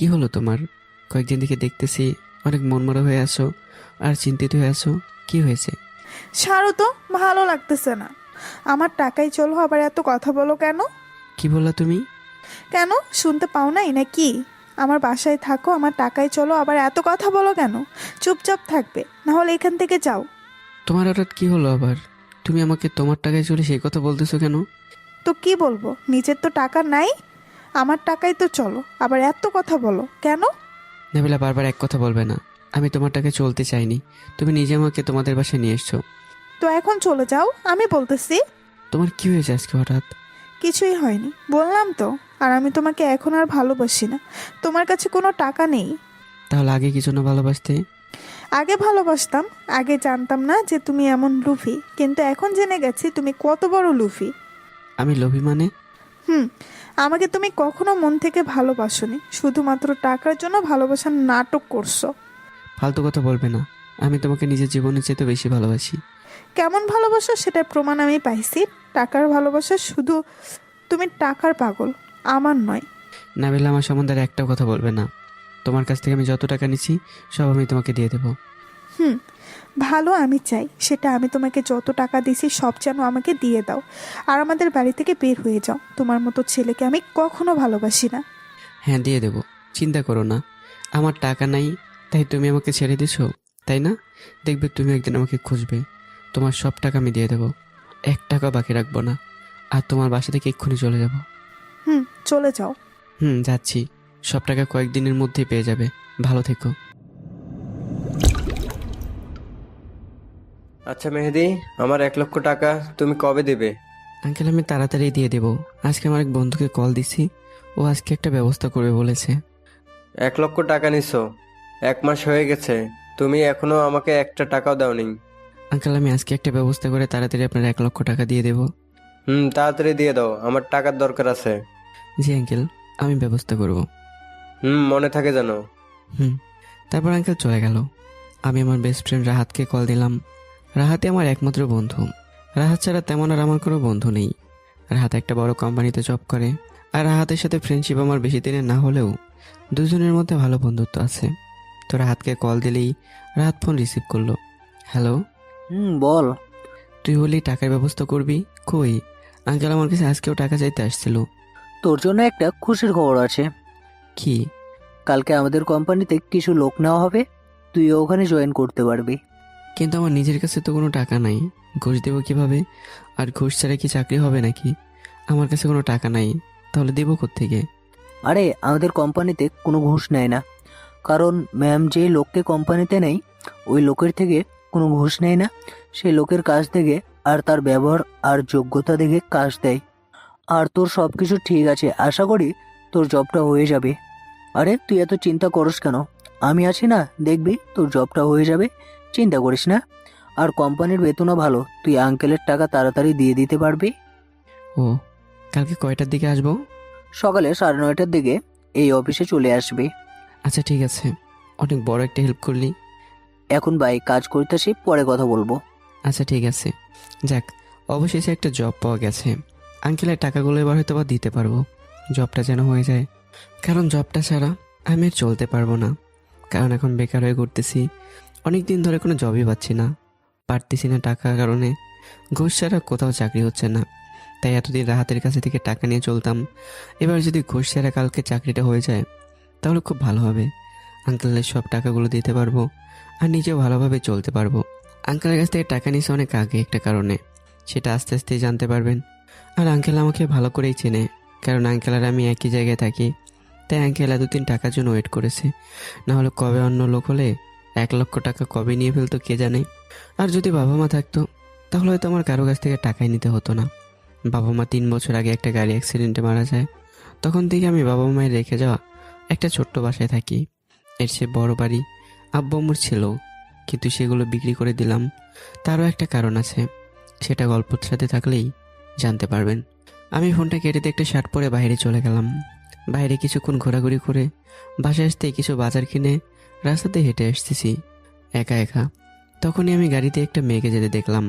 কি হলো তোমার? কয়েকদিন থেকে দেখতেছি অনেক মনমরা হয়ে আছো আর চিন্তিত হয়ে আছো। কি হয়েছে? ছাড়ো তো, ভালো লাগতেছে না। আমার টাকাই চলো, আবার এত কথা বলো কেন? কি বললা তুমি? কেন, শুনতে পাও নাই নাকি? আমার বাসায় থাকো, আমার টাকাই চলো, আবার এত কথা বলো কেন? চুপচাপ থাকবে, না হলে এখান থেকে যাও। তোমার হঠাৎ কি হলো আবার? তুমি আমাকে তোমার টাকায় চলে সেই কথা বলতেছো কেন? তো কি বলবো, নিজের তো টাকা নাই, আমার টাকাই তো চলো, আবার এত কথা বলো কেন? নাবিলা, বারবার এক কথা বলবে না। আমি তোমার টাকায় চলতে চাইনি। তুমি নিজে আমাকে তোমাদের বাসায় নিয়ে এসছো। তো এখন চলে যাও, আমি বলতেছি। তোমার কি হয়েছে আজকে হঠাৎ? কিছুই হয়নি, বললাম তো। আর আমি তোমাকে এখন আর ভালোবাসি না, তোমার কাছে কোনো টাকা নেই। তাহলে আগে কি জন্য ভালোবাসতে? আগে ভালোবাসতাম, আগে জানতাম না যে তুমি এমন লুফি, কিন্তু এখন জেনে গেছি তুমি কত বড় লুফি। আমি লোভী মানে? হুম। আমাকে তুমি কখনো মন থেকে ভালোবাসোনি, শুধুমাত্র টাকার জন্য ভালোবাসার নাটক করছো। ফালতু কথা বলবে না। আমি তোমাকে নিজের জীবনের চেয়ে বেশি ভালোবাসি। কেমন ভালোবাসো সেটার প্রমাণ আমি পাইছি। টাকার ভালোবাসা শুধু, তুমি টাকার পাগল, আমার নয়। নাবিলা, আমার সম্বন্ধে আর একটাও কথা বলবে না। তোমার কাছ থেকে আমি যত টাকা নিচ্ছি সব আমি তোমাকে দিয়ে দেবো। হুম। ভালো আমি চাই, সেটা আমি তোমাকে যত টাকা দিছি সব যেন আমাকে দিয়ে দাও, আর আমাদের বাড়ি থেকে বের হয়ে যাও। তোমার মতো ছেলেকে আমি কখনো ভালোবাসি না। হ্যাঁ, দিয়ে দেবো। চিন্তা করো না। আমার টাকা নাই, তাই তুমি আমাকে ছেড়ে দিছো, তাই না? দেখবে তুমি একদিন আমাকে খুঁজবে। তোমার সব টাকা আমি দিয়ে দেবো। এক টাকা বাকি রাখবো না। আর তোমার বাসা থেকে এক্ষুনি চলে যাব। হুম, চলে যাও। যাচ্ছি। সব টাকা কয়েকদিনের মধ্যেই পেয়ে যাবে। ভালো থেকো। আচ্ছা মেহেদি, আমার 1 লক্ষ টাকা তুমি কবে দেবে? আঙ্কেল, আমি তাড়াতাড়ি দিয়ে দেবো। আজকে আমার এক বন্ধুকে কল দিছি। ও আজকে একটা ব্যবস্থা করবে বলেছে। 1 লক্ষ টাকা নিছো, 1 মাস হয়ে গেছে, তুমি এখনো আমাকে একটা টাকাও দাওনি। আঙ্কেল, আমি আজকে একটা ব্যবস্থা করে তাড়াতাড়ি আপনার 1 লক্ষ টাকা দিয়ে দেবো। তাড়াতাড়ি দিয়ে দাও, আমার টাকার দরকার আছে। জি আঙ্কেল, আমি ব্যবস্থা করব। মনে থাকে যেন। হুম। তারপর আঙ্কেল চলে গেল। আমি আমার বেস্ট ফ্রেন্ড রাহাতকে কল দিলাম। রাহাতে আমার একমাত্র বন্ধু। রাহাত ছাড়া তেমন আর আমার কোনো বন্ধু নেই। রাহাত একটা বড় কোম্পানিতে জব করে। আর রাহাতের সাথে ফ্রেন্ডশিপ আমার বেশি দিনের না হলেও দুজনের মধ্যে ভালো বন্ধুত্ব আছে। তো রাহাতকে কল দিলেই রাহাত ফোন রিসিভ করলো। হ্যালো। বল। তুই বললি টাকার ব্যবস্থা করবি। কই? আঙ্কেল আমার কাছে আজকেও টাকা চাইতে আসছিল। তোর জন্য একটা খুশির খবর আছে। কি? কালকে আমাদের কোম্পানিতে কিছু লোক নেওয়া হবে, তুইও ওখানে জয়েন করতে পারবি। কিন্তু আমার নিজের কাছে তো কোনো টাকা নাই। ঘুষ দেবো কিভাবে? আর ঘুষ ছাড়া কি চাকরি হবে নাকি? আমার কাছে কোনো টাকা নাই, তাহলে দেবো কোত্থেকে? আরে আমাদের কোম্পানিতে কোনো ঘুষ নেয় না, কারণ ম্যাম যে লোককে কোম্পানিতে নেয় ওই লোকের থেকে কোনো ঘুষ নেয় না। সেই লোকের কাজ দেখে আর তার ব্যবহার আর যোগ্যতা দেখে কাজ দেয়। আর তোর সব কিছু ঠিক আছে, আশা করি তোর জবটা হয়ে যাবে। আরে তুই এত চিন্তা করিস কেন? আমি আছি না, দেখবি তোর জবটা হয়ে যাবে, চিন্তা করিস না। আর কোম্পানির বেতনও ভালো, তুই আঙ্কেলের টাকা তাড়াতাড়ি দিয়ে দিতে পারবি। ও, কালকে কয়টার দিকে আসবো? সকালে 9:30টার দিকে এই অফিসে চলে আসবি। আচ্ছা ঠিক আছে, অনেক বড় একটা হেল্প করলি। এখন ভাই কাজ করতেছি, পরে কথা বলবো। আচ্ছা ঠিক আছে। যাক, অবশেষে একটা জব পাওয়া গেছে। আঙ্কেলের টাকাগুলো এবার হয়তো বা দিতে পারবো। জবটা যেন হয়ে যায়, কারণ জবটা ছাড়া আমি আর চলতে পারবো না। কারণ এখন বেকার হয়ে ঘুরতেছি। অনেক দিন ধরে কোনো জবই পাচ্ছি না, পারতেছি না টাকার কারণে। ঘুষ ছাড়া কোথাও চাকরি হচ্ছে না। তাই এতদিন রাহাতের কাছে থেকে টাকা নিয়ে চলতাম। এবার যদি ঘুষ ছাড়া কালকে চাকরিটা হয়ে যায় তাহলে খুব ভালো হবে। আঙ্কেলের সব টাকাগুলো দিতে পারবো আর নিজেও ভালোভাবে চলতে পারবো। আঙ্কেলের কাছ থেকে টাকা নিয়েছে অনেক আগে একটা কারণে, সেটা আস্তে আস্তেই জানতে পারবেন। আর আঙ্কেল আমাকে ভালো করেই চেনে, কারণ আঙ্কেল আর আমি একই জায়গায় থাকি। তাই আঙ্কেল এতদিন টাকার জন্য ওয়েট করেছে। না হলে কবে অন্য লোক হলে 1 লক্ষ টাকা কবে নিয়ে ফেলতো কে জানে। আর যদি বাবা মা থাকতো তাহলে হয়তো আমার কারো কাছ থেকে টাকাই নিতে হতো না। বাবা মা 3 বছর আগে একটা গাড়ি অ্যাক্সিডেন্টে মারা যায়। তখন থেকে আমি বাবা মায়ের রেখে যাওয়া একটা ছোট্ট বাসায় থাকি। এর চেয়ে বড় বাড়ি আব্বু আম্মুর ছিল, কিন্তু সেগুলো বিক্রি করে দিলাম। তারও একটা কারণ আছে, সেটা গল্পের সাথে থাকলেই জানতে পারবেন। আমি ফোনটা কেটে দিয়ে একটা শার্ট পরে বাইরে চলে গেলাম। বাইরে কিছুক্ষণ ঘোরাঘুরি করে বাসায় আসতে কিছু বাজার কিনে রাস্তাতে হেঁটে আসতেছি একা একা। তখনই আমি গাড়িতে একটা মেয়েকে যেতে দেখলাম।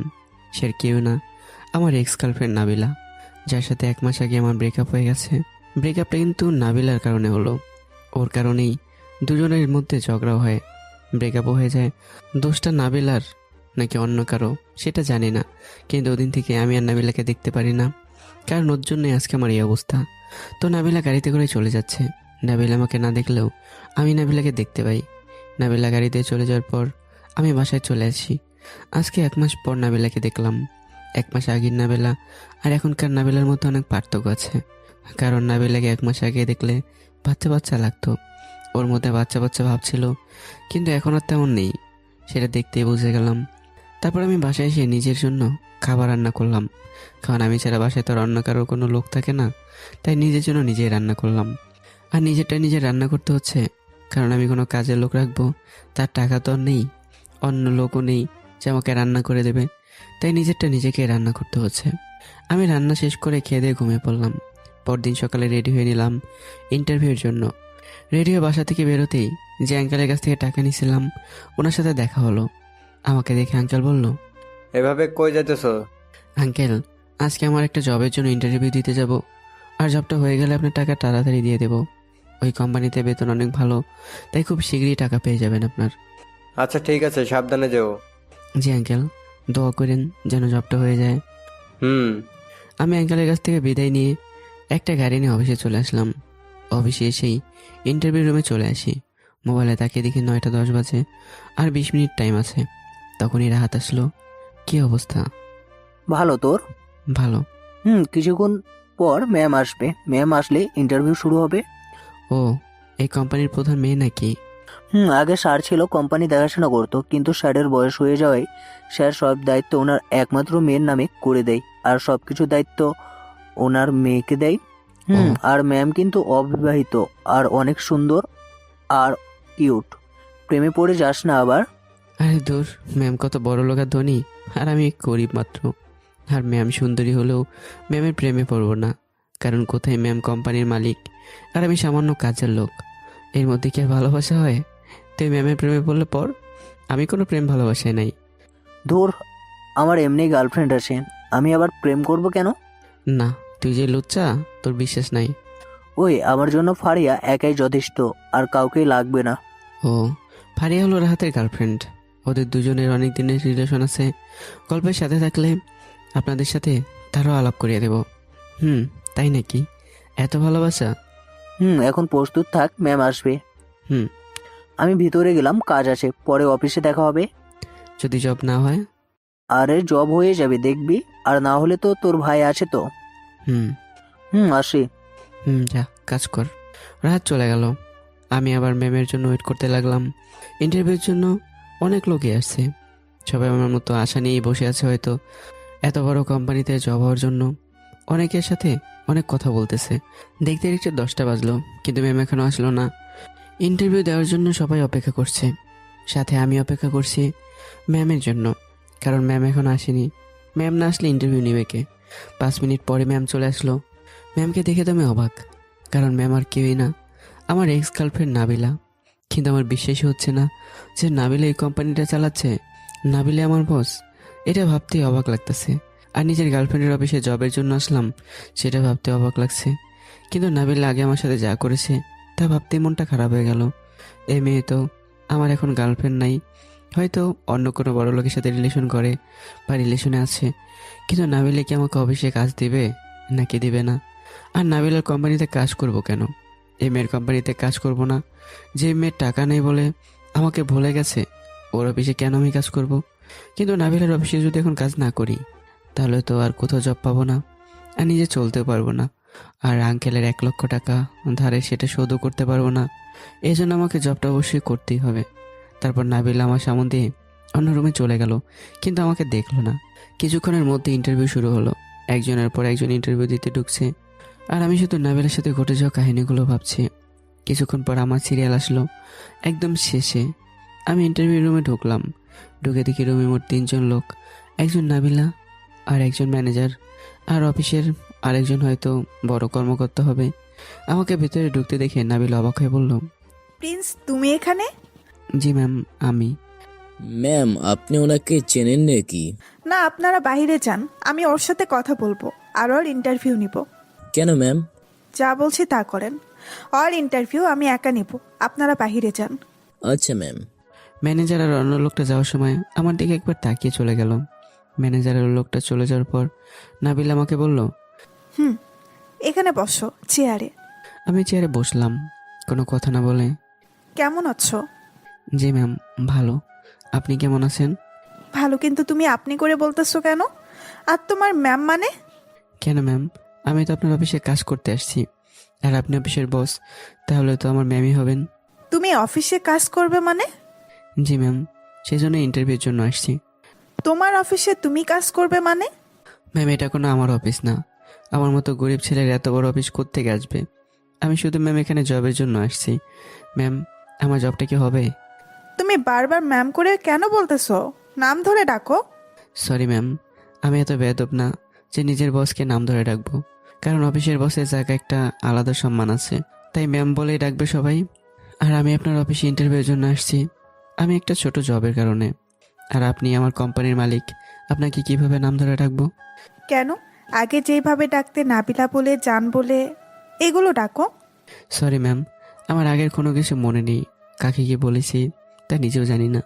সে আর কেউ না, আমার এক্স গার্লফ্রেন্ড নাবিলা, যার সাথে 1 মাস আগে আমার ব্রেকআপ হয়ে গেছে। ব্রেকআপটা কিন্তু নাবিলার কারণে হলো। ওর কারণেই দুজনের মধ্যে ঝগড়াও হয়, ব্রেকআপও হয়ে যায়। দোষটা নাবিলার নাকি অন্য কারো সেটা জানি না, কিন্তু ওদিন থেকে আমি আর নাবিলাকে দেখতে পারি না, কারণ ওর জন্যই আজকে আমার এই অবস্থা। তো নাবিলা গাড়িতে করে চলে যাচ্ছে, নাবিলা আমাকে না দেখলেও আমি নাবিলাকে দেখতে পাই। নাবিলা গাড়িতে চলে যাওয়ার পর আমি বাসায় চলে আসি। আজকে 1 মাস পর নাবিলাকে দেখলাম। 1 মাস আগের নাবিলা আর এখনকার নাবিলার মধ্যে অনেক পার্থক্য আছে, কারণ নাবিলাকে 1 মাস আগে দেখলে বাচ্চা বাচ্চা লাগতো, ওর মধ্যে বাচ্চা বাচ্চা ভাব ছিল, কিন্তু এখন আর তেমন নেই, সেটা দেখতেই বুঝে গেলাম। তারপর আমি বাসায় এসে নিজের জন্য খাবার রান্না করলাম, কারণ আমি ছাড়া বাসায় তো আর অন্য কারোর কোনো লোক থাকে না, তাই নিজের জন্য নিজেই রান্না করলাম। আর নিজেরটা নিজে রান্না করতে হচ্ছে, কারণ আমি কোনো কাজের লোক রাখবো তার টাকা তো আর নেই, অন্য লোকও নেই যে আমাকে রান্না করে দেবে, তাই নিজেরটা নিজেকে রান্না করতে হচ্ছে। আমি রান্না শেষ করে খেয়ে দিয়ে ঘুমিয়ে পড়লাম। পরদিন সকালে রেডি হয়ে নিলাম ইন্টারভিউর জন্য। রেডি হয়ে বাসা থেকে বেরোতেই যে আঙ্কেলের কাছ থেকে টাকা নিয়েছিলাম ওনার সাথে দেখা হলো। আমাকে দেখে আঙ্কেল বলল, এভাবে কই যাইতেছো? আঙ্কেল, আজকে আমার একটা জবের জন্য ইন্টারভিউ দিতে যাব, আর জবটা হয়ে গেলে আপনার টাকা তাড়াতাড়ি দিয়ে দেবো। ওই কোম্পানিতে বেতন অনেক ভালো, তাই খুব শীঘ্রই টাকা পেয়ে যাবেন আপনার। আচ্ছা ঠিক আছে, সাবধানে যেও। জি আঙ্কেল, দোয়া করেন যেন জবটা হয়ে যায়। হুম। আমি আঙ্কেলের কাছ থেকে বিদায় নিয়ে একটা গাড়ি নিয়ে অফিসে চলে আসলাম। অফিসে এসেই ইন্টারভিউ রুমে চলে আসি। মোবাইলে তাকিয়ে দেখি 9টা 10 বাজে, আর 20 মিনিট টাইম আছে। তখনই রাহাত আসলো। কি অবস্থা? ভালো তোর? ভালো। কিছুক্ষণ পর ম্যাম আসবে, ম্যাম আসলে ইন্টারভিউ শুরু হবে। ও, এই কোম্পানির প্রধান মেয়ে নাকি? আগে স্যার ছিল, কোম্পানি দেখাশোনা করতো, কিন্তু স্যারের বয়স হয়ে যাওয়ায় স্যার সব দায়িত্ব ওনার একমাত্র মেয়ের নামে করে দেয়, আর সব কিছু দায়িত্ব ওনার মেয়েকে দেয়। ও। আর ম্যাম কিন্তু অবিবাহিত আর অনেক সুন্দর আর কিউট। প্রেমে পড়ে যাস না আবার। আরে দূর, ম্যাম কত বড় লোক আর ধনী, আর আমি গরিব মাত্র। আর ম্যাম সুন্দরী হলেও ম্যামের প্রেমে পড়বো না, কারণ কোথায় ম্যাম কোম্পানির মালিক আর আমি সামান্য কাজের লোক, এর মধ্যে কি আর ভালোবাসা হয়? তুই ম্যামের প্রেমে পড়লে পর, আমি কোনো প্রেম ভালোবাসায় নাই। ধুর, আমার এমনি গার্লফ্রেন্ড আছে, আমি আবার প্রেম করব কেন? না, তুই যে লুচ্চা, তোর বিশ্বাস নাই। ওই আমার জন্য ফারিয়া একাই যথেষ্ট, আর কাউকেই লাগবে না। ও, ফারিয়া হলো রাহাতের গার্লফ্রেন্ড। ওদের দুজনের অনেক দিনের রিলেশন আছে। গল্পের সাথে থাকলে আপনাদের সাথে তারও আলাপ করিয়ে দেব। তাই নাকি? এত ভালোবাসা? এখন প্রস্তুত থাক, ম্যাম আসবে। হুম। আমি ভিতরে গেলাম, কাজ আছে, পরে অফিসে দেখা হবে। যদি জব না হয়? আরে জব হয়ে যাবে দেখবি, আর না হলে তো তোর ভাই আছে তো। আসি। যা কাজ কর। রাত চলে গেল। আমি আবার ম্যামের জন্য ওয়েট করতে লাগলাম। ইন্টারভিউর জন্য অনেক লোকই আসছে, সবাই আমার মতো আশা নিয়েই বসে আছে হয়তো। এত বড় কোম্পানিতে জব হওয়ার জন্য অনেকের সাথে অনেক কথা বলতেছে। দেখতে দেখতে 10টা বাজলো, কিন্তু ম্যাম এখনও আসলো না। ইন্টারভিউ দেওয়ার জন্য সবাই অপেক্ষা করছে, সাথে আমি অপেক্ষা করছি ম্যামের জন্য, কারণ ম্যাম এখনও আসেনি। ম্যাম না আসলে ইন্টারভিউ নেবে কে? 5 মিনিট পরে ম্যাম চলে আসলো। ম্যামকে দেখে তো আমি অবাক, কারণ ম্যাম আর কেউই না, আমার এক্স গার্লফ্রেন্ড নাবিলা। কিন্তু আমার বিশ্বাসই হচ্ছে না যে নাবিলা এই কোম্পানিটা চালাচ্ছে, নাবিলা আমার বস। এটা ভাবতেই অবাক লাগতেছে। আর নিজের গার্লফ্রেন্ডের অফিসে জবের জন্য আসলাম, সেটা ভাবতে অবাক লাগছে। কিন্তু নাবিলা আগে আমার সাথে যা করেছে তা ভাবতেই মনটা খারাপ হয়ে গেল। এই মেয়ে তো আমার এখন গার্লফ্রেন্ড নাই, হয়তো অন্য কোনো বড় লোকের সাথে রিলেশন করে বা রিলেশনে আছে। কিন্তু নাবিলা কি আমাকে অফিসে কাজ দিবে নাকি দিবে না? আর নাবিলার কোম্পানিতে কাজ করব কেন? এই মেয়ের কোম্পানিতে কাজ করব না। যে মেয়ের টাকা নেই বলে আমাকে ভুলে গেছে, ওর অফিসে কেন আমি কাজ করব? কিন্তু নাবিলার অফিসে যদি এখন কাজ না করি, তাহলে তো আর কোথাও জব পাবো না, আর নিজে চলতেও পারবো না। আর আঙ্কেলের 1 লক্ষ টাকা ধারে, সেটা শোধও করতে পারবো না। এই জন্য আমাকে জবটা অবশ্যই করতেই হবে। তারপর নাবিলা আমার সামনে দিয়ে অন্য রুমে চলে গেল, কিন্তু আমাকে দেখলো না। কিছুক্ষণের মধ্যে ইন্টারভিউ শুরু হলো। একজনের পর একজন ইন্টারভিউ দিতে ঢুকছে, আর আমি শুধু নাবিলার সাথে ঘটে যাওয়া কাহিনীগুলো ভাবছি। কিছুক্ষণ পর আমার সিরিয়াল আসলো। একদম শেষে আমি ইন্টারভিউ রুমে ঢুকলাম। ঢুকে দেখি রুমে মোট 3 জন লোক, একজন নাবিলা আর একজন ম্যানেজার, আর অফিসের আরেকজন হয়তো বড় কর্মকর্তা হবে। আমাকে ভেতরে ঢুকতে দেখে নাবিলা অবাক হয়ে বলল, প্রিন্স, তুমি এখানে? জি ম্যাম, আমি। ম্যাম, আপনি ওনাকে চেনেন নাকি? না, আপনারা বাইরে যান, আমি ওর সাথে কথা বলবো আর ওর ইন্টারভিউ নিব। কেন ম্যাম? যা বলছি তা করেন। অল ইন্টারভিউ আমি একা নিব, আপনারা বাহিরে যান। আচ্ছা ম্যাম। ম্যানেজার আর অন্য লোকটা যাওয়ার সময় আমার দিকে একবার তাকিয়ে চলে গেল। ম্যানেজারের লোকটা চলে যাওয়ার পর নাবিল আমাকে বলল, এখানে বসো চেয়ারে। আমি চেয়ারে বসলাম কোনো কথা না বলে। কেমন আছো? জি ম্যাম, ভালো। আপনি কেমন আছেন? ভালো, কিন্তু তুমি আপনি করে বলতেছো কেন? আর তোমার ম্যাম মানে? কেন ম্যাম, আমি তো আপনার অফিসে কাজ করতে আসছি, আর আপনি অফিসের বস, তাহলে তো আমার ম্যামই হবেন। তুমি অফিসে কাজ করবে মানে? জি ম্যাম, সেই জন্য ইন্টারভিউর জন্য আসছি। তোমার অফিসে তুমি কাজ করবে মানে? ম্যাম, এটা কোনো আমার অফিস না। আমার মতো গরিব ছেলের এত বড় অফিস কোত্থেকে আসবে? আমি শুধু ম্যাম এখানে জবের জন্য আসছি। ম্যাম, আমার জবটা কি হবে? তুমি বারবার ম্যাম করে কেন বলতেছো? নাম ধরে ডাকো। সরি ম্যাম, আমি এত বেয়াদব না যে নিজের বসকে নাম ধরে ডাকবো। কারণ অফিসের বসের জায়গায় একটা আলাদা সম্মান আছে, তাই ম্যাম বলেই ডাকবে সবাই। আর আমি আপনার অফিসে ইন্টারভিউর জন্য আসছি, আমি একটা ছোট জবের কারণে। আর আপনি আমার কোম্পানির মালিক, আপনাকে কিভাবে নাম ধরে ডাকবো? কেন? আগে যেভাবে ডাকতে, নাবিলা বলে, জান বলে, এগুলো ডাকো। সরি ম্যাম, আমার আগের কোনো কিছু মনে নেই। কাকে কি বলেছি তা নিজেও জানি না।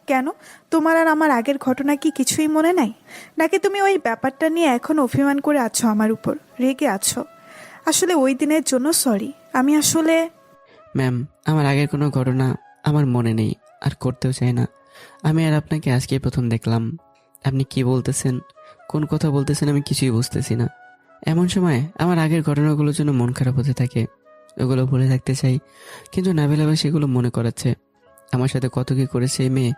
কেন? তোমার আর আমার আগের ঘটনা কি কিছুই মনে নাই? নাকি তুমি ওই ব্যাপারটা নিয়ে এখন অভিমান করে আছো, আমার উপর রেগে আছো? আসলে ওই দিনের জন্য সরি। আমি আসলে ম্যাম, আমার আগের কোনো ঘটনা আমার মনে নেই, আর করতেও চাই না। আমি আর আপনাকে আজকে প্রথম দেখলাম। আপনি কি বলতেছেন, কোন কথা বলতেছেন, আমি কিছুই বুঝতেছি না। এমন সময় আমার আগের ঘটনাগুলোর জন্য মন খারাপ হতে থাকে, ওগুলো ভুলে থাকতে চাই, কিন্তু নাবিল আবার সেগুলো মনে করাচ্ছে। আমার সাথে কত কি করেছে এই মেয়ে,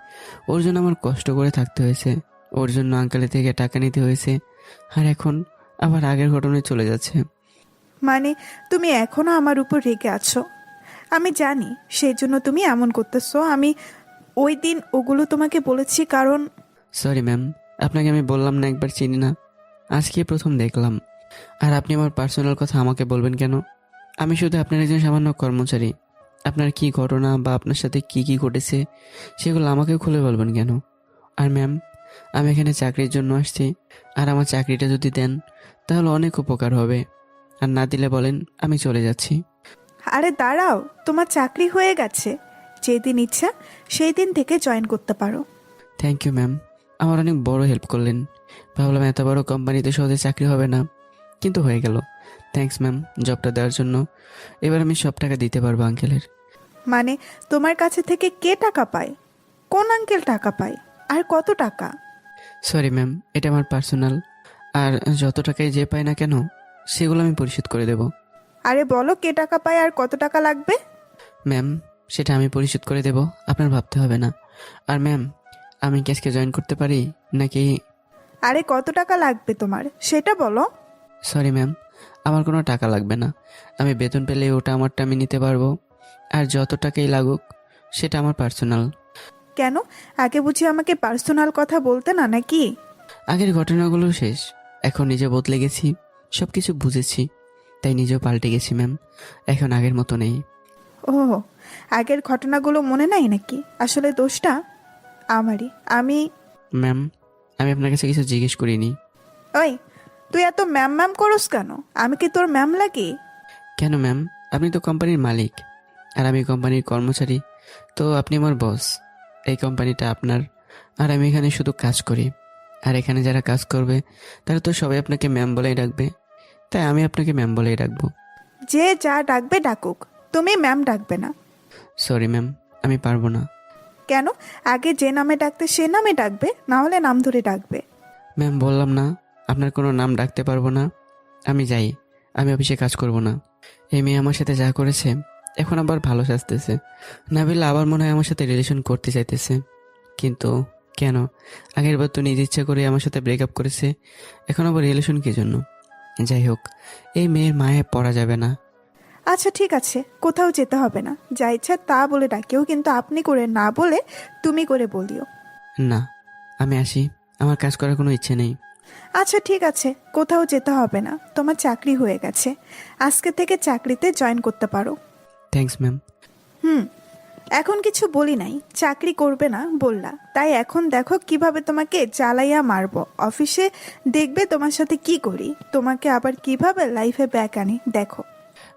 ওর জন্য আমার কষ্ট করে থাকতে হয়েছে, ওর জন্য আঙ্কেলের থেকে টাকা নিতে হয়েছে, আর এখন আবার আগের ঘটনায় চলে যাচ্ছে। মানে তুমি এখনো আমার উপর রেগে আছো? আমি জানি সেই জন্য তুমি এমন করতেছো। আমি ওই দিন ওগুলো তোমাকে বলেছি কারণ সরি ম্যাম, আপনাকে আমি বললাম না একবার চিনি না, আজকে প্রথম দেখলাম। আর আপনি আমার পার্সোনাল কথা আমাকে বলবেন কেন? আমি শুধু আপনার একজন সামান্য কর্মচারী। আপনার কি ঘটনা বা আপনার সাথে কি কি ঘটেছে সেগুলো আমাকে খুলে বলবেন কেন? আর ম্যাম, আমি এখানে চাকরির জন্য আসছি, আর আমার চাকরিটা যদি দেন তাহলে অনেক উপকার হবে, আর না দিলে বলেন আমি চলে যাচ্ছি। আরে দাঁড়াও, তোমার চাকরি হয়ে গেছে। যেদিন ইচ্ছা সেই দিন থেকে জয়েন করতে পারো। থ্যাংক ইউ ম্যাম, আমার অনেক বড় হেল্প করলেন। ভাবলাম এত বড় কোম্পানিতে সহজে চাকরি হবে না, কিন্তু হয়ে গেল। থ্যাঙ্কস ম্যাম জবটা দেওয়ার জন্য। এবার আমি সব টাকা দিতে পারবো আঙ্কেলের। মানে তোমার কাছে থেকে কে টাকা পায়? কোন আঙ্কেল টাকা পায়? আর কত টাকা? সরি ম্যাম, এটা আমার পার্সোনাল, আর যত টাকাই যে পাই না কেন সেগুলো আমি পরিশোধ করে দেব। আরে বলো কে টাকা পায় আর কত টাকা লাগবে? ম্যাম, সেটা আমি পরিশোধ করে দেব, আপনার ভাবতে হবে না। আর ম্যাম, আমি কি আজকে জয়েন করতে পারি নাকি? আরে কত টাকা লাগবে তোমার সেটা বলো। সরি ম্যাম, আমার কোনো টাকা লাগবে না। আমি বেতন পেলে ওটা আমারটা আমি নিতে পারবো, আর যত টাকাই লাগুক সেটা আমার পার্সোনাল। কেন? আগে বুঝি আমাকে পার্সোনাল কথা বলতে না নাকি? আগের ঘটনাগুলো শেষ, এখন নিজে বদলে গেছি, সব কিছু বুঝেছি, তাই নিজেও পাল্টে গেছি ম্যাম, এখন আগের মতো নেই। ও, আগের ঘটনাগুলো মনে নাই নাকি? আসলে দোষটা আমারই। ম্যাম, আমি আপনার কাছে কিছু জিজ্ঞেস করিনি। ওই, তুই এত ম্যাম ম্যাম করস কেন? আমি কি তোর ম্যাম লাগি? কেন ম্যাম, আপনি তো কোম্পানির মালিক, আর আমি কোম্পানির কর্মচারী, তো আপনি আমার বস। এই কোম্পানিটা আপনার, আর আমি এখানে শুধু কাজ করি। আর এখানে যারা কাজ করবে তারা তো সবাই আপনাকে ম্যাম বলেই ডাকবে, তাই আমি আপনাকে ম্যাম বলেই ডাকবো। যে যা ডাকবে ডাকুক, তুমি ম্যাম ডাকবে না। সরি ম্যাম, আমি পারবো না। কেন? আগে যে নামে ডাকতে সে নামে ডাকবে, না হলে নাম ধরে ডাকবে। ম্যাম, বললাম না আপনার কোনো নাম ডাকতে পারবো না। আমি যাই, আমি অফিসে কাজ করব না। এই মেয়ে আমার সাথে যা করেছে এখন আবার ভালো সাজতেছে। নাবিলা আবার মনে হয় আমার সাথে রিলেশন করতে চাইতেছে, কিন্তু কেন? আগের বার তো নিজ ইচ্ছা করে আমার সাথে ব্রেকআপ করেছে, এখন আবার রিলেশন কি জন্য? যাই হোক, এই মেয়ের মায়ে পড়া যাবে না। আচ্ছা ঠিক আছে, কোথাও যেতে হবে না, যা ইচ্ছা তা বলে ডাকেও, কিন্তু আপনি করে না বলে তুমি করে বলিও। না, আমি আসি, আমার কাজ করার কোনো ইচ্ছে নেই। আচ্ছা ঠিক আছে, কোথাও যেতে হবে না, তোমার চাকরি হয়ে গেছে, আজকে থেকে চাকরিতে জয়েন করতে পারো। Thanks ma'am. এখন কিছু বলি নাই, চাকরি করবে না বললা, তাই এখন দেখো কিভাবে তোমাকে জ্বালাইয়া মারবো। অফিসে দেখবে তোমার সাথে কি করি, তোমাকে আবার কিভাবে লাইফে ব্যাক আনি দেখো।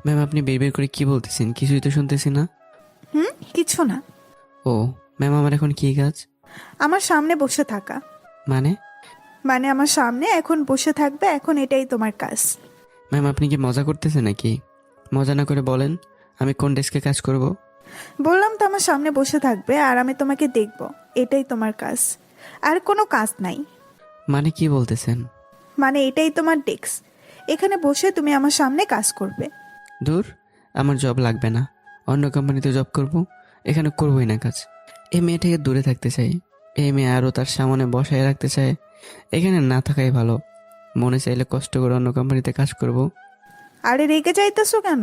ম্যাম আপনি বের করে কি বলতেছেন? কিছুই তো শুনতেছি না। কিছু না। ও ম্যাম, আমার এখন কি কাজ? আমার সামনে বসে থাকা। মানে? মানে আমার সামনে এখন বসে থাকবে, এখন এটাই তোমার কাজ। ম্যাম আপনি কি মজা করতেছেন নাকি? মজা না করে বলেন আমি কোন ডেস্কে কাজ করব। বললাম তো আমার সামনে বসে থাকবে আর আমি তোমাকে দেখব, এটাই তোমার কাজ। আর কোনো কাজ নাই। মানে কি বলতেছেন? মানে এটাই তোমার ডেস্ক, এখানে বসে তুমি আমার সামনে কাজ করবে। দূর, আমার জব লাগবে না। অন্য কোম্পানিতে জব করব, এখানে করবই না কাজ। এই মেয়েটাকে দূরে থাকতে চাই। এই মেয়ে আরও তার সামনে বসায় রাখতে চায়। এখানে না থাকাই ভালো। মনে চাইলে কষ্ট করে অন্য কোম্পানিতে কাজ করব। আরে রেগে যাইতেছো কেন?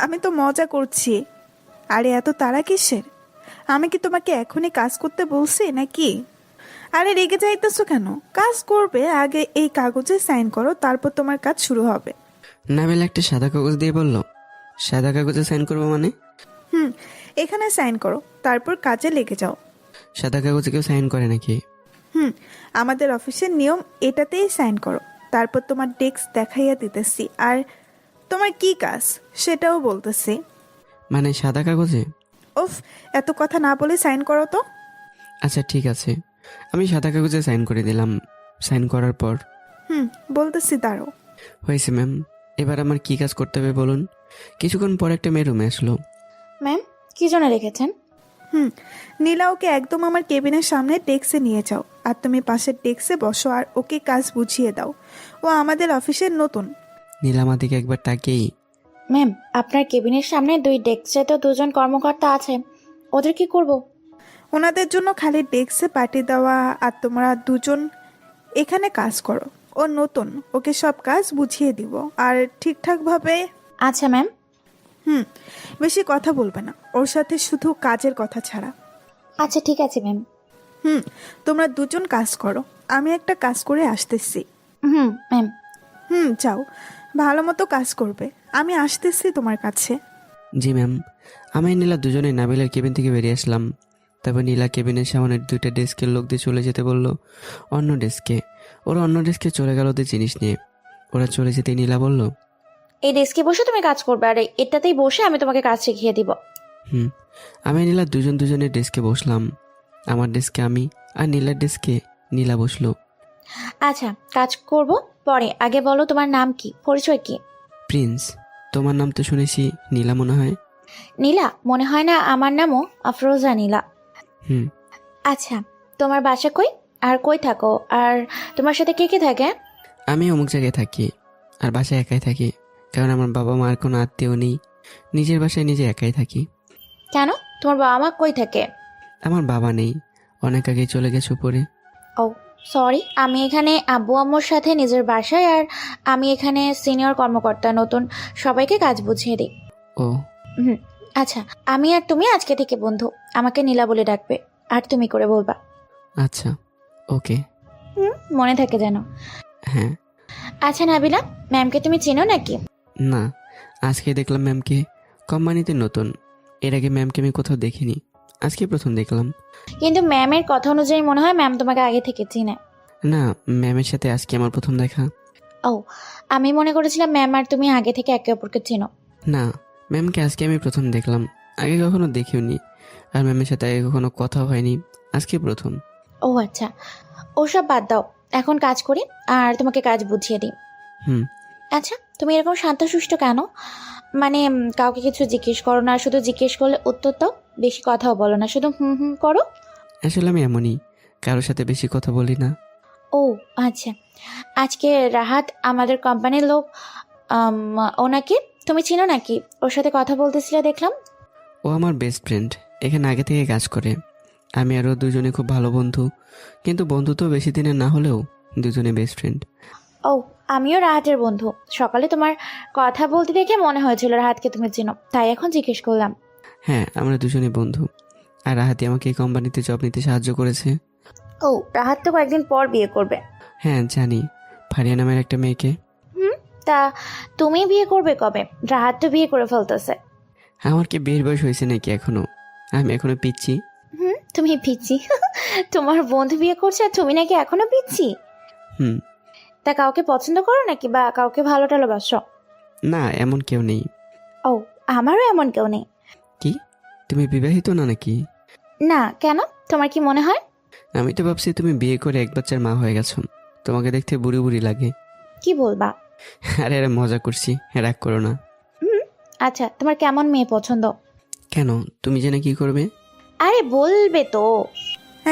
আমি তো মজা করছি। আরে এত তাড়া কিসের? আমি কি তোমাকে এখনই কাজ করতে বলছি নাকি? আরে রেগে যাইতেছো কেন? কাজ করবে, আগে এই কাগজে সাইন করো, তারপর তোমার কাজ শুরু হবে। নাবিল একটা সাদা কাগজ দিয়ে বলল, সাদা কাগজে সাইন করবো মানে? এখানে সাইন করো, তারপর কাজে লেগে যাও। সাদা কাগজে কেউ সাইন করে নাকি? আমাদের অফিসের নিয়ম, এটাতেই সাইন করো, তারপর তোমার ডেস্ক দেখাইয়া দিতেছি আর তোমার কি কাজ সেটাও বলতেছি। মানে সাদা কাগজে? উফ, এত কথা না বলে সাইন করো তো। আচ্ছা ঠিক আছে, আমি সাদা কাগজে সাইন করে দিলাম। সাইন করার পর? বলতেছি দাঁড়ো। হয়েছে ম্যাম, এবার আমার কি কাজ করতে হবে বলুন। কিছুক্ষণ পর একটা মেয়ে রুমে আসলো। ম্যাম, কি জন্য রেখেছেন? নীলা, ওকে একদম আমার কেবিনের সামনে ডেস্কে নিয়ে যাও, আর তুমি পাশের ডেস্কে বসো আর ওকে কাজ বুঝিয়ে দাও। ও আমাদের অফিসের নতুন। নীলামা দিকে একবার তাকেই। ম্যাম, আপনার কেবিনের সামনে 2 ডেস্কে তো 2 জন কর্মকর্তা আছে, ওদের কি করব? ওনাদের জন্য খালি ডেস্কে পাঠিয়ে দেওয়া, আর তোমরা দুজন এখানে কাজ করো। ও নতুন, ওকে সব কাজ বুঝিয়ে দিব, আর ঠিকঠাকভাবে। আচ্ছা ম্যাম। বেশি কথা বলবে না ওর সাথে, শুধু কাজের কথা ছাড়া। আচ্ছা ঠিক আছে ম্যাম। তোমরা দুজন কাজ করো, আমি একটা কাজ করে আসতেছি। ম্যাম। যাও, ভালো মতো কাজ করবে, আমি আসতেছি তোমার কাছে। জি ম্যাম। আমি নীলা দুজনে নাবিলের কেবিন থেকে বেরিয়ে আসলাম। তারপর নীলা কেবিনের সামনে 2টা ডেস্কের লোক দিয়ে চলে যেতে বলল অন্য ডেস্কে। ওরা অন্য ডেস্কে চলে গেল ওদের জিনিস নিয়ে। ওরা চলে যেতে নীলা বলল, এই ডেস্কে বসে তুমি কাজ করবে, আর এটাতেই বসে আমি তোমাকে কাজ শিখিয়ে দিব। আমি নীলা দুজনের ডেস্কে বসলাম। আমার ডেস্কে আমি, আর নীলার ডেস্কে নীলা বসলো। আচ্ছা, কাজ করব পরে, আগে বলো তোমার নাম কি, পরিচয় কি? প্রিন্স। তোমার নাম তো শুনেছি নীলা মনে হয়। নীলা মনে হয় না, আমার নামও আফরোজা নীলা। হুম। আচ্ছা, তোমার বাসা কই আর কই থাকো, আর তোমার সাথে কে কে থাকে? আমি অমুক জায়গায় থাকি, আর বাসায় একাই থাকি, কারণ আমার বাবা মার কোনো আত্মীয় নেই। নিজের বাসায় নিজে একাই থাকি। কেন, তোমার বাবা মা কই থাকে? আমার বাবা নেই, অনেক আগে চলে গেছে উপরে। ও সরি, আমি এখানে আব্বু আম্মুর সাথে নিজের বাসায়, আর আমি এখানে সিনিয়র কর্মকর্তা, নতুন সবাইকে কাজ বুঝিয়ে দিই। ও আচ্ছা, আমি আর তুমি আজকে থেকে বন্ধু, আমাকে নীলা বলে ডাকবে, আর তুমি করে বলবা। আচ্ছা ওকে। মনে থাকে যেন। হ্যাঁ। আচ্ছা নাবিলা, ম্যামকে তুমি চেনো নাকি? না, আজকে দেখলাম ম্যামকে। কোম্পানিতে নতুন, এর আগে ম্যামকে আমি কোথাও দেখিনি, আজকে প্রথম দেখলাম। কিন্তু ম্যামের কথা অনুযায়ী মনে হয় ম্যাম তোমাকে আগে থেকে চিনে। না, ম্যামের সাথে আজকে আমার প্রথম দেখা। ও, আমি মনে করেছিলাম ম্যাম আর তুমি আগে থেকে একে অপরকে চিনো। না, ম্যামকে আজকে আমি প্রথম দেখলাম, আগে কখনো দেখিওনি। আর ম্যামের সাথে আগে কখনো কথা হয়নি, আজকে প্রথম। ও আচ্ছা, ওসব বাদ দাও, এখন কাজ করি আর তোমাকে কাজ বুঝিয়ে দিই। আচ্ছা, তুমি এরকম শান্তশিষ্ট কেন? মানে কাউকে কিছু জিজ্ঞেস করো না, শুধু জিজ্ঞেস করলে উত্তর দাও, বেশি কথাও বলো না, শুধু করো। আসলে আমি এমনই, কারোর সাথে বেশি কথা বলি না। ও আচ্ছা, আজকে রাহাত আমাদের কোম্পানির লোক, ওনাকে তুমি চিনো নাকি? ওর সাথে কথা বলতেছিলে দেখলাম। ও আমার বেস্ট ফ্রেন্ড, এখানে আগে থেকে কাজ করে। আমি আরও দুজনে খুব ভালো বন্ধু, কিন্তু বন্ধু তো বেশি দিনের না হলেও দুজনে বেস্ট ফ্রেন্ড। ও, আমিও রাহাতের বন্ধু, সকালে তোমার কথা বলতে দেখে মনে হয়েছিল রাহাতকে তুমি চিনো, তাই এখন জিজ্ঞেস করলাম। হ্যাঁ, আমরা দুজনে বন্ধু। আর রাহাতি আমাকে এই কোম্পানিতে জব নিতে সাহায্য করেছে। ও, রাহাত তো কয়েকদিন পর বিয়ে করবে। হ্যাঁ জানি, ফারিয়া নামের একটা মেয়েকে। তা তুমি বিয়ে করবে কবে? রাহাত তো বিয়ে করে ফেলতেছে। আমার কি বিয়ের বয়স হয়েছে নাকি এখনো? আমি এখনো পিচ্ছি। তুমি পিচ্ছি? তোমার বন্ধু বিয়ে করছে আর তুমি নাকি এখনো পিচ্ছি? তা কাউকে পছন্দ করো নাকি, বা কাউকে ভালো টালোবাসো? না, এমন কেউ নেই। ও, আমারও এমন কেউ নেই। কি, তুমি বিবাহিত না নাকি? না, কেন? তোমার কি মনে হয়? আমি তো ভাবছি তুমি বিয়ে করে এক বাচ্চার মা হয়ে গেছো। তোমাকে দেখতে বুড়ি বুড়ি লাগে। কি বলবা? আরে আরে, মজা করছি, রাগ করো না। হুম। আচ্ছা, তোমার কেমন মেয়ে পছন্দ? কেন, তুমি জেনে কি করবে? আরে বলবে তো।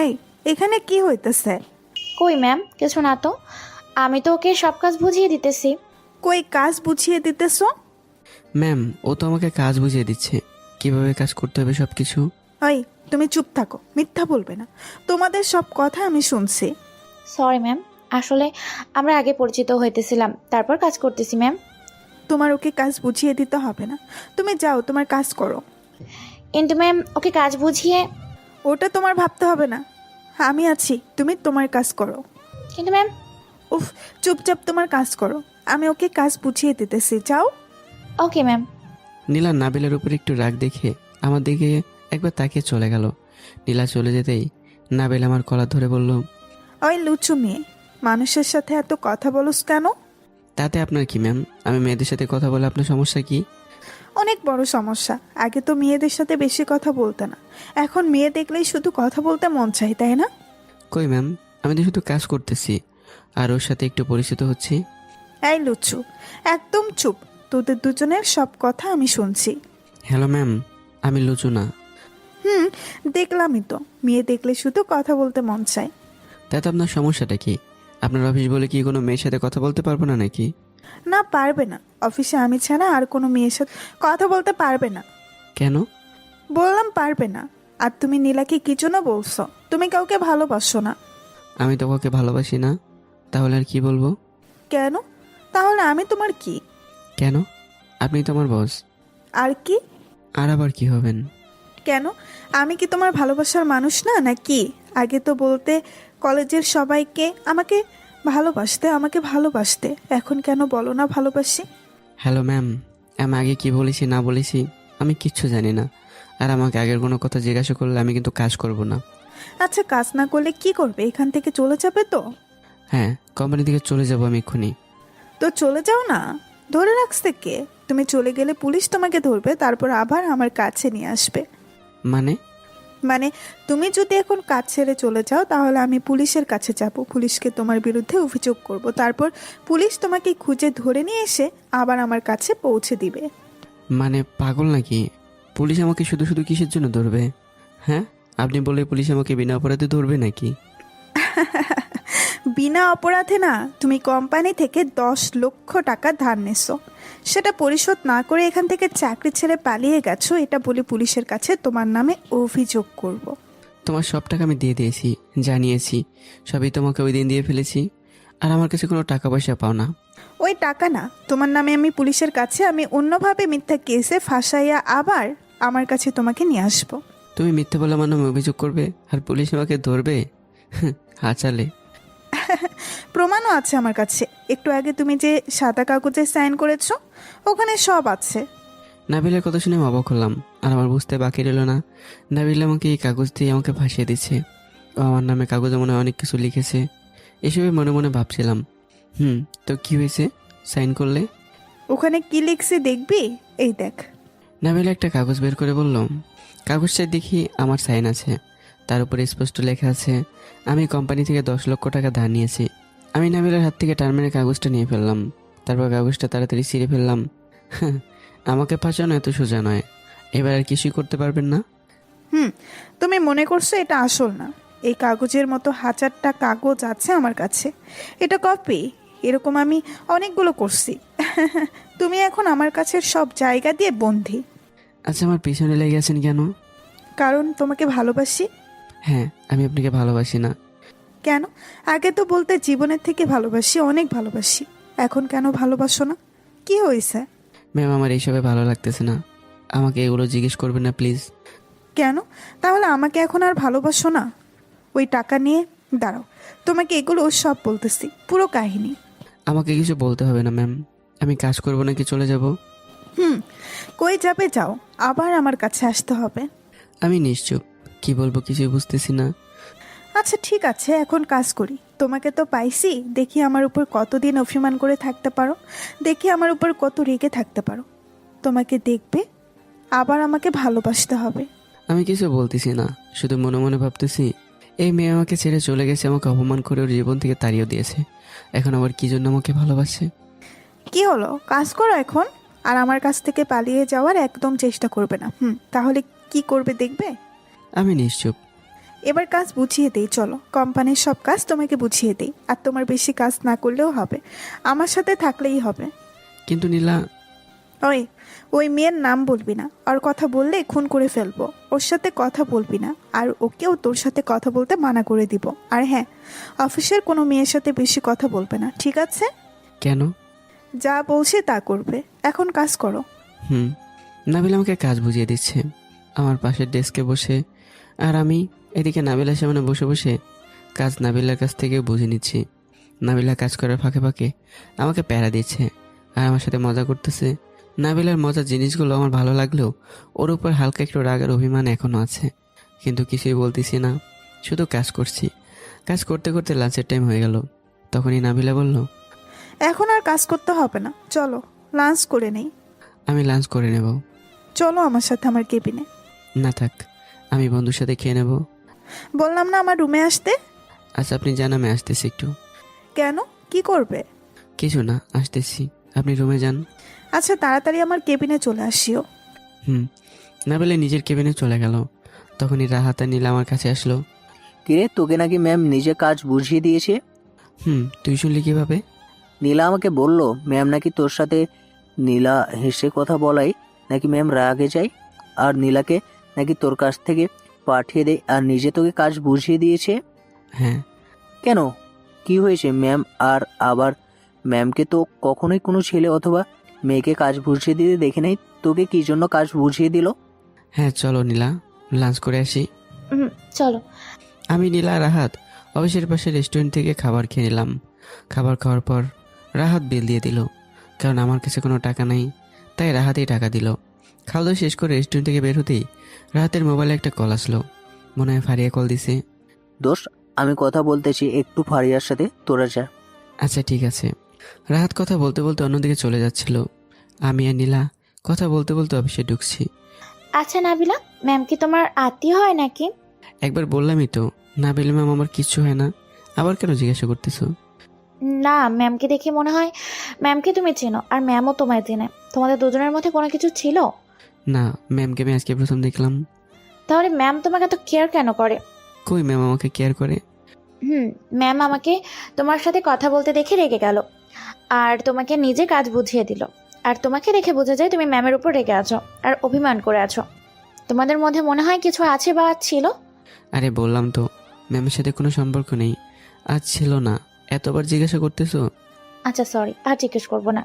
এই, এখানে কি হইতেছে? কই ম্যাম, কিছু না তো। আমি তো ওকে সব কাজ বুঝিয়ে দিতেছি। কই কাজ বুঝিয়ে দিতেছো? ম্যাম, ও তো আমাকে কাজ বুঝিয়ে দিচ্ছে, কিভাবে কাজ করতে হবে সব কিছু। ওই, তুমি চুপ থাকো, মিথ্যা বলবে না। তোমাদের সব কথা আমি শুনছি। সরি ম্যাম, আসলে আমরা আগে পরিচিত হইতেছিলাম, তারপর কাজ করতেছি ম্যাম। তোমার ওকে কাজ বুঝিয়ে দিতে হবে না, তুমি যাও তোমার কাজ করো। কিন্তু ম্যাম, ওকে কাজ বুঝিয়ে। ওটা তোমার ভাবতে হবে না, আমি আছি, তুমি তোমার কাজ করো। কিন্তু ম্যাম। উফ, চুপচাপ তোমার কাজ করো, আমি ওকে কাজ বুঝিয়ে দিতেছি, যাও। Okay ma'am. নীলা নাবিলের উপর একটু রাগ দেখে আমার দিকে একবার তাকিয়ে চলে গেল। নীলা চলে যেতেই নাবিল আমার কলার ধরে বলল, ওই লুচু মেয়ে, মানুষের সাথে এত কথা বলোস কেন? তাতে আপনার কি ম্যাম? আমি মেয়েদের সাথে কথা বলে আপনার সমস্যা কি? অনেক বড় সমস্যা। আগে তো মেয়েদের সাথে বেশি কথা বলতে না, এখন মেয়ে দেখলেই শুধু কথা বলতে মন চাই, তাই না? কই ম্যাম, আমি তো শুধু কাজ করতেছি আর ওর সাথে একটু পরিচিত হচ্ছি। এই লুচু, একদম চুপ, তোদের দুজনের সব কথা আমি শুনছি। হ্যালো ম্যাম, আমি লুচু না। হুম, দেখলামই তো, মেয়ে দেখলে শুধু কথা বলতে মন চায়। তাতে আপনার সমস্যাটা কি? আপনার অফিস বলে কি কোনো মেয়ের সাথে কথা বলতে পারবো না নাকি? না, পারবে না, অফিসে আমি ছাড়া আর কোনো মেয়ের সাথে কথা বলতে পারবে না। কেন? বললাম পারবে না। আর তুমি নীলাকে কি জন্য বলছো? তুমি কাউকে ভালোবাসো না। আমি তো কাউকে ভালোবাসি না। তাহলে আর কি বলবো? কেন? তাহলে আমি তোমার কি? কেন? আপনি তো আমার বস। আর কি? আর আবার কি হবেন? কেন? আমি কি তোমার ভালোবাসার মানুষ না নাকি? আগে তো বলতে কলেজের সবাইকে আমাকে ভালোবাসতে, এখন কেন বলো না ভালোবাসি? হ্যালো ম্যাম, আমি আগে কি বলেছি না বলেছি আমি কিচ্ছু জানি না। আর আমাকে আগের কোনো কথা জিজ্ঞাসা করলে আমি কিন্তু কাজ করব না। আচ্ছা, কাজ না করলে কি করবে? এখান থেকে চলে যাবে তো? হ্যাঁ, কোম্পানি থেকে চলে যাব আমি এক্ষুনি। তো চলে যাও না, ধরে রাখছে কে? তুমি চলে গেলে পুলিশ তোমাকে ধরবে, তারপর আবার আমার কাছে নিয়ে আসবে। মানে? তুমি যদি এখন কাজ ছেড়ে চলে যাও, তাহলে আমি পুলিশের কাছে যাব, পুলিশকে তোমার বিরুদ্ধে অভিযোগ করব, তারপর পুলিশ তোমাকে খুঁজে ধরে নিয়ে এসে আবার আমার কাছে পৌঁছে দিবে। মানে পাগল নাকি? পুলিশ আমাকে শুধু শুধু কিসের জন্য ধরবে? হ্যাঁ, আপনি বলে পুলিশ আমাকে বিনা অপরাধে ধরবে নাকি? বিনা অপরাধে না, তুমি কোম্পানি থেকে 10 লক্ষ টাকা ধার নেছো, সেটা পরিশোধ না করে এখান থেকে চাকরি ছেড়ে পালিয়ে গেছো, এটা বলে পুলিশের কাছে তোমার নামে অভিযোগ করব। তোমার সব টাকা আমি দিয়ে দিয়েছি, জানিয়েছি, সবই তোমাকে ওই দিন দিয়ে ফেলেছি। আর আমার কাছে কোনো টাকা পয়সা পাও না। ওই টাকা না, তোমার নামে আমি পুলিশের কাছে আমি অন্যভাবে মিথ্যা কেসে ফাঁসাইয়া আবার আমার কাছে তোমাকে নিয়ে আসবো। তুমি মিথ্যে বলে আমার নামে অভিযোগ করবে আর পুলিশ আমাকে ধরবে? হাঁচালে। প্রমাণও আছে আমার কাছে, একটু আগে তুমি যে সাদা কাগজে সাইন করেছো, ওখানে সব আছে। নাবিলের কথা শুনে আমি অবাক হলাম, আর আমার বুঝতে বাকি রইল না নাবিল আমাকে এই কাগজ দিয়ে আমাকে ফাঁসিয়ে দিচ্ছে। ও আমার নামে কাগজে মনে হয় অনেক কিছু লিখেছে। এসবে মনে মনে ভাবছিলাম। তো কি হয়েছে সাইন করলে? ওখানে কি লিখছে দেখবি? এই দেখ। নাবিল একটা কাগজ বের করে বলল। কাগজটা দেখি আমার সাইন আছে, তার উপরে স্পষ্ট লেখা আছে আমি কোম্পানি থেকে 10 লক্ষ টাকা ধার নিয়েছি। আমি নাবিলের হাত থেকে টার্মের কাগজটা নিয়ে ফেললাম, তারপর কাগজটা তাড়াতাড়ি ছিঁড়ে ফেললাম। আমাকে ফাঁসানো এত সোজা নয়, এবার আর কিছুই করতে পারবেন না। তুমি মনে করছো এটা আসল না? এই কাগজের মতো হাজারটা কাগজ আছে আমার কাছে, এটা কপি। এরকম আমি অনেকগুলো করছি। তুমি এখন আমার কাছে সব জায়গা দিয়ে বন্দী। আচ্ছা, আমার পিছনে লেগে আছেন কেন? কারণ তোমাকে ভালোবাসি। হ্যাঁ, আমি আপনাকে ভালোবাসি না। কেন? আগে তো বলতে জীবনের থেকে ভালোবাসি, অনেক ভালোবাসি। এখন কেন ভালোবাসো না? কি হয়েছে? ম্যাম, আমার এইসবে ভালো লাগতেছে না, আমাকে এগুলো জিজ্ঞেস করবেন না প্লিজ। কেন? তাহলে আমাকে এখন আর ভালোবাসো না? ওই টাকা নিয়ে দাঁড়াও, তোমাকে এগুলো সব বলতেছি, পুরো কাহিনী। আমাকে কিছু বলতে হবে না ম্যাম, আমি কাজ করবো নাকি চলে যাব? কই যাবে যাও, আবার আমার কাছে আসতে হবে। আমি নিশ্চুপ, কি বলবো কিছুই বুঝতেছি না। আচ্ছা ঠিক আছে, এখন কাজ করি। তোমাকে তো পাইছি, দেখি আমার উপর কতদিন অভিমান করে থাকতে পারো, দেখি আমার উপর কত রেগে থাকতে পারো। তোমাকে দেখবে, আবার আমাকে ভালোবাসতে হবে। আমি কিছু বলতেছি না, শুধু মনে মনে ভাবতেছি এই মেয়ে আমাকে ছেড়ে চলে গেছে, আমাকে অপমান করে ওর জীবন থেকে তাড়িয়ে দিয়েছে, এখন আবার কি জন্য আমাকে ভালোবাসে। কি হলো, কাজ করো এখন। আর আমার কাছ থেকে পালিয়ে যাওয়ার একদম চেষ্টা করবে না। তাহলে কি করবে দেখবে। আমি নিশ্চুপ। এবার কাজ বুঝিয়ে দেই, চলো। কোম্পানির সব কাজ তোমাকে বুঝিয়ে দেই, আর তোমার বেশি কাজ না করলেও হবে, আমার সাথে থাকলেই হবে। কিন্তু নীলা, ওই মেয়ের নাম বলবি না, আর কথা বললে খুন করে ফেলবো। ওর সাথে কথা বলবি না, আর ওকেও তোর সাথে কথা বলতে মানা করে দিব। আর হ্যাঁ, অফিসের কোনো মেয়ের সাথে বেশি কথা বলবে না, ঠিক আছে? কেন? যা বলছে তা করবে, এখন কাজ করো। নাবিল আমাকে কাজ বুঝিয়ে দিচ্ছে আমার পাশের ডেস্কে বসে, আর আমি এদিকে নাবিলার সামনে বসে বসে কাজ নাবিলার কাছ থেকে বুঝে নিচ্ছি। নাবিলা কাজ করার ফাঁকে ফাঁকে আমাকে প্যারা দিচ্ছে আর আমার সাথে মজা করতেছে। নাবিলার মজার জিনিসগুলো আমার ভালো লাগলেও ওর উপর হালকা একটু রাগ আর অভিমান এখনও আছে, কিন্তু কিছুই বলতেছি না, শুধু কাজ করছি। কাজ করতে করতে লাঞ্চের টাইম হয়ে গেল। তখনই নাবিলা বলল, এখন আর কাজ করতে হবে না, চলো লাঞ্চ করে নেই। আমি লাঞ্চ করে নেব। চলো আমার সাথে আমার কেবিনে। না থাক, আমি বন্ধুর সাথে খেয়ে নেব। বললাম না আমার রুমে আসতে। আচ্ছা আপনি যান, আমি আসতেছি একটু। কেন, কি করবে? কিছু না, আসতেছি, আপনি রুমে যান। আচ্ছা তাড়াতাড়ি আমার কেবিনে চলে আসিও। নাবিলা নিজের কেবিনে চলে গেল। তখনই রাহাত আর নীলা আমার কাছে আসলো। কিরে, তোকে নাকি ম্যাম নিজে কাজ বুঝিয়ে দিয়েছে? তুই শুনলি কিভাবে? নীলা আমাকে বলল ম্যাম নাকি তোর সাথে নীলা হেসে কথা বলাই নাকি ম্যাম রাগে যায়, আর নীলাকে নাকি তোর কাছ থেকে পাঠিয়ে দেয় আর নিজে তোকে কাজ বুঝিয়ে দিয়েছে। হ্যাঁ। কেন, কি হয়েছে ম্যাম? আর আবার ম্যামকে তো কখনোই কোনো ছেলে অথবা মেয়েকে কাজ বুঝিয়ে দিতে দেখে নাই, তোকে কি জন্য কাজ বুঝিয়ে দিল? হ্যাঁ চলো নীলা, লাঞ্চ করে আসি। চলো। আমি, নীলা, রাহাত অফিসের পাশে রেস্টুরেন্ট থেকে খাবার খেয়ে নিলাম। খাবার খাওয়ার পর রাহাত বিল দিয়ে দিল, কারণ আমার কাছে কোনো টাকা নাই, তাই রাহাতেই টাকা দিল। খাওয়া দাওয়া শেষ করে রেস্টুরেন্ট থেকে বের হতেই রাহাতের মোবাইলে একটা কল আসলো। মনে হয় ফারিয়া কল দিছে। দোস্ত, আমি কথা বলতেছি, একটু ফারিয়ার সাথে তোরা যা। আচ্ছা ঠিক আছে। রাহাত কথা বলতে বলতে অন্যদিকে চলে যাচ্ছিল। আমি আর নীলা কথা বলতে বলতে অফিসে ঢুকছি। আচ্ছা নাবিলা, ম্যাম কি তোমার আত্মীয় হয় নাকি? একবার বললামই তো, নাবিল ম্যাম আমার কিচ্ছু হয় না, আবার কেন জিজ্ঞাসা করতেছো? না, ম্যামকে দেখে মনে হয় ম্যামকে তুমি চেনো আর ম্যামও তোমায় চেনে। তোমাদের দুজনের মধ্যে কোনো কিছু ছিল? না, ম্যামকে আমি আজকে প্রথম দেখলাম। তাহলে ম্যাম তোমাকে এত কেয়ার কেন করে? কই ম্যাম আমাকে কেয়ার করে? ম্যাম আমাকে তোমার সাথে কথা বলতে দেখে রেগে গেল আর তোমাকে নিজে কাজ বুঝিয়ে দিল। আর তোমাকে দেখে বোঝা যায় তুমি ম্যামের উপর রেগে আছো আর অভিমান করে আছো। তোমাদের মধ্যে মনে হয় কিছু আছে বা ছিল। আরে বললাম তো, ম্যামের সাথে কোনো সম্পর্ক নেই, আজ ছিল না, এতবার জিজ্ঞাসা করতেছো। আচ্ছা সরি, আর জিজ্ঞেস করবো না।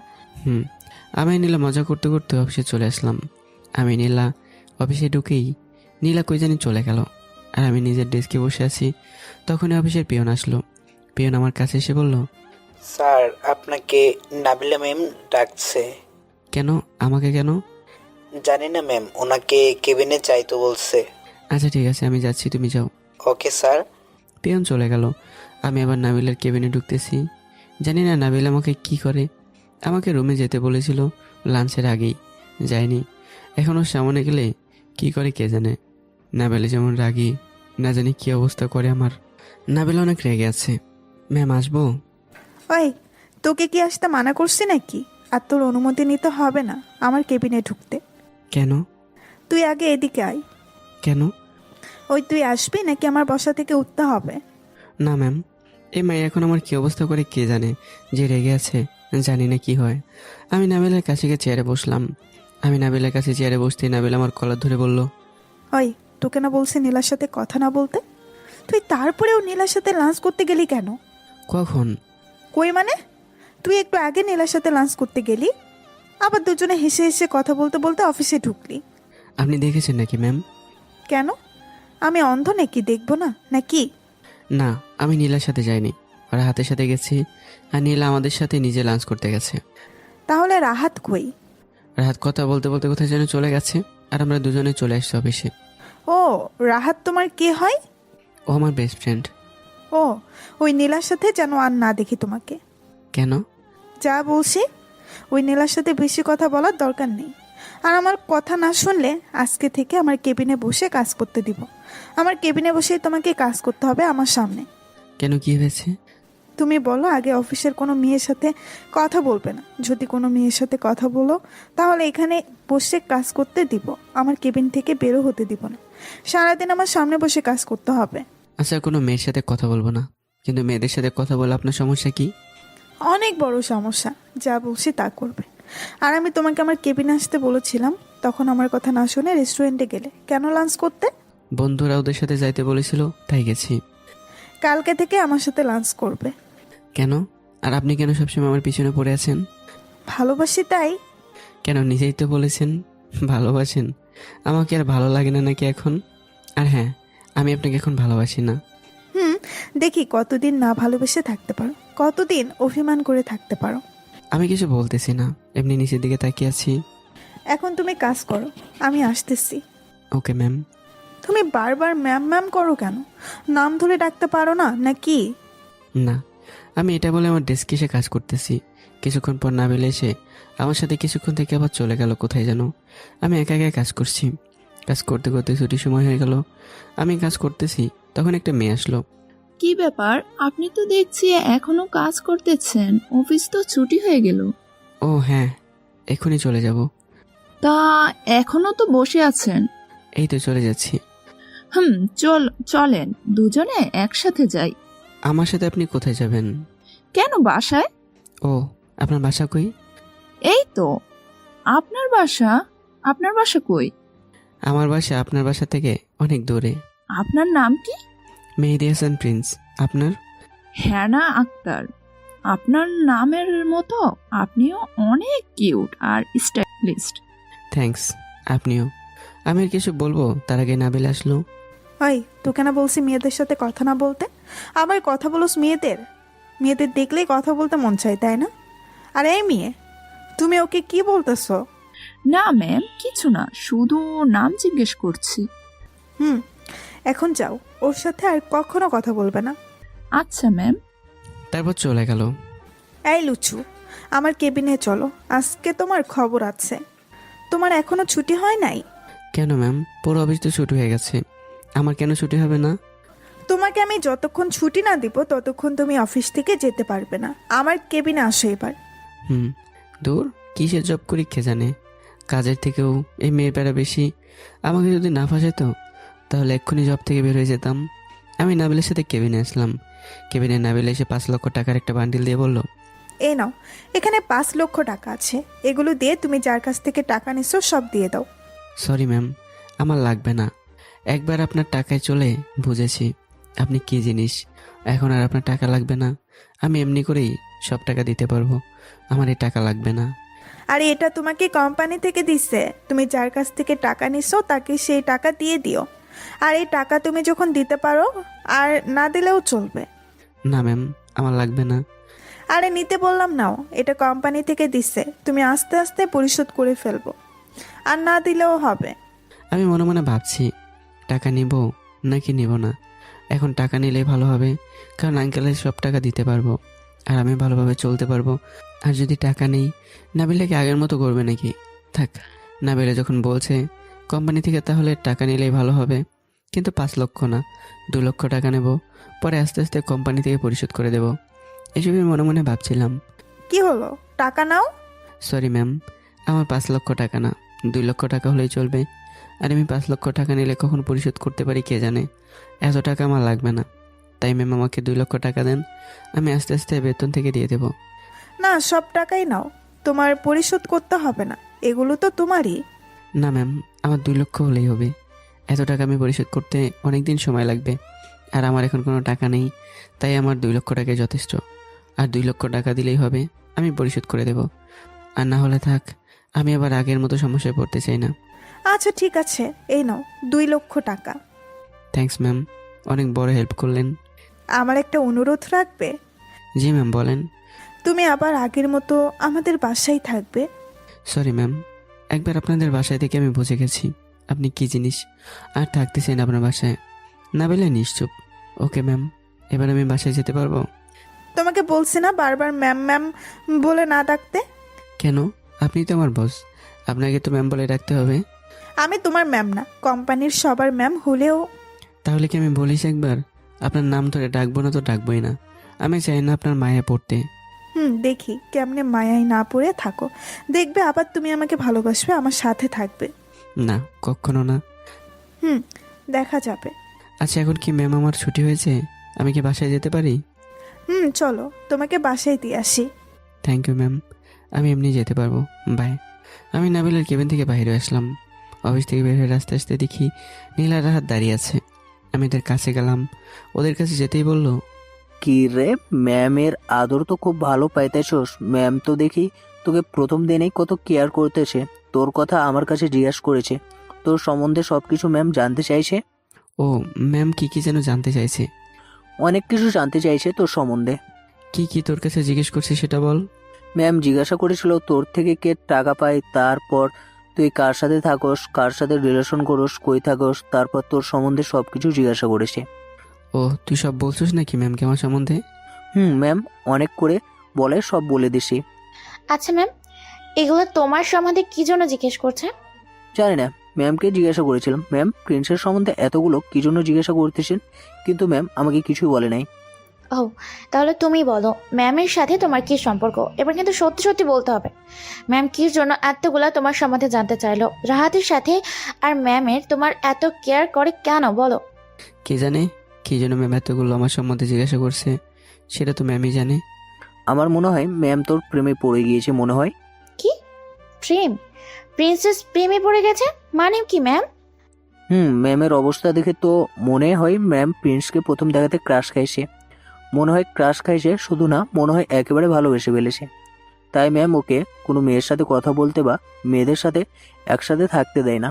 আমি নীলা মজা করতে করতে অফিসে চলে আসলাম। আমি নীলা অফিসে ঢুকেই নীলা কই জানি চলে গেল, আর আমি নিজের ডেস্কে বসে আছি। তখনই অফিসের পিয়ন আসলো। পিয়ন আমার কাছে এসে বলল, স্যার আপনাকে নাবিলা ম্যাম ডাকছে। কেন? আমাকে কেন? জানি না ম্যাম, ওনাকে কেবিনে চাইতে বলছে। আচ্ছা ঠিক আছে, আমি যাচ্ছি, তুমি যাও। Okay sir. পিয়ন চলে গেল। আমি আবার নাবিলার কেবিনে ঢুকতেছি। জানি না নাবিল আমাকে কি করে। আমাকে রুমে যেতে বলেছিল লাঞ্চের আগেই, যায়নি। এখন ওর সামনে গেলে কি করে কে জানে। নাবিল যেমন রাগী, না জানি কি অবস্থা করে আমার। নাবিল অনেক রেগে আছে। ম্যাম আসবো? তোকে কি আসতে মানা করছি নাকি? আর তোর অনুমতি নিতে হবে না আমার কেবিনে ঢুকতে। কেন? তুই আগে এদিকে আয়। কেন? তুই আসবি নাকি আমার বসা থেকে উঠতে হবে? না ম্যাম, এই মেয়ে এখন আমার কি অবস্থা করে কে জানে, যে রেগে আছে, জানি না কি হয়। আমি নাবিলার কাছে গিয়ে চেয়ারে বসলাম। আমি নাবিলার কাছে চেয়ারে বসতেই নাবিল আমার কলার ধরে বলল, তোকে না বলছি নীলার সাথে কথা না বলতে? তুই তারপরেও নীলার সাথে লাঞ্চ করতে গেলি কেন? কখন? কই মানে? তুই একটু আগে নীলার সাথে লাঞ্চ করতে গেলি, আবার দুজনে হেসে হেসে কথা বলতে বলতে অফিসে ঢুকলি। আপনি দেখেছেন নাকি ম্যাম? কেন, আমি অন্ধ নাকি দেখবো না নাকি? না, আমি নীলার সাথে যাইনি, রাহাতের সাথে গেছি। আর নীলা আমাদের সাথে নিজে লাঞ্চ করতে গেছে। তাহলে রাহাত কই? রাহাত কথা বলতে বলতে কোথায় যেন চলে গেছে, আর আমরা দুজনে চলে আসছি অফিসে। রাহাত তোমার কে হয়? ও আমার বেস্ট ফ্রেন্ড। ও, ওই নীলার সাথে যেন আর না দেখি তোমাকে। কেন? যা বলছি, ওই নীলার সাথে বেশি কথা বলার দরকার নেই। আর আমার কথা না শুনলে আজকে থেকে আমার কেবিনে বসে কাজ করতে দিব। আমার কেবিনে বসেই তোমাকে কাজ করতে হবে আমার সামনে। কেন, কি হয়েছে? তুমি বলো, আগে অফিসের কোনো মেয়ের সাথে কথা বলবে না। যদি কোনো মেয়ের সাথে কথা বলো তাহলে এখানে বসে কাজ করতে দিব, আমার কেবিন থেকে বেরো হতে দিব না। সারাদিন আমার সামনে বসে কাজ করতে হবে। আচ্ছা, কোনো মেয়ের সাথে কথা বলবো না, কিন্তু মেয়েদের সাথে কথা বলে আপনার সমস্যা কি? অনেক বড় সমস্যা। যা বলছি তা করবে। আর আমি তোমাকে আমার কেবিনে আসতে বলেছিলাম, তখন আমার কথা না শুনে রেস্টুরেন্টে গেলে কেন? লাঞ্চ করতে। বন্ধুরা ওদের সাথে যাইতে বলেছিল, তাই গেছি। কালকে থেকে আমার সাথে লাঞ্চ করবে। কেন? আর আপনি কেন সবসময় আমার পিছনে পড়ে আছেন? ভালোবাসি তাই। কেন, নিজেই তো বলেছেন ভালোবাসেন। আমাকে আর ভালো লাগে না নাকি এখন? আর হ্যাঁ, আমি আপনাকে এখন ভালোবাসি না। দেখি কতদিন না ভালোবেসে থাকতে পারো, কতদিন অভিমান করে থাকতে পারো। আমি কিছু বলতেছি না, এমনি নিচের দিকে তাকিয়ে আছি। এখন তুমি কাজ করো, আমি আসতেছি। Okay ma'am. তুমি বারবার ম্যাম ম্যাম করো কেন? নাম ধরে ডাকতে পারো না নাকি? না, আমি এটা বলে আমার ডেস্কে এসে কাজ করতেছি। কিছুক্ষণ পর নাবিল এসে আমার সাথে কিছুক্ষণ থেকে আবার চলে গেল কোথায় যেন। আমি একা একা কাজ করছি। কাজ করতে করতে ছুটির সময় হয়ে গেল। আমি কাজ করতেছি, তখন একটা মেয়ে আসলো। কি ব্যাপার, আপনি তো দেখছি এখনো কাজ করতেছেন, অফিস তো ছুটি হয়ে গেল। ও হ্যাঁ, এখনই চলে যাব। তা এখনো তো বসে আছেন? এই তো চলে যাচ্ছি। চলেন দুজনে একসাথে যাই। আমার সাথে আপনি কোথায় যাবেন? কেন, বাসায়? ও, আপনার বাসা কই? এই তো। আপনার বাসা কই? আমার বাসা আপনার বাসা থেকে অনেক দূরে। আপনার নাম কি? মেহেদি হাসান প্রিন্স। আপনার? হ্যানা আক্তার। আপনার নামের মতো আপনিও অনেক কিউট আর স্টাইলিস্ট। থ্যাঙ্কস, আপনিও। আমি আর কিছু বলবো তার আগে নাবিল আসলো। ওই, তোকে না বলছি মেয়েদের সাথে কথা না বলতে? আবার কথা বলোস মেয়েদের। মেয়েদের দেখলেই কথা বলতে মন চায়, তাই না? আর এই মেয়ে, তুমি ওকে কি বলতেছো? না ম্যাম, কিছু না, শুধু নাম জিজ্ঞেস করছি। এখন যাও, ওর সাথে আর কখনো কথা বলবে না। আচ্ছা ম্যাম। তারপর চলে গেল। এই লুচু, আমার কেবিনে চলো, আজকে তোমার খবর আছে। তোমার এখনো ছুটি হয় নাই? কেন ম্যাম, পুরো অফিস তো ছুটি হয়ে গেছে, আমার কেন ছুটি হবে না? তোমাকে আমি যতক্ষণ ছুটি না দিব ততক্ষণ তুমি অফিস থেকে যেতে পারবে না। আমার কেবিনে আসো এবার। দূর, কিসের জব করি কে জানে। কাজের থেকেও এই মেয়ের প্যারা বেশি। আমাকে যদি না ফাঁসাতো তাহলে এক্ষুনি জব থেকে বের হয়ে যেতাম। আমি নাবিলের সাথে কেবিনে আসলাম। কেবিনে নাবিল এসে 5 লক্ষ টাকার একটা বান্ডিল দিয়ে বলল, এই নাও, এখানে 5 লক্ষ টাকা আছে। এগুলো দিয়ে তুমি যার কাছ থেকে টাকা নিছো সব দিয়ে দাও। সরি ম্যাম, আমার লাগবে না। একবার আপনার টাকায় চলে বুঝেছি আপনি কি জিনিস। এখন আর আপনার টাকা লাগবে না। আমি এমনি করেই সব টাকা দিতে পারবো। আমার এই টাকা লাগবে না। আর এটা তোমাকে কোম্পানি থেকে দিচ্ছে। তুমি যার কাছ থেকে টাকা নিছো তাকে সেই টাকা দিয়ে দিও। আর এই টাকা তুমি যখন দিতে পারো, আর না দিলেও চলবে। না ম্যাম, আমার লাগবে না। আরে নিতে বললাম নাও, এটা কোম্পানি থেকে দিচ্ছে, তুমি আস্তে আস্তে পরিশোধ করে ফেলবো। আর না দিলেও হবে। আমি মনে মনে ভাবছি টাকা নিব নাকি নিব না। এখন টাকা নিলেই ভালো হবে, কারণ আঙ্কেলের সব টাকা দিতে পারবো আর আমি ভালোভাবে চলতে পারবো। আর যদি টাকা নেই, নাবিলে কি আগের মতো করবে নাকি? থাক, নাবিলে যখন বলছে কোম্পানি থেকে, তাহলে টাকা নিলেই ভালো হবে। কিন্তু 5 লক্ষ না, 2 লক্ষ টাকা নেব, পরে আস্তে আস্তে কোম্পানি থেকে পরিশোধ করে দেব। এসবই মনে মনে ভাবছিলাম। কি হলো, টাকা নাও। সরি ম্যাম, আমার 5 লক্ষ টাকা না, 2 লক্ষ টাকা হলেই চলবে। আর আমি 5 লক্ষ টাকা নিলে কখন পরিশোধ করতে পারি কে জানে। এত টাকা আমার লাগবে না। তাই ম্যাম আমাকে 2 লক্ষ টাকা দেন, আমি আস্তে আস্তে বেতন থেকে দিয়ে দেব। না, সব টাকাই নাও, তোমার পরিশোধ করতে হবে না, এগুলো তো তোমারই। না ম্যাম, আমার 2 লক্ষ হলেই হবে। এত টাকা আমি পরিশোধ করতে অনেক দিন সময় লাগবে, আর আমার এখন কোনো টাকা নেই। তাই আমার 2 লক্ষ টাকাই যথেষ্ট। আর 2 লক্ষ টাকা দিলেই হবে, আমি পরিশোধ করে দেব। আর না হলে থাক, আমি আবার আগের মতো সমস্যায় পড়তে চাই না। আচ্ছা ঠিক আছে, এই নাও 2 লক্ষ টাকা। থ্যাঙ্কস ম্যাম, অনেক বড় হেল্প করলেন। আমার একটা অনুরোধ রাখবে? জি ম্যাম, বলেন। তুমি আবার আগের মতো আমাদের বাসায় থাকবে। সরি ম্যাম, একবার আপনাদের বাসায় থেকে আমি বুঝে গেছি আপনি কি জিনিস। আর থাকতে চাই না আপনার বাসায়। না বলে নিশ্চুপ। ওকে ম্যাম, এবার আমি বাসায় যেতে পারবো? তোমাকে বলছি না বারবার ম্যাম ম্যাম বলে না ডাকতে। কেন? আপনি তো আমার বস, আপনাকে তো ম্যাম বলে ডাকতে হবে। আমি তোমার ম্যাম না, কোম্পানির সবার ম্যাম হলেও। তাহলে কি আমি বলিস একবার, আপনার নাম ধরে ডাকবো না তো ডাকবোই না। আমি চাই না আপনার মায়া পড়তে। দেখি কেমনে মায়ায় না পড়ে থাকো, দেখবে আবার তুমি আমাকে ভালোবাসবে, আমার সাথে থাকবে। না, কখনো না। দেখা যাবে। আচ্ছা, এখন কি ম্যাম আমার ছুটি হয়েছে? আমি কি বাসায় যেতে পারি? চলো তোমাকে বাসায় দিয়ে আসি। থ্যাংক ইউ ম্যাম, আমি এমনি যেতে পারবো। বাই। আমি নাবিলার কেবিন থেকে বাইরে আসলাম। অফিস থেকে বের হয়ে রাস্তা আসতে দেখি নীলা আর রাহাত দাঁড়িয়ে আছে। আমি এদের কাছে গেলাম, ওদের কাছে যেতেই বলল, কি রে, ম্যামের আদর তো খুব ভালো পাইতেছস। ম্যাম তো দেখি তোকে প্রথম দিনেই কত কেয়ার করতেছে। তোর কথা আমার কাছে জিজ্ঞাসা করেছে, তোর সম্বন্ধে সব কিছু ম্যাম জানতে চাইছে। ও ম্যাম কি কি যেন জানতে চাইছে? অনেক কিছু জানতে চাইছে তোর সম্বন্ধে। কি কি তোর কাছে জিজ্ঞেস করছে সেটা বল। ম্যাম জিজ্ঞাসা করেছিল তোর থেকে কে টাকা পায়, তারপর তুই কার সাথে থাকস, কার সাথে রিলেশন করস, কই থাকস, তারপর তোর সম্বন্ধে সব কিছু জিজ্ঞাসা করেছে। ও তুই সব বলছিস নাকি ম্যামকে আমার সম্বন্ধে? ম্যাম অনেক করে বলে, সব বলে দিছি। আচ্ছা ম্যাম, এগুলো তোমার সম্বন্ধে কি জন্য জিজ্ঞেস করছে? জানি না, ম্যামকে জিজ্ঞাসা করেছিলাম ম্যাম প্রিন্সের সম্বন্ধে এতগুলো কি জন্য জিজ্ঞাসা করতেছেন, কিন্তু ম্যাম আমাকে কিছুই বলে নাই। ও, তাহলে তুমি বলো ম্যামের সাথে তোমার কি সম্পর্ক? এবার কিন্তু সত্যি সত্যি বলতে হবে। ম্যাম কির জন্য এতগুলা তোমার সম্বন্ধে জানতে চাইলো? রাহাতের সাথে আর ম্যামের তোমার এত কেয়ার করে কেন বলো? কে জানে কি জন্য ম্যাম এতগুলো আমার সম্বন্ধে জিজ্ঞাসা করছে, সেটা তো ম্যামই জানে। আমার মনে হয় ম্যাম তোর প্রেমে পড়ে গিয়েছে মনে হয়। কি প্রেম? প্রিন্সেস প্রেমে পড়ে গেছে মানে কি ম্যাম? ম্যামের অবস্থা দেখে তো মনে হয় ম্যাম প্রিন্সকে প্রথম দেখাতে ক্রাশ খাইছে। মনে হয় ক্রাশ খাইছে, শুধু না মনে হয় একেবারে ভালোবেসে ফেলেছে। তাই ম্যাম ওকে কোনো মেয়ের সাথে কথা বলতে বা মেয়েদের সাথে একসাথে থাকতে দেয় না।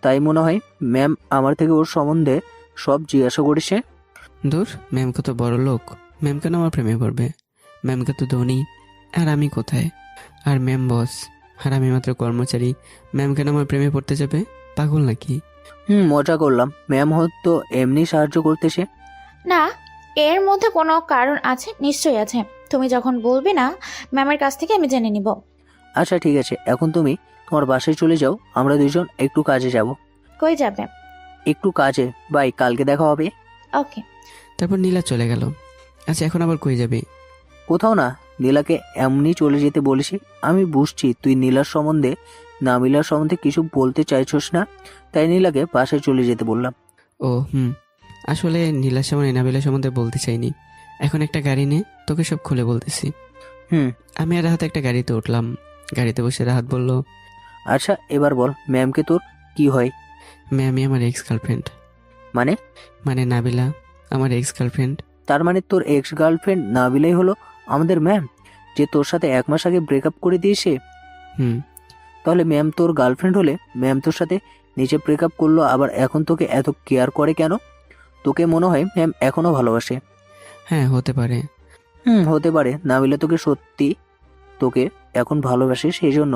তাই মনে হয় ম্যাম আমার থেকে ওর সম্বন্ধে সব জিজ্ঞাসা করেছে। দূর, ম্যাম কত বড় লোক, ম্যাম কেন আমার প্রেমে পড়বে? ম্যাম কত ধনী, আর আমি কোথায়? আর ম্যাম বস, আর আমি মাত্র কর্মচারী। ম্যাম কেন আমার প্রেমে পড়তে যাবে? পাগল নাকি? মজা করলাম, ম্যাম হয়তো এমনি সাহায্য করতেছে। না, এর মধ্যে কোনো কারণ আছে, নিশ্চয়ই আছে। তুমি যখন বলবে না ম্যামের কাছ থেকে আমি জেনে নিব। আচ্ছা ঠিক আছে, এখন তুমি তোমার বাসায় চলে যাও, আমরা দুইজন একটু কাজে যাব। কই যাবে? একটু কাজে, বাই, কালকে দেখা হবে। ওকে। তারপর নীলা চলে গেল। আচ্ছা, এখন আবার কই যাবি? কোথাও না, নীলাকে এমনি চলে যেতে বলেছি। আমি বুঝছি তুই নীলার সম্বন্ধে নাবিলার সম্বন্ধে কিছু বলতে চাইছস না, তাই নীলাকে বাসায় চলে যেতে বললাম। ও আসলে নীলার সামনে নাবিলার সম্বন্ধে বলতে চাইনি। এখন একটা গাড়ি নিয়ে তোকে সব খুলে বলতেছি। আমি আর রাহাত একটা গাড়িতে উঠলাম। গাড়িতে বসে রাহাত বলল, আচ্ছা এবার বল, ম্যামকে তোর কি হয়? ম্যামই আমার এক্স গার্লফ্রেন্ড। মানে? মানে নাবিলা আমার এক্স গার্লফ্রেন্ড। তার মানে তোর এক্স গার্লফ্রেন্ড নাবিলাই হলো আমাদের ম্যাম, যে তোর সাথে 1 মাস আগে ব্রেকআপ করে দিয়েছে? তাহলে ম্যাম তোর গার্লফ্রেন্ড হলে ম্যাম তোর সাথে নিজে ব্রেকআপ করলো, আবার এখন তোকে এত কেয়ার করে কেন? তোকে মনে হয় ম্যাম এখনো ভালোবাসে। হ্যাঁ, হতে পারে। হতে পারে। নাবিলা তোকে সত্যি তোকে এখন ভালোবাসে, সেই জন্য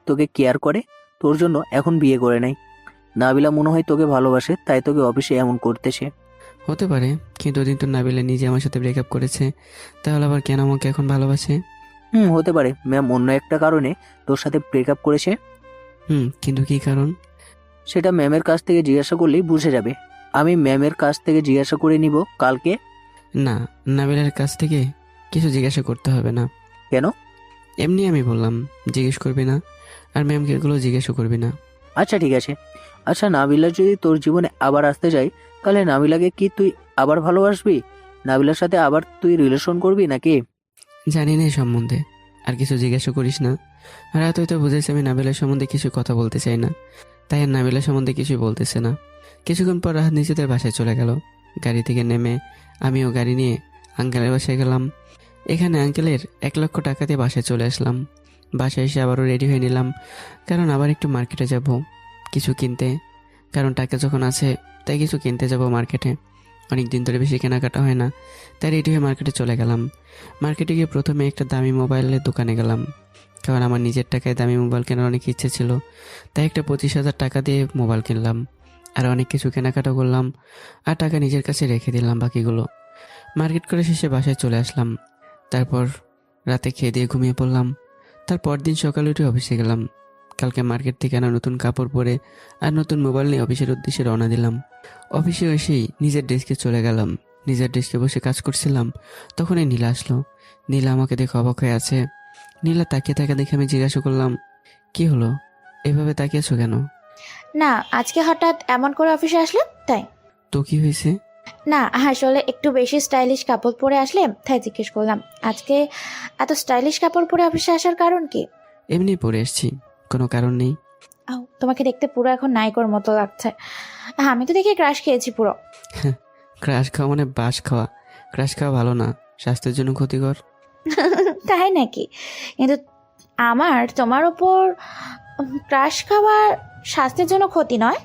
তোকে কেয়ার করে, তোর জন্য এখন বিয়ে করে নাই। নাবিলা মনে হয় তোকে ভালোবাসে, তাই তোকে অফিসে এমন করতেছে। হতে পারে, কিন্তু ওদিন তো নাবিলা নিজে আমার সাথে ব্রেকআপ করেছে, তাহলে আবার কেন আমাকে এখন ভালোবাসে? হতে পারে ম্যাম অন্য একটা কারণে তোর সাথে ব্রেকআপ করেছে। কিন্তু কি কারণ? সেটা ম্যামের কাছ থেকে জিজ্ঞাসা করলেই বুঝে যাবে। আমি ম্যামের কাছ থেকে জিজ্ঞাসা করে নিব কালকে। না, নাবিলার কাছ থেকে কিছু জিজ্ঞাসা করতে হবে না। কেন? এমনি আমি বললাম, জিজ্ঞেস করবি না, আর ম্যামকে এগুলো জিজ্ঞাসা করবি না। আচ্ছা ঠিক আছে। আচ্ছা, নাবিলা যদি তোর জীবনে আবার আসতে যায়, তাহলে নাবিলাকে কি তুই আবার ভালোবাসবি? নাবিলার সাথে আবার তুই রিলেশন করবি নাকি? জানি না এই সম্বন্ধে, আর কিছু জিজ্ঞাসা করিস না। আর এতই তো বুঝেছি আমি নাবিলার সম্বন্ধে কিছু কথা বলতে চাই না, তাই আর নাবিলার সম্বন্ধে কিছুই বলতেছে না। কিছুক্ষণ পর রাহাত নিজেদের বাসায় চলে গেল। গাড়ি থেকে নেমে আমিও গাড়ি নিয়ে আঙ্কেলের বাসায় গেলাম। এখানে আঙ্কেলের 1 লক্ষ টাকা দিয়ে বাসায় চলে আসলাম। বাসায় এসে আবারও রেডি হয়ে নিলাম, কারণ আবার একটু মার্কেটে যাব কিছু কিনতে। কারণ টাকা যখন আছে তাই কিছু কিনতে যাব মার্কেটে। অনেক দিন ধরে বেশি কেনাকাটা হয় না, তাই রেডি হয়ে মার্কেটে চলে গেলাম। মার্কেটে গিয়ে প্রথমে একটা দামি মোবাইলের দোকানে গেলাম, কারণ আমার নিজের টাকায় দামি মোবাইল কেনার অনেক ইচ্ছে ছিল। তাই একটা 25,000 টাকা দিয়ে মোবাইল কিনলাম, আর অনেক কিছু কেনাকাটা করলাম, আর টাকা নিজের কাছে রেখে দিলাম বাকিগুলো। মার্কেট করে শেষে বাসায় চলে আসলাম। তারপর রাতে খেয়ে দিয়ে ঘুমিয়ে পড়লাম। তারপর দিন সকালে উঠে অফিসে গেলাম। কালকে মার্কেট থেকে আনা নতুন কাপড় পরে আর নতুন মোবাইল নিয়ে অফিসের উদ্দেশ্যে রওনা দিলাম। অফিসে এসেই নিজের ডেস্কে চলে গেলাম। নিজের ডেস্কে বসে কাজ করছিলাম, তখনই নীলা আসলো। নীলা আমাকে দেখে অবাক হয়ে আছে। নীলা তাকিয়ে থাকা দেখে আমি জিজ্ঞাসা করলাম, কি হলো, এভাবে তাকিয়েছো কেন? না, আজকে হঠাৎ এমন করে অফিসে আসলে তাই। তো কি হয়েছে? না, আসলে একটু বেশি স্টাইলিশ কাপড় পরে আসলে তাই জিজ্ঞেস করলাম। আজকে এত স্টাইলিশ কাপড় পরে অফিসে আসার কারণ কি? এমনি পরে এসছি, কোনো কারণ নেই। তোমাকে দেখতে পুরো এখন নায়িকার মতো লাগছে। আমি তো দেখে ক্রাশ খেয়েছি পুরো। ক্রাশ খাওয়া মানে বাস খাওয়া। ক্রাশ খাওয়া ভালো না, স্বাস্থ্যের জন্য ক্ষতিকর। তাই নাকি? কিন্তু আমার তোমার ওপর ক্রাশ খাওয়া স্বাস্থ্যের জন্য ক্ষতি নয়।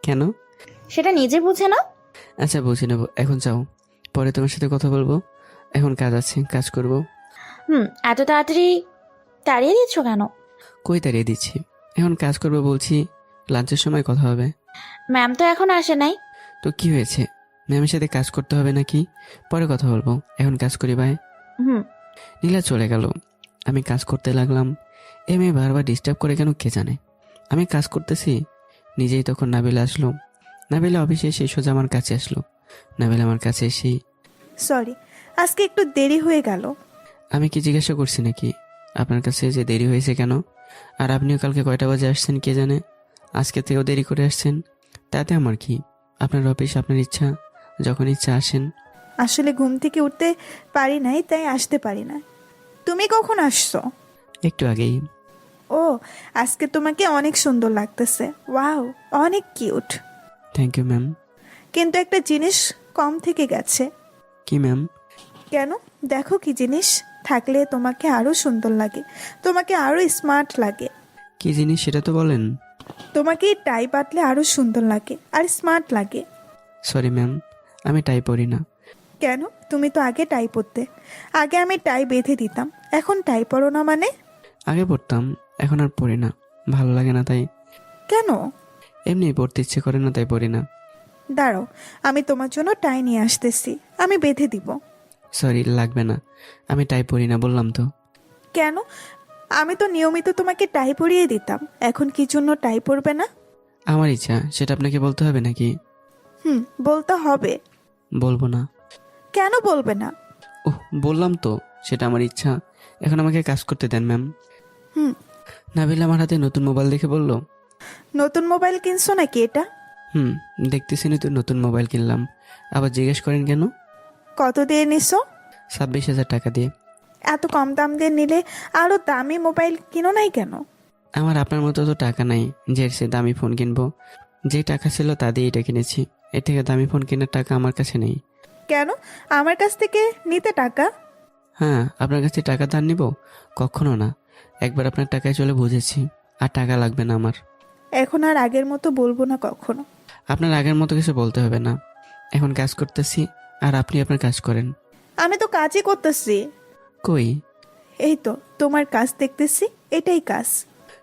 কেন? সেটা নিজে বুঝে না। আচ্ছা বুঝে নেবো, এখন যাও, পরে তোমার সাথে কথা বলবো। এখন কাজ আছে, কাজ করব। এত তাড়াতাড়ি তাড়িয়ে দিচ্ছ কেন? কই তাড়িয়ে দিচ্ছি, এখন কাজ করবো বলছি। লাঞ্চের সময় কথা হবে। ম্যাম তো এখন আসে নাই। তো কি হয়েছে, ম্যামের সাথে কাজ করতে হবে নাকি? পরে কথা বলবো, এখন কাজ করি, বাই। হুম নীলা চলে গেল। আমি কাজ করতে লাগলাম। এ মেয়ে বারবার ডিস্টার্ব করে কেন কে জানে। আমি কাজ করতেছি, নিজেই তখন নাবিলা আসলো। নাবিলা অফিসে এসে সোজা আমার কাছে আসলো। নাবিলা আমার কাছে এসেই, সরি, আজকে একটু দেরি হয়ে গেল। আমি কি জিজ্ঞাসা করছি নাকি আপনার কাছে যে দেরি হয়েছে কেন? আর আপনিও কালকে কয়টা বাজে আসছেন কে জানে, আজকে থেকেও দেরি করে আসছেন। তাতে আমার কি, আপনার অফিস, আপনার ইচ্ছা, যখন ইচ্ছা আসেন। আসলে ঘুম থেকে উঠতে পারি নাই, তাই আসতে পারি না। তুমি কখন আসছো? একটু আগেই। ও, আজকে তোমাকে অনেক সুন্দর লাগতেছে। ওয়াও, অনেক কিউট। Thank you ma'am. কিন্তু একটা জিনিস কম থেকে গেছে। কি ম্যাম? কেন? দেখো কি জিনিস থাকলে তোমাকে আরো সুন্দর লাগে, তোমাকে আরো স্মার্ট লাগে। কি জিনিস সেটা তো বলেন। তোমাকে টাই বাঁধলে আরো সুন্দর লাগে আর স্মার্ট লাগে। সরি ম্যাম, আমি টাই পরি না। কেন? তুমি তো আগে টাই পরতে। আগে আমি টাই বেঁধে দিতাম, এখন টাই পরো না মানে? আগে পড়তাম, এখন আর পড়ি না, ভালো লাগে না তাই। কেন? এমনি পড়তে ইচ্ছে করে না তাই পড়ি না। দাঁড়াও, আমি তোমার জন্য টাই নিয়ে আসতেছি, আমি বেঁধে দিব। সরি, লাগবে না, আমি টাই পরি না বললাম তো। কেন? আমি তো নিয়মিত তোমাকে টাই পরিয়ে দিতাম, এখন কি জন্য টাই পরবে না? আমার ইচ্ছা, সেটা আপনাকে বলতে হবে নাকি? বলতে হবে। বলবো না। কেন বলবে না? ওহ, বললাম তো, সেটা আমার ইচ্ছা। এখন আমাকে কাজ করতে দেন ম্যাম। হুম নাবিলা আমার হাতে নতুন মোবাইল দেখে বলল, নতুন মোবাইল কিনছো নাকি এটা? দেখতেছিনি তো নতুন মোবাইল কিনলাম। আবার জিজ্ঞেস করেন কেন? কত দিয়ে নিছো? 26,000 টাকা দিয়ে। এত কম দাম দিয়ে নিলে আরো দামি মোবাইল কিনো নাই কেন? আমার আপনার মতো তো টাকা নাই যে সে দামি ফোন কিনবো। যে টাকা ছিল তা দিয়ে এটা কিনেছি, এর থেকে দামি ফোন কেনার টাকা আমার কাছে নেই। কেন? আমার কাছ থেকে নিতে টাকা? হ্যাঁ, আপনার কাছে টাকা ধার নিব? কখনো না, একবার আপনার টাকায় চলে বুঝেছি, আর টাকা লাগবে না আমার। এখন আর আগের মতো বলবো না কখনো। আপনার আগের মতো কিছু বলতে হবে না, এখন কাজ করতেছি আর আপনি আপনার কাজ করেন। আমি তো কাজই করতেছি। কই? এই তো তোমার কাজ দেখতেছি, এটাই কাজ।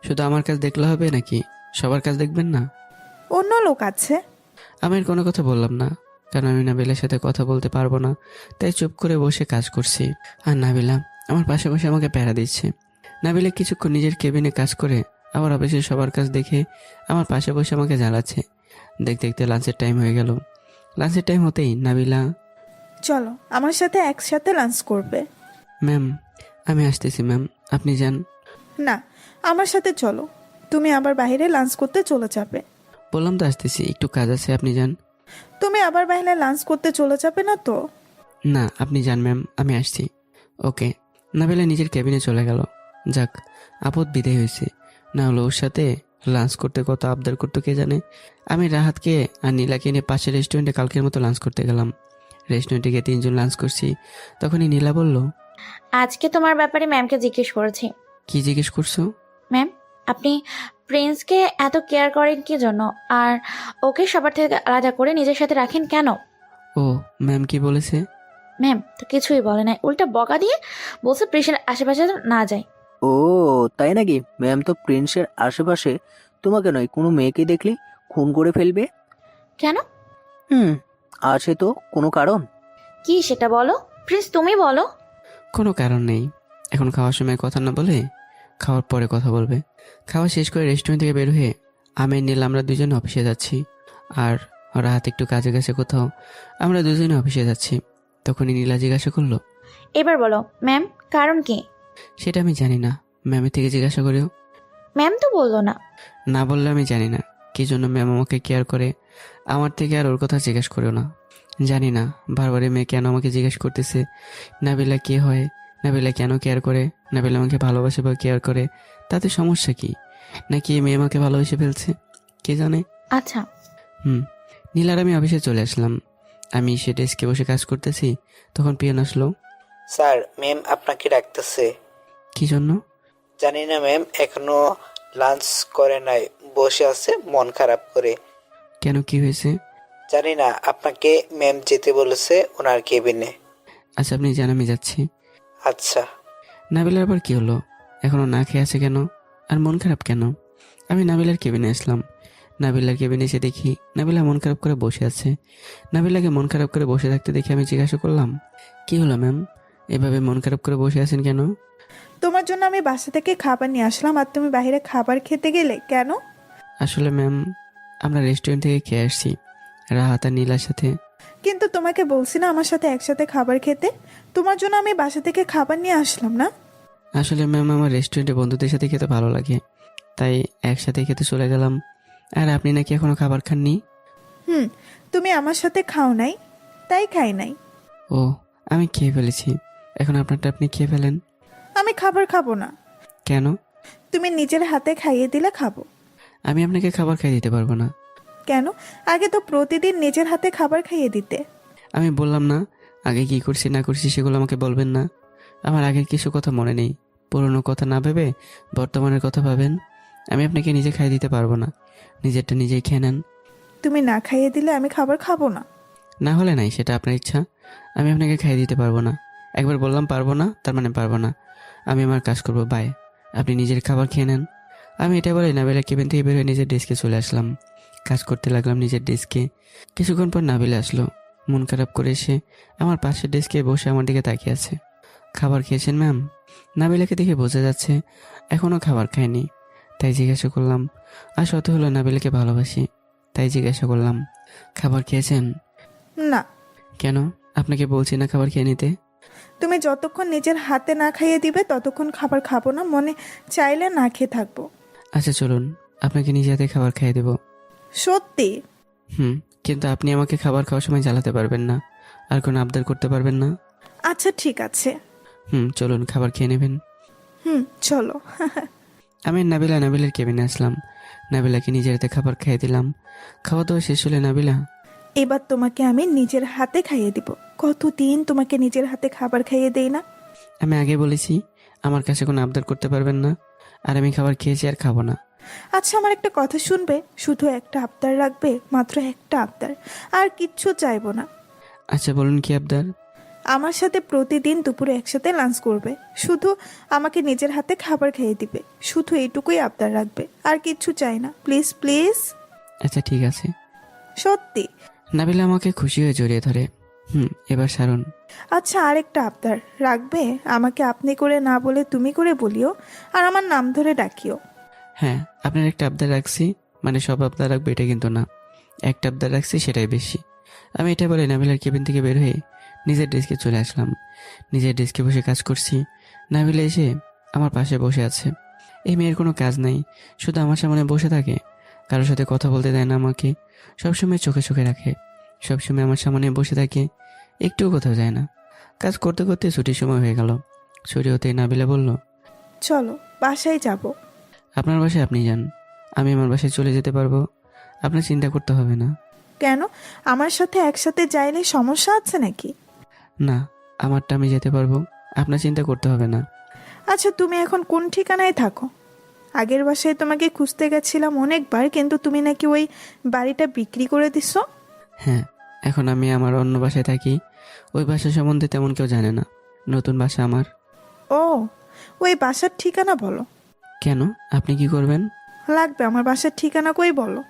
শুধু আমার কাজ দেখলে হবে নাকি, সবার কাজ দেখবেন না? অন্য লোক আছে। আমি আর কোনো কথা বললাম না, কারণ আমি নাবিলার সাথে কথা বলতে পারবো না, তাই চুপ করে বসে কাজ করছি। আর নাবিলা আমার পাশে বসে আমাকে প্যারা দিচ্ছে। নাবিলা কিছুক্ষণ নিজের কেবিনে কাজ করে আবার অফিসে সবার কাজ দেখে আমার পাশে বসে আমাকে জ্বালাচ্ছে। দেখতে দেখতে লাঞ্চের টাইম হয়ে গেল। লাঞ্চের টাইম হতেই নাবিলা, চলো আমার সাথে একসাথে লাঞ্চ করবে। ম্যাম আমি আসতেছি ম্যাম, আপনি যান। না, আমার সাথে চলো, তুমি আবার বাইরে লাঞ্চ করতে চলে যাবে। বললাম তো আসতেছি, একটু কাজ আছে, আপনি যান। তুমি আবার বাইরে লাঞ্চ করতে চলে যাবে না তো? না আপনি যান ম্যাম, আমি আসছি। ওকে। নাবিলা নিজের কেবিনে চলে গেল। যাক, আপদ বিদায় হয়েছে, না হলো ওর সাথে লাঞ্চ করতে কত আবদার করতো কে জানে। আমি রাহাতকে আর নীলাকে নিয়ে পাশের রেস্টুরেন্টে কালকের মতো লাঞ্চ করতে গেলাম। রেস্টুরেন্টে গিয়ে 3 জন লাঞ্চ করছি। তখনই নীলা বলল, আজকে তোমার ব্যাপারে ম্যামকে জিজ্ঞেস করেছি। কি জিজ্ঞেস করছো? ম্যাম, আপনি প্রিন্সকে এত কেয়ার করেন কি জন্য, আর ওকে সবার থেকে আলাদা করে নিজের সাথে রাখেন কেন? ও ম্যাম কি বলেছে? ম্যাম তো কিছুই বলে নাই, উল্টা বকা দিয়ে বলছে প্রিন্সের আশেপাশে না যায়। ও তাই নাকি? ম্যাম তো প্রিন্সের আশেপাশে তোমাকে নয়, কোনো মেয়েকে দেখলে খুন করে ফেলবে। কেন? আছে তো কোনো কারণ? কি সেটা বলো প্লিজ, তুমি বলো। কোনো কারণ নেই, এখন খাওয়ার সময় কথা না বলে খাওয়ার পরে কথা বলবে। খাওয়া শেষ করে রেস্টুরেন্ট থেকে বের হয়ে আমের নীল আমরা দুজন অফিসে যাচ্ছি, আর রাত একটু কাজে গেছে কোথাও, আমরা দুজনে অফিসে যাচ্ছি। তখনই নীলা জিজ্ঞাসা করলো, এবার বলো ম্যাম, কারণ কি? সেটা আমি জানি না, ম্যামের থেকে জিজ্ঞাসা করেও। ম্যাম তো বললো না। না বললে আমি জানি না কি জন্য ম্যাম আমাকে কেয়ার করে আমার থেকে, আর ওর কথা জিজ্ঞেস করেও না। জানি না বারবার মেয়ে কেন আমাকে জিজ্ঞেস করতেছে নাবিলা কে হয়, নাবিলা কেন কেয়ার করে, নাবিলা আমাকে ভালোবাসে বা কেয়ার করে, তাতে সমস্যা কি? নাকি এই মেয়ে আমাকে ভালোবেসে ফেলছে, কে জানে। আচ্ছা। নীলার আমি অফিসে চলে আসলাম। আমি সে ডেস্কে বসে কাজ করতেছি, তখন পিয়ন আসলো। স্যার, ম্যাম আপনাকে ডাকতেছে। কি জন্য? জানি না ম্যাম, এখনো লাঞ্চ করে নাই, বসে আছে মন খারাপ করে। কেন, কি হয়েছে? জানি না, আপনাকে ম্যাম যেতে বলেছে ওনার কেবিনে। আচ্ছা আপনি জান, আমি যাচ্ছি। আচ্ছা। নাবিলার আবার কি হলো? এখনো না খেয়ে আছে কেন, আর মন খারাপ কেন? আমি নাবিলার কেবিনে আসলাম। নাবিলার কেবিনে এসে দেখি নাবিলা মন খারাপ করে বসে আছে। নাবিলাকে মন খারাপ করে বসে থাকতে দেখে আমি জিজ্ঞাসা করলাম, কি হলো ম্যাম, এভাবে মন খারাপ করে বসে আছেন কেন? তোমার জন্য আমি বাসা থেকে খাবার নিয়ে আসলাম, আর তুমি বাইরে খাবার খেতে গেলে কেন? আসলে ম্যাম, আমরা রেস্টুরেন্ট থেকে খেয়ে আসছি রাহাত আর নীলার সাথে। কিন্তু তোমাকে বলছি না আমার সাথে একসাথে খাবার খেতে? তোমার জন্য আমি বাসা থেকে খাবার নিয়ে আসলাম না? আসলে ম্যাম, আমার রেস্টুরেন্টে বন্ধুদের সাথে খেতে ভালো লাগে, তাই একসাথে খেতে চলে গেলাম। আর আপনি নাকি এখনো খাবার খাননি? তুমি আমার সাথে খাও নাই, তাই খাই নাই। ও, আমি খেয়ে ফেলেছি, এখন আপনারটা আপনি খেয়ে ফেলেন। আমি খাবার খাবো না। কেন? তুমি নিজের হাতে খাইয়ে দিলে খাবো। আমি আপনাকে খাবার খাইয়ে দিতে পারবো না। কেন? আগে তো প্রতিদিন নিজের হাতে খাবার খাইয়ে দিতে। আমি বললাম না, আগে কি করছি না করছি সেগুলো আমাকে বলবেন না। আমার আগের কিছু কথা মনে নেই, পুরনো কথা না ভেবে বর্তমানের কথা ভাবেন। আমি আপনাকে নিজে খাইয়ে দিতে পারবো না, নিজেরটা নিজেই খেয়ে নেন। তুমি না খাইয়ে দিলে আমি খাবার খাবো না। না হলে নাই, সেটা আপনার ইচ্ছা। আমি আপনাকে খাইয়ে দিতে পারবো না। একবার বললাম পারবো না, তার মানে পারবো না। আমি আমার কাজ করবো, বাই। আপনি নিজের খাবার খেয়ে নেন। আমি এটা বলে নাবিলা কেবিন থেকে বের হয়ে নিজের ডেস্কে চলে আসলাম। কাজ করতে লাগলাম নিজের ডেস্কে। কিছুক্ষণ পর নাবিলা আসলো, মন খারাপ করে এসে আমার পাশের ডেস্কে বসে আমার দিকে তাকিয়ে আছে। খাবার খেয়েছেন ম্যাম? নাবিলাকে দেখে বোঝা যাচ্ছে এখনও খাবার খায়নি, তাই জিজ্ঞাসা করলাম। আর সত হলো নাবিলাকে ভালোবাসি, তাই জিজ্ঞাসা করলাম, খাবার খেয়েছেন? না। কেন? আপনাকে বলছি না খাবার খেয়ে নিতে। তুমি যতক্ষণ নিজের হাতে না খাইয়ে দিবে ততক্ষণ খাবার খাবো না, মনে চাইলে না খেয়ে থাকবো। আচ্ছা চলুন, আপনাকে নিজে হাতে খাবার খাইয়ে দেবো। সত্যি? কিন্তু আপনি আমাকে খাবার খাওয়ার সময় জ্বালাতে পারবেন না, আর কোনো আবদার করতে পারবেন না। আচ্ছা ঠিক আছে। চলুন, খাবার খেয়ে নেবেন। চলো। আমি নাবিলার কেবিনে আসলাম। নাবিলাকে নিজের হাতে খাবার খাইয়ে দিলাম। খাওয়া দাওয়া শেষ হলে নাবিলা, এবার তোমাকে আমি নিজের হাতে খাইয়ে দিব। কতদিন তোমাকে নিজের হাতে খাবার খাইয়ে দেই না? আমি আগে বলেছি আমার কাছে কোনো আবদার করতে পারবেন না, আর আমি খাবার খেয়েছি আর খাবো না। আচ্ছা আমার একটা কথা শুনবে? শুধু একটা আবদার রাখবে, মাত্র একটা আবদার, আর কিচ্ছু চাইবো না। আচ্ছা বলুন, কি আবদার? আমার সাথে প্রতিদিন দুপুরে একসাথে লাঞ্চ করবে, শুধু আমাকে নিজের হাতে খাবার খাইয়ে দিবে, শুধু এইটুকুই আবদার রাখবে, আর কিচ্ছু চাই না, প্লিজ প্লিজ। আচ্ছা ঠিক আছে। সত্যি? নাবিলা আমাকে খুশি হয়ে জড়িয়ে ধরে। এবার সারুন। আচ্ছা আরেকটা আবদার রাখবে, আমাকে আপনি করে না বলে তুমি করে বলিও, আর আমার নাম ধরে ডাকিও। হ্যাঁ, আপনার একটা আবদার রাখছি, মানে সব আবদার রাখবে এটা কিন্তু না, একটা আবদার রাখছি সেটাই বেশি। আমি এটা বলে নাবিলার কেবিন থেকে বের হয়ে নিজের ডেস্কে চলে আসলাম। নিজের ডেস্কে বসে কাজ করছি। নাবিলা এসে আমার পাশে বসে আছে। এই মেয়ের কোনো কাজ নাই, শুধু আমার সামনে বসে থাকে, কারোর সাথে কথা বলতে দেয় না আমাকে, সবসময় চোখে চোখে রাখে, সবসময় আমার সামনে বসে থাকে, একটুও কোথাও যায় না। কাজ করতে করতে ছুটির সময় হয়ে গেল। ছুটি হতেই নাবিলা বলল, চলো বাসায় যাব। আপনার বাসায় আপনি যান, আমি আমার বাসায় চলে যেতে পারবো, আপনার চিন্তা করতে হবে না। কেন? আমার সাথে একসাথে যাইলে সমস্যা আছে নাকি? না, আমারটা আমি যেতে পারবো, আপনার চিন্তা করতে হবে না। আচ্ছা তুমি এখন কোন ঠিকানায় থাকো? আগের বাসায় তোমাকে খুঁজতে গেছিলাম অনেকবার, কিন্তু তুমি নাকি ওই বাড়িটা বিক্রি করে দিছো। হ্যাঁ, এখন আমি আমার অন্য বাসায় থাকি। ওই বাসা সম্বন্ধে তেমন কেউ জানে না, নতুন বাসা আমার। ও, ওই বাসার ঠিকানা বলো। কেন, আপনি কি করবেন? লাগবে, আমার বাসার ঠিকানা কই বলো।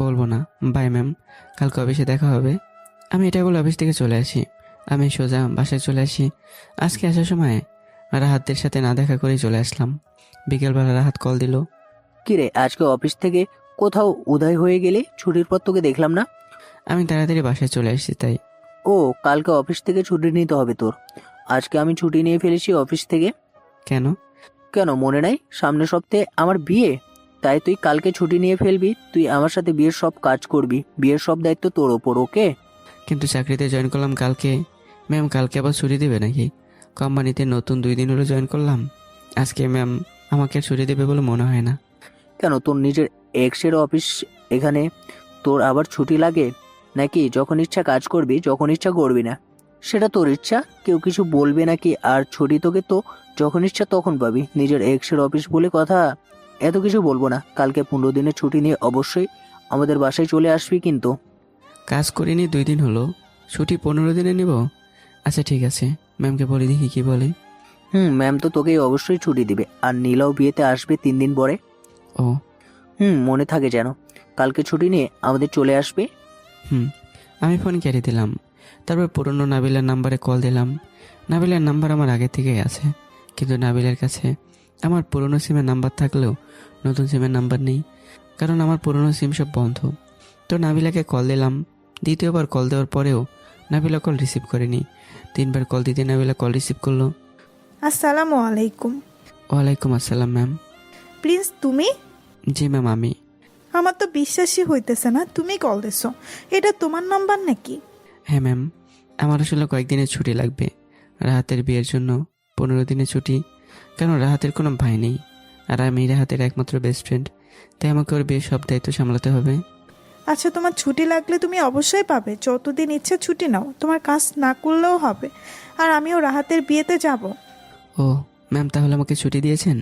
বলবো না, বাই ম্যাম, কালকে অফিসে দেখা হবে। আমি এটা বলে অফিস থেকে চলে আসি। আমি সোজা বাসায় চলে আসি। আজকে আসার সময় রাহাতদের সাথে না দেখা করেই চলে আসলাম। বিকেলবেলা রাহাত কল দিল। কিরে, আজকে অফিস থেকে কোথাও উদয় হয়ে গেলি? ছুটির পর তোকে দেখলাম না। আমি তাড়াতাড়ি বাসায় চলে আসছি তাই। ও, কালকে অফিস থেকে ছুটি নিতে হবে তোর। আজকে আমি ছুটি নিয়ে ফেলেছি অফিস থেকে। কেন? কেন মনে নাই? সামনের সপ্তাহে আমার বিয়ে, তাই তুই কালকে ছুটি নিয়ে ফেলবি। তুই আমার সাথে বিয়ের সব কাজ করবি, বিয়ের সব দায়িত্ব তোর ওপর, ওকে? কিন্তু চাকরিতে জয়েন করলাম কালকে। ম্যাম কালকে আবার ছুটি দেবে নাকি? কোম্পানিতে নতুন 2 দিন হলো জয়েন করলাম। আজকে ম্যাম আমাকে আর ছুটি দেবে বলে মনে হয় না। কেন, তোর নিজের এক্সের অফিস, এখানে তোর আবার ছুটি লাগে নাকি? যখন ইচ্ছা কাজ করবি, যখন ইচ্ছা করবি না, সেটা তোর ইচ্ছা, কেউ কিছু বলবে নাকি? আর ছুটি তোকে তো যখন ইচ্ছা তখন পাবি। নিজের এক্সের অফিস বলে কথা, এত কিছু বলবো না। কালকে 15 দিনের ছুটি নিয়ে অবশ্যই আমাদের বাসায় চলে আসবি কিন্তু। কাজ করিনি 2 দিন হলো, ছুটি 15 দিনে নিব? আচ্ছা ঠিক আছে, ম্যামকে বলে দেখি কি বলে। ম্যাম তো তোকে অবশ্যই ছুটি দিবে। আর নীলাও বিয়েতে আসবে 3 দিন পরে। ও মনে থাকে যেন, কালকে ছুটি নিয়ে আমাদের চলে আসবে। আমি ফোন কেটে দিলাম। তারপর পুরনো নাবিলার নাম্বারে কল দিলাম। নাবিলার নাম্বার আমার আগে থেকেই আছে, কিন্তু নাবিলার কাছে আমার পুরনো সিমের নাম্বার থাকলেও নতুন সিমের নাম্বার নেই, কারণ আমার পুরনো সিম সব বন্ধ। তো নাবিলাকে কল দিলাম। দ্বিতীয়বার কল দেওয়ার পরেও নাবিলা কল রিসিভ করেনি। 3বার কল দিতে নাবিলা কল রিসিভ করলো। আসসালামু আলাইকুম। ওয়ালাইকুম আসসালাম ম্যাম। প্রিন্স, তুমি? জি ম্যাম আমি। আমার তো বিশ্বাসই হইতেছে না তুমি কল দিছো। এটা তোমার নাম্বার নাকি? হ্যাঁ ম্যাম, আমার আসলে কয়েকদিনের ছুটি লাগবে রাহাতের বিয়ের জন্য। 15 দিনের ছুটি, কারণ রাহাতের কোনো ভাই নেই আর আমি রাহাতের একমাত্র বেস্ট ফ্রেন্ড, তাই আমাকে ওর বিয়ের সব দায়িত্ব সামলাতে হবে। আচ্ছা, তোমার ছুটি লাগলে তুমি অবশ্যই পাবে, যতদিন ইচ্ছে ছুটি নাও, তোমার কাজ না করলেও হবে। আর আমিও রাহাতের বিয়েতে যাব। ও ম্যাম, তাহলে আমাকে ছুটি দিয়েছেন?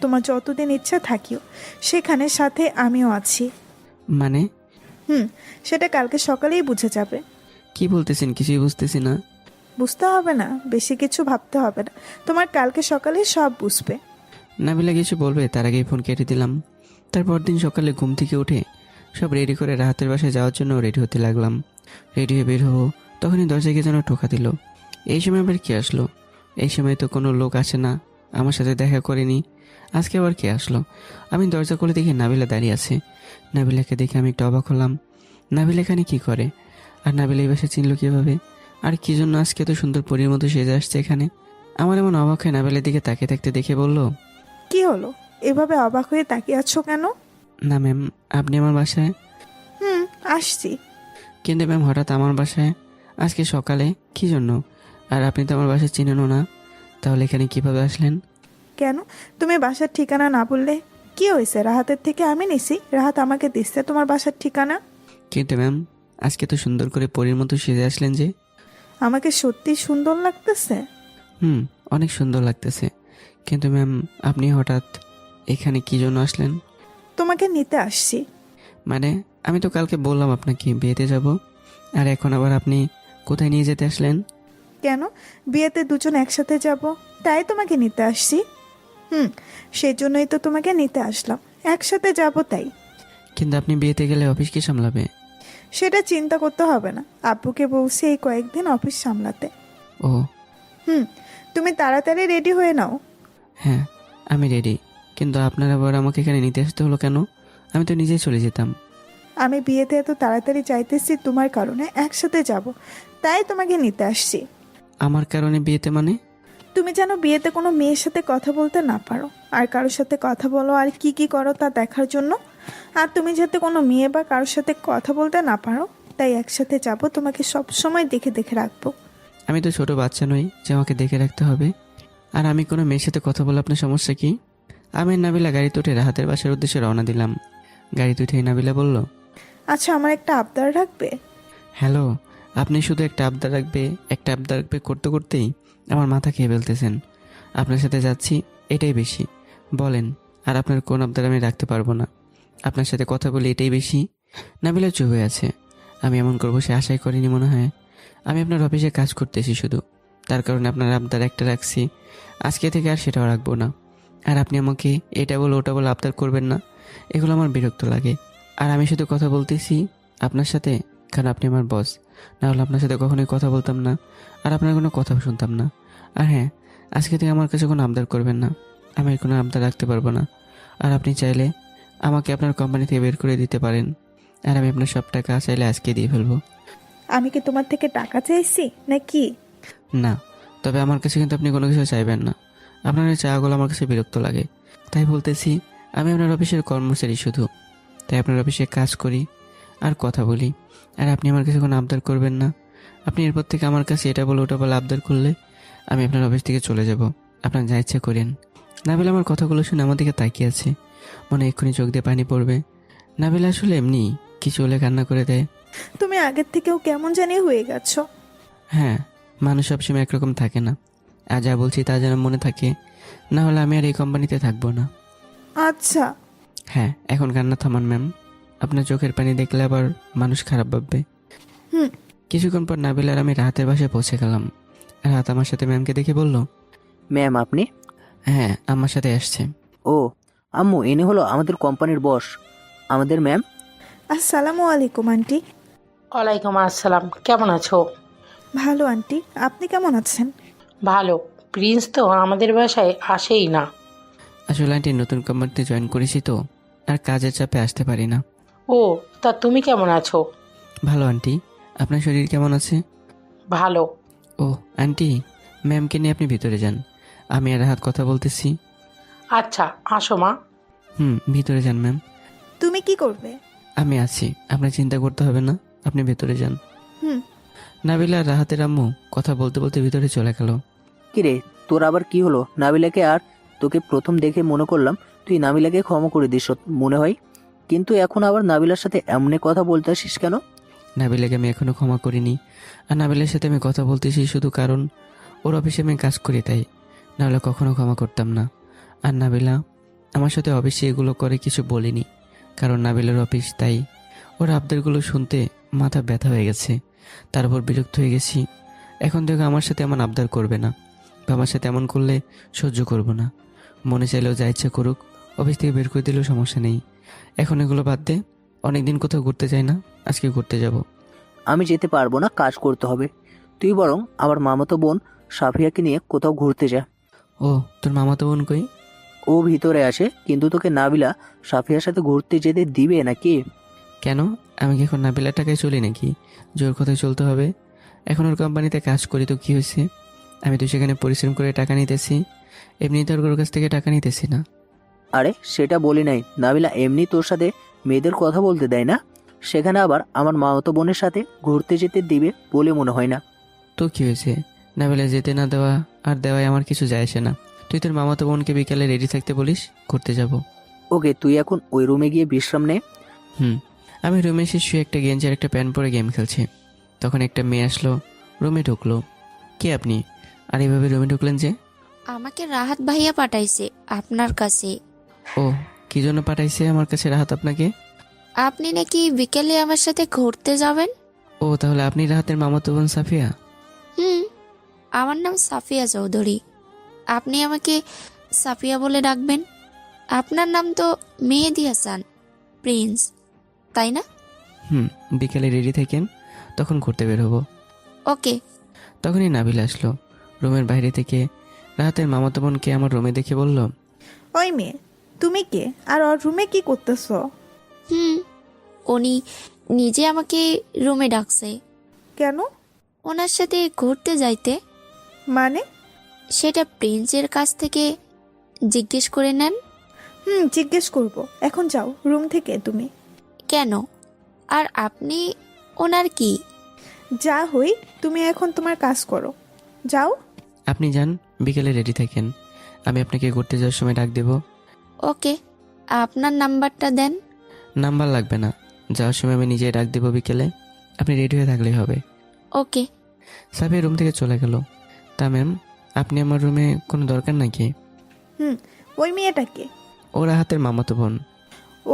তোমার যতদিন ইচ্ছা থাকিও, সেখানে সাথে আমিও আছি। মানে? সেটা কালকে সকালেই বুঝে যাবে। কি বলতেছেন? কিছুই বুঝতেছি না। বুঝতে হবে না, বেশি কিছু ভাবতে হবে না, তোমার কালকে সকালে সব বুঝবে। নাবিলা কিছু বলবে তার আগেই ফোন কেটে দিলাম। তারপর দিন সকালে ঘুম থেকে উঠে সব রেডি করে রাহাতের বাসায় যাওয়ার জন্য রেডি হতে লাগলাম। রেডি হয়ে বের হবো, তখনই দরজায় কে যেন টোকা দিল। এই সময় আবার কে আসলো? এই সময় তো কোনো লোক আসে না, আমার সাথে দেখা করেনি। আজকে আবার কে আসলো? আমি দরজা খুলে দেখি নাবিলা দাঁড়িয়ে আছে। নাবিলাকে দেখে আমি একটু অবাক হলাম। নাবিলা এখানে কি করে? আর নাবিলা এই বাসায় চিনল কীভাবে? আর কি জন্য আজকে তো সুন্দর পরীর মতো সেজে আসছে এখানে? আমার এমন অবাক হয়ে নাবিলার দিকে তাকিয়ে থাকতে দেখে বলল, কি হলো, এভাবে অবাক হয়ে তাকিয়ে আছো কেন? না ম্যাম, আপনি আমার বাসায়? আসছি। কিন্তু ম্যাম হঠাৎ আমার বাসায় আজকে সকালে কি জন্য? আর আপনি তো আমার বাসায় চিনেনও না, তাহলে এখানে কিভাবে আসলেন? কেন, তুমি বাসার ঠিকানা না বললে কি হয়েছে? রাহাতের থেকে আমি নিছি, রাহাত আমাকে দিচ্ছে তোমার বাসার ঠিকানা। কিন্তু ম্যাম আজকে তো সুন্দর করে পরীর মতো সেজে আসলেন যে। আমাকে সত্যি সুন্দর লাগতেছে। অনেক সুন্দর লাগতেছে, কিন্তু ম্যাম আপনি হঠাৎ এখানে কি জন্য আসলেন? তোমাকে নিতে আসছি। মানে আমি তো কালকে বললাম আপনাকে বিয়েতে যাব, আর এখন আবার আপনি কোথায় নিয়ে যেতে আসলেন? কেন, বিয়েতে দুজন একসাথে যাব, তাই তোমাকে নিতে আসছি। সেই জন্যই তো তোমাকে নিতে আসলাম, একসাথে যাব তাই। কিন্তু আপনি বিয়েতে গেলে অফিস কি সামলাবে? সেটা চিন্তা করতে হবে না, আব্বুকে বলছি এই কয়েকদিন অফিস সামলাতে। ও তুমি তাড়াতাড়ি রেডি হয়ে নাও। হ্যাঁ আমি রেডি, কিন্তু আপনার আবার আমাকে এখানে নিতে আসতে হলো কেন? আমি তো নিজেই চলে যেতাম। আমি বিয়েতে এত তাড়াতাড়ি যাইতেছি তোমার কারণে, একসাথে যাব, তাই তোমাকে নিতে আসছি। আমার কারণে বিয়েতে মানে? তুমি যেন বিয়েতে কোনো মেয়ের সাথে কথা বলতে না পারো, আর কারোর সাথে কথা বলো আর কি কি করো তা দেখার জন্য। আর তুমি যাতে কোনো মেয়ে বা কারোর সাথে কথা বলতে না পারো, তাই একসাথে যাব, তোমাকে সব সময় দেখে দেখে রাখবো। আমি তো ছোট বাচ্চা নই যে আমাকে দেখে রাখতে হবে। আর আমি কোনো মেয়ের সাথে কথা বলে আপনার সমস্যা কি? আমি নাবিলা গাড়িতে উঠে রাহাতের বাসার উদ্দেশ্যে রওনা দিলাম। গাড়িতে উঠে নাবিলা বলল, আচ্ছা, আমার একটা আবদার রাখবে? হ্যালো, আপনি শুধু একটা আবদার রাখবে করতে করতেই আমার মাথা খেয়ে ফেলতেছেন। আপনার সাথে যাচ্ছি এটাই বেশি, বলেন আর আপনার কোন আবদার আমি রাখতে পারবো না? আপনার সাথে কথা বলে এটাই বেশি। নাবিলা চুপ হয়ে আছে। আমি এমন করবো সে আশাই করিনি মনে হয়। আমি আপনার অফিসে কাজ করতেছি শুধু, তার কারণে আপনার আবদার একটা রাখছি, আজকে থেকে আর সেটাও রাখবো না। আর আপনি আমাকে এটা বলে ওটা বলে আবদার করবেন না, এগুলো আমার বিরক্ত লাগে। আর আমি শুধু কথা বলতেছি আপনার সাথে, কারণ আপনি আমার বস। না হলে আপনার সাথে কখনোই কথা বলতাম না, আর আপনার কোনো কথা শুনতাম না। আর হ্যাঁ, আজকে থেকে আমার কাছে কোনো আবদার করবেন না। আমি আর কোনো আবদার রাখতে পারবো না। আর আপনি চাইলে আমাকে আপনার কোম্পানি থেকে বের করে দিতে পারেন, আর আমি আপনার সব টাকা চাইলে আজকে দিয়ে ফেলবো। আমি কি তোমার থেকে টাকা চাইছি নাকি? না, তবে আমার কাছে কিন্তু আপনি কোনো কিছু চাইবেন না। আপনার এই চাওয়াগুলো আমার কাছে বিরক্ত লাগে। তাই বলতেছি, আমি আপনার অফিসের কর্মচারী শুধু। তাই আপনার অফিসে কাজ করি আর কথা বলি। আর আপনি আমার কাছে কোনো আবদার করবেন না। আপনি এরপর থেকে আমার কাছে এটা বলে ওটা বলে আবদার করলে আমি আপনার অফিস থেকে চলে যাব। আপনার যা ইচ্ছা করেন। নাবিল আমার কথাগুলো শুনে আমার দিকে তাকিয়ে আছে, মনে এক্ষুনি চোখ দিয়ে পানি পড়বে। নাবিল আসলে এমনি কিছু হলে কান্না করে দেয়। তুমি আগের থেকেও কেমন জানি হয়ে গেছো। হ্যাঁ, মানুষ সবসময় একরকম থাকে না। আর যা বলছি তা যেন মনে থাকে, না হলে আমি আর এই কোম্পানিতে থাকবো না। আচ্ছা। হ্যাঁ, এখন কান্না থামান ম্যাম। আপনার চোখের পানি দেখলে আবার মানুষ খারাপ ভাববে। হুম। কিছুক্ষণ পর নাবিল আর আমি রাহাতের বাসায় পৌঁছে গেলাম। রাহাত আমার সাথে ম্যামকে দেখে বলল, ম্যাম আপনি? হ্যাঁ, আমার সাথে আসছে। ও আম্মু, এনে হলো আমাদের কোম্পানির বস, আমাদের ম্যাম। আসসালামু আলাইকুম আন্টি। ওয়ালাইকুম আসসালাম, কেমন আছো? ভালো আন্টি, আপনি কেমন আছেন? ভালো। প্রিন্স তো আমাদের বাসায় আসেই না। আসলে আন্টি নতুন কোম্পানিতে জয়েন করেছি তো, আর কাজের চাপে আসতে পারি না। ও, তা তুমি কেমন আছো? ভালো আন্টি, আপনার শরীর কেমন আছে? ভালো। ও আন্টি, ম্যামকে নিয়ে আপনি ভিতরে যান, আমি আর রাহাত কথা বলতেছি। আচ্ছা, আসো মা। ভিতরে যান ম্যাম। তুমি কি করবে? আমি আছি, আপনার চিন্তা করতে হবে না, আপনি ভেতরে যান। হুম। নাবিলা আর রাহাতের আম্মু কথা বলতে বলতে ভিতরে চলে গেল। কিরে, তোর আবার কি হলো? নাবিলাকে আর তোকে প্রথম দেখে মনে করলাম তুই নাবিলাকে ক্ষমা করে দিস মনে হয়, কিন্তু এখন আবার নাবিলার সাথে এমনি কথা বলতে আসিস কেন? নাবিলাকে আমি এখনো ক্ষমা করিনি। আর নাবিলার সাথে আমি কথা বলতেছি শুধু কারণ ওর অফিসে আমি কাজ করি, তাই নাহলে কখনো ক্ষমা করতাম না। আর নাবিলা আমার সাথে অফিসে এগুলো করে কিছু বলিনি, কারণ নাবিলার অফিস, তাই ওর আবদারগুলো শুনতে মাথা ব্যথা হয়ে গেছে। তারপর বিরক্ত হয়ে গেছি। এখন থেকে আমার সাথে এমন আবদার করবে না, বা আমার সাথে এমন করলে সহ্য করব না। মনে চাইলেও যা ইচ্ছা করুক, অফিস থেকে বের করে দিলেও সমস্যা নেই। এখন এগুলো বাদ দে, অনেকদিন কোথাও ঘুরতে যাই না, আজকে ঘুরতে যাব। আমি যেতে পারবো না, কাজ করতে হবে। তুই বরং আমার মামাতো বোন সাফিয়াকে নিয়ে কোথাও ঘুরতে যা। ও, তোর মামাতো বোন কই? ও ভিতরে আসে, কিন্তু তোকে নাবিলা সাফিয়ার সাথে ঘুরতে যেতে দিবে নাকি? কেন, আমি কি এখন নাবিলার টাকায় চলি নাকি? জোর কথায় চলতে হবে? এখন ওর কোম্পানিতে কাজ করি তো কি হয়েছে? আমি তো সেখানে পরিশ্রম করে টাকা নিতেছি, এমনিতে ওর কাছ থেকে টাকা নিতেছি না। আরে সেটা বলি নাই, নাবিলা এমনি তোর সাথে মেয়েদের কথা বলতে দেয় না, সেখানে আবার আমার মামাতো বোনের সাথে ঘুরতে যেতে দিবে বলে মনে হয় না। তো কি হয়েছে? নাবিলা যেতে না দেওয়া আর দেওয়ায় আমার কিছু যায় আসে না। তুই তোর মামাতো বোনকে বিকালে রেডি থাকতে বলিস, ঘুরতে যাব। ওকে, তুই এখন ওই রুমে গিয়ে বিশ্রাম নে। আমি রুমে এসে শুয়ে একটা গেঞ্জি আর একটা প্যান্ট পরে গেম খেলছি। তখন একটা মেয়ে আসলো, রুমে ঢুকলো। কে আপনি? আর এইভাবে রুমে ঢুকলেন যে? আমাকে রাহাত ভাইয়া পাঠাইছে আপনার কাছে। ও, কি জন্য পাঠাইছে আমার কাছে রাহাত আপনাকে? আপনি নাকি বিকেলে আমার সাথে ঘুরতে যাবেন। ও, তাহলে আপনি রাহাতের মামাতো বোন সাফিয়া? আমার নাম সাফিয়া চৌধুরী, আপনি আমাকে সাফিয়া বলে ডাকবেন। আপনার নাম তো মেহেদি হাসান প্রিন্স, তাই না? বিকেলে রেডি থাকেন, তখন ঘুরতে বের হবো। ওকে। তখনই নাবিল আসলো রুমের বাইরে থেকে। রাহাতের মামাতো বোনকে আমার রুমে দেখে বলল, ওই মেয়ে, তুমি কে আর ওর রুমে কি করতেছো? উনি নিজে আমাকে রুমে ডাকছে। কেন? ওনার সাথে ঘুরতে যাইতে। মানে? সেটা প্রিন্সের কাছ থেকে জিজ্ঞেস করে নেন। জিজ্ঞেস করব। এখন যাও রুম থেকে তুমি। কেন? আর আপনি ওনার কি? যা হই, তুমি এখন তোমার কাজ করো, যাও। আপনি যান, বিকেলে রেডি থাকেন, আমি আপনাকে ঘুরতে যাওয়ার সময় ডাক দেব। ওকে, আপনার নাম্বারটা দেন। নাম্বার লাগবে না, যাওয়ার সময় আমি নিজে ডাক দেবো বিকেলে, আপনি রেডি হয়ে থাকলেই হবে। ওকে। সাফিয়া রুম থেকে চলে গেল। তা ম্যাম, আপনি আমার রুমে কোনো দরকার নাকি? ওই মেয়েটাকে? ও রাহাতের মামাতো বোন।